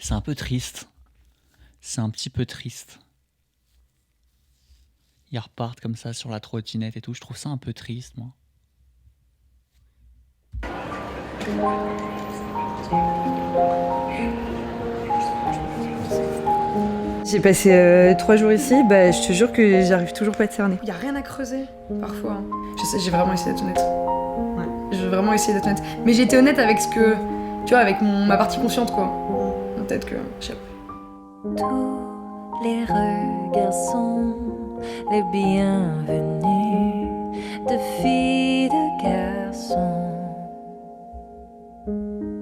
C'est un peu triste. C'est un petit peu triste. Ils repartent comme ça sur la trottinette et tout. Je trouve ça un peu triste, moi. J'ai passé 3 jours ici, bah je te jure que j'arrive toujours pas à te cerner. Il y a rien à creuser, parfois. Hein. Je sais, j'ai vraiment essayé d'être honnête. Ouais. J'ai vraiment essayé d'être honnête. Mais j'ai été honnête avec ce que... Tu vois, avec ma partie consciente, quoi. Peut-être que... Je sais pas. Tous les regards sont les bienvenus, de filles, de garçons.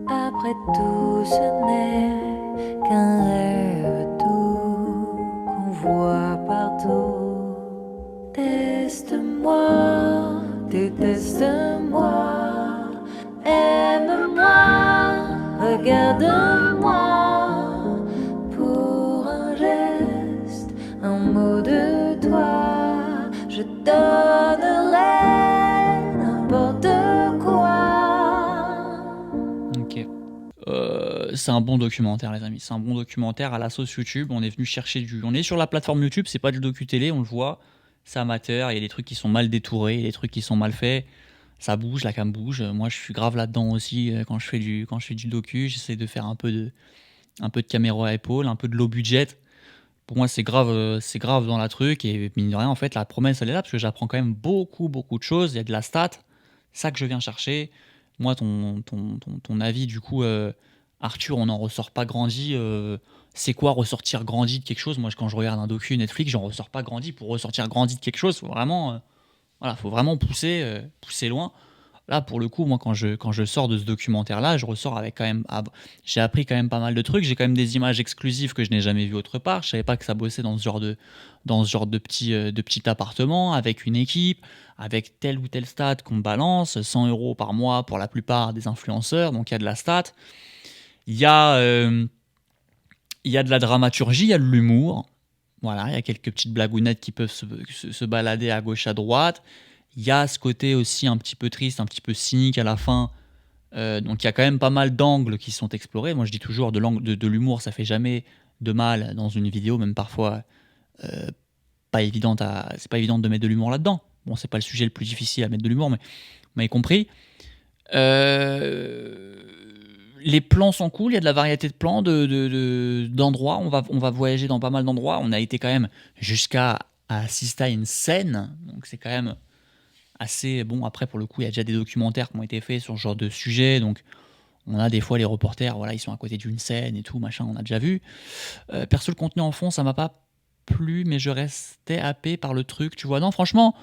Après tout, ce n'est qu'un rêve doux qu'on voit partout. Teste-moi, déteste-moi, aime-moi, regarde-moi. Pour un geste, un mot de toi, je donnerai n'importe quoi. Ok. C'est un bon documentaire, les amis. C'est un bon documentaire à la sauce YouTube. On est venu chercher du... On est sur la plateforme YouTube, c'est pas du docu-télé, on le voit. C'est amateur, il y a des trucs qui sont mal détourés, il y a des trucs qui sont mal faits. Ça bouge, la cam bouge. Moi, je suis grave là-dedans aussi quand je fais du docu. J'essaie de faire un peu de caméra à épaule, un peu de low budget. Pour moi, c'est grave dans la truc. Et mine de rien, en fait, la promesse, elle est là parce que j'apprends quand même beaucoup de choses. Il y a de la stat, ça que je viens chercher. Moi, ton avis, du coup, Arthur, on n'en ressort pas grandi. C'est quoi ressortir grandi de quelque chose? Moi, quand je regarde un docu Netflix, j'en ressors pas grandi. Pour ressortir grandi de quelque chose, faut vraiment pousser loin. Là, pour le coup, moi, quand je sors de ce documentaire-là, je ressors avec quand même... j'ai appris quand même pas mal de trucs. J'ai quand même des images exclusives que je n'ai jamais vues autre part. Je savais pas que ça bossait dans ce genre de petit appartement, avec une équipe, avec tel ou tel stat qu'on balance, 100 € par mois pour la plupart des influenceurs. Donc, il y a de la stat. Il y a de la dramaturgie, il y a de l'humour. Voilà, il y a quelques petites blagounettes qui peuvent se balader à gauche, à droite. Il y a ce côté aussi un petit peu triste, un petit peu cynique à la fin. Donc il y a quand même pas mal d'angles qui sont explorés. Moi je dis toujours, de l'humour, ça fait jamais de mal dans une vidéo, même parfois c'est pas évident de mettre de l'humour là-dedans. Bon, c'est pas le sujet le plus difficile à mettre de l'humour, mais vous m'avez compris. Les plans sont cool, il y a de la variété de plans, d'endroits. On va voyager dans pas mal d'endroits. On a été quand même jusqu'à assister à une scène, donc c'est quand même assez bon. Après, pour le coup, il y a déjà des documentaires qui ont été faits sur ce genre de sujet, donc on a des fois les reporters, voilà, ils sont à côté d'une scène et tout, machin, on a déjà vu. Perso, le contenu en fond, ça m'a pas plu, mais je restais happé par le truc, tu vois. Non, franchement,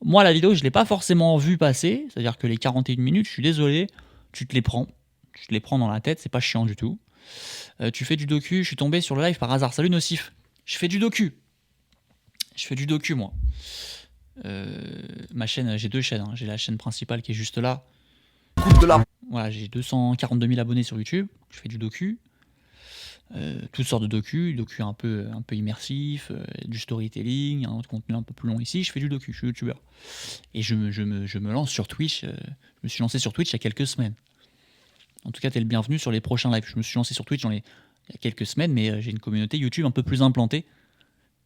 Moi, la vidéo, je l'ai pas forcément vue passer, c'est-à-dire que les 41 minutes, je suis désolé, tu te les prends. Tu te les prends dans la tête, c'est pas chiant du tout. Tu fais du docu, je suis tombé sur le live par hasard. Salut Nocif, je fais du docu. Je fais du docu, moi. Ma chaîne, j'ai 2 chaînes. Hein. J'ai la chaîne principale qui est juste là. Voilà, j'ai 242 000 abonnés sur YouTube. Je fais du docu. Toutes sortes de docu un peu immersif, du storytelling, un contenu un peu plus long ici. Je fais du docu, je suis youtubeur. Et je me lance sur Twitch. Je me suis lancé sur Twitch il y a quelques semaines. En tout cas, t'es le bienvenu sur les prochains lives. Je me suis lancé sur Twitch il y a quelques semaines, mais j'ai une communauté YouTube un peu plus implantée.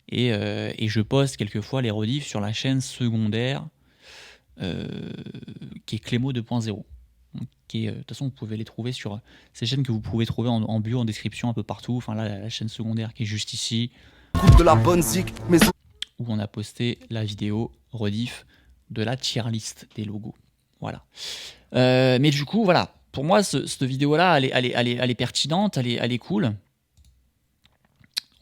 Et je poste quelquefois les rediffs sur la chaîne secondaire qui est Clémo 2.0. De toute façon, vous pouvez les trouver sur ces chaînes que vous pouvez trouver en bio, en description, un peu partout. Enfin là, la chaîne secondaire qui est juste ici. De la bonne zik, mais... Où on a posté la vidéo rediff de la tier list des logos. Voilà. Mais du coup, voilà. Pour moi, cette vidéo-là, elle est pertinente, elle est cool.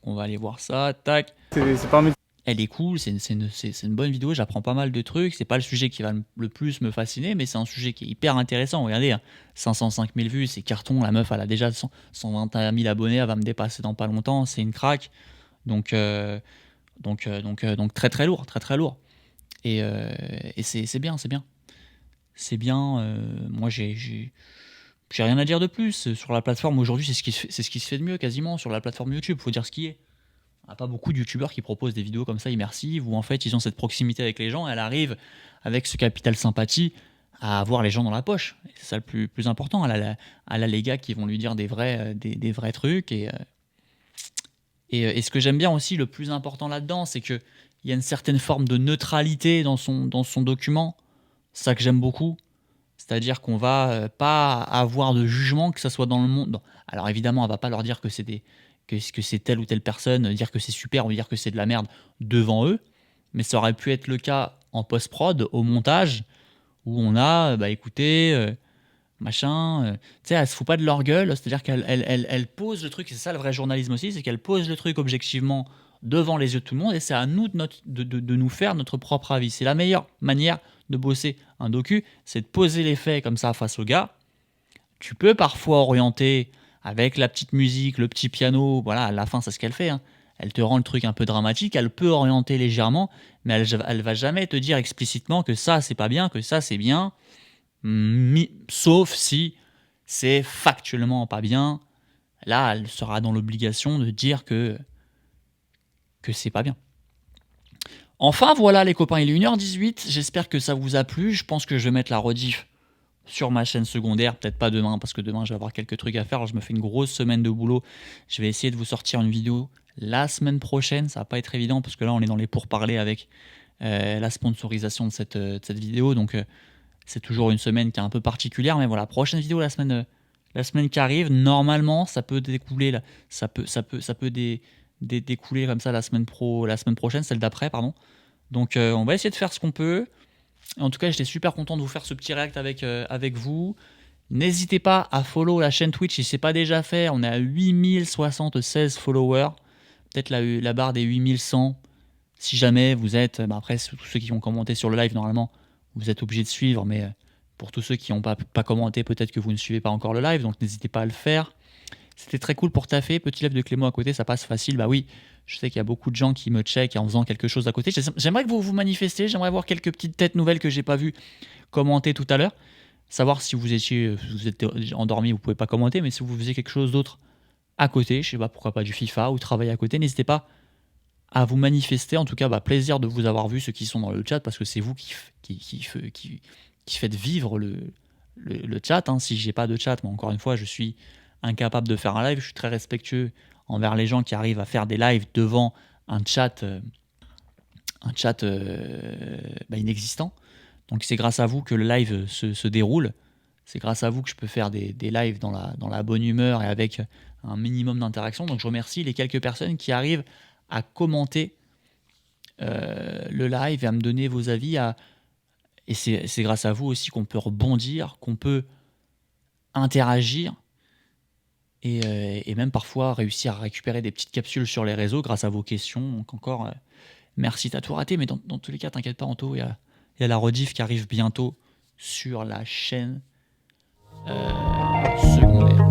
On va aller voir ça. Tac. C'est pas un métier. Elle est cool, c'est une bonne vidéo, j'apprends pas mal de trucs. C'est pas le sujet qui va le plus me fasciner, mais c'est un sujet qui est hyper intéressant. Regardez, hein, 505 000 vues, c'est carton. La meuf, elle a déjà 121 000 abonnés, elle va me dépasser dans pas longtemps. C'est une craque. Donc très très lourd, très très lourd. Et c'est bien, c'est bien. C'est bien. Moi, j'ai rien à dire de plus. Sur la plateforme, aujourd'hui, c'est ce qui se fait de mieux quasiment sur la plateforme YouTube. Faut dire ce qui est. Il n'y a pas beaucoup de youtubeurs qui proposent des vidéos comme ça immersives où en fait ils ont cette proximité avec les gens et elle arrive avec ce capital sympathie à avoir les gens dans la poche. Et c'est ça le plus important. Elle a les gars qui vont lui dire des vrais trucs. Et ce que j'aime bien aussi, le plus important là-dedans, c'est qu'il y a une certaine forme de neutralité dans son document. C'est ça que j'aime beaucoup. C'est-à-dire qu'on va pas avoir de jugement, que ça soit dans le monde. Alors évidemment, on va pas leur dire que c'est que c'est telle ou telle personne, dire que c'est super ou dire que c'est de la merde devant eux, mais ça aurait pu être le cas en post-prod, au montage, où on a, écoutez, machin, tu sais, elle se fout pas de leur gueule, c'est-à-dire qu'elle pose le truc, c'est ça le vrai journalisme aussi, c'est qu'elle pose le truc objectivement devant les yeux de tout le monde, et c'est à nous de nous faire notre propre avis. C'est la meilleure manière de bosser un docu, c'est de poser les faits comme ça face au gars. Tu peux parfois orienter avec la petite musique, le petit piano, voilà, à la fin, c'est ce qu'elle fait. Hein. Elle te rend le truc un peu dramatique, elle peut orienter légèrement, mais elle va jamais te dire explicitement que ça, c'est pas bien, que ça, c'est bien, sauf si c'est factuellement pas bien. Là, elle sera dans l'obligation de dire que c'est pas bien. Enfin, voilà les copains, il est 1h18, j'espère que ça vous a plu. Je pense que je vais mettre la rediff sur ma chaîne secondaire, peut-être pas demain, parce que demain je vais avoir quelques trucs à faire. Alors, je me fais une grosse semaine de boulot. Je vais essayer de vous sortir une vidéo la semaine prochaine. Ça va pas être évident, parce que là on est dans les pourparlers avec la sponsorisation de cette vidéo. Donc c'est toujours une semaine qui est un peu particulière, mais voilà, prochaine vidéo la semaine qui arrive. Normalement, ça peut découler, découler comme ça la semaine prochaine, celle d'après, pardon. Donc on va essayer de faire ce qu'on peut. En tout cas, j'étais super content de vous faire ce petit react avec vous. N'hésitez pas à follow la chaîne Twitch si ce n'est pas déjà fait. On est à 8076 followers. Peut-être la barre des 8100. Si jamais vous êtes... après, tous ceux qui ont commenté sur le live, normalement, vous êtes obligés de suivre. Mais pour tous ceux qui n'ont pas commenté, peut-être que vous ne suivez pas encore le live. Donc n'hésitez pas à le faire. C'était très cool pour taffer. Petit live de Clémo à côté, ça passe facile. Bah oui, je sais qu'il y a beaucoup de gens qui me checkent en faisant quelque chose à côté. J'aimerais que vous vous manifestiez. J'aimerais voir quelques petites têtes nouvelles que j'ai pas vues commenter tout à l'heure. Savoir si vous êtes endormi, vous pouvez pas commenter, mais si vous faisiez quelque chose d'autre à côté, je sais pas, pourquoi pas du FIFA ou travailler à côté, n'hésitez pas à vous manifester. En tout cas, plaisir de vous avoir vu, ceux qui sont dans le chat, parce que c'est vous qui faites vivre le chat. Hein. Si j'ai pas de chat, moi encore une fois, je suis incapable de faire un live. Je suis très respectueux envers les gens qui arrivent à faire des lives devant un chat inexistant. Donc c'est grâce à vous que le live se déroule. C'est grâce à vous que je peux faire des lives dans la bonne humeur et avec un minimum d'interaction. Donc je remercie les quelques personnes qui arrivent à commenter le live et à me donner vos avis. Et c'est grâce à vous aussi qu'on peut rebondir, qu'on peut interagir et même parfois réussir à récupérer des petites capsules sur les réseaux grâce à vos questions. Donc encore, merci, t'as tout raté, mais dans tous les cas, t'inquiète pas, Anto, il Il y a la rediff qui arrive bientôt sur la chaîne secondaire.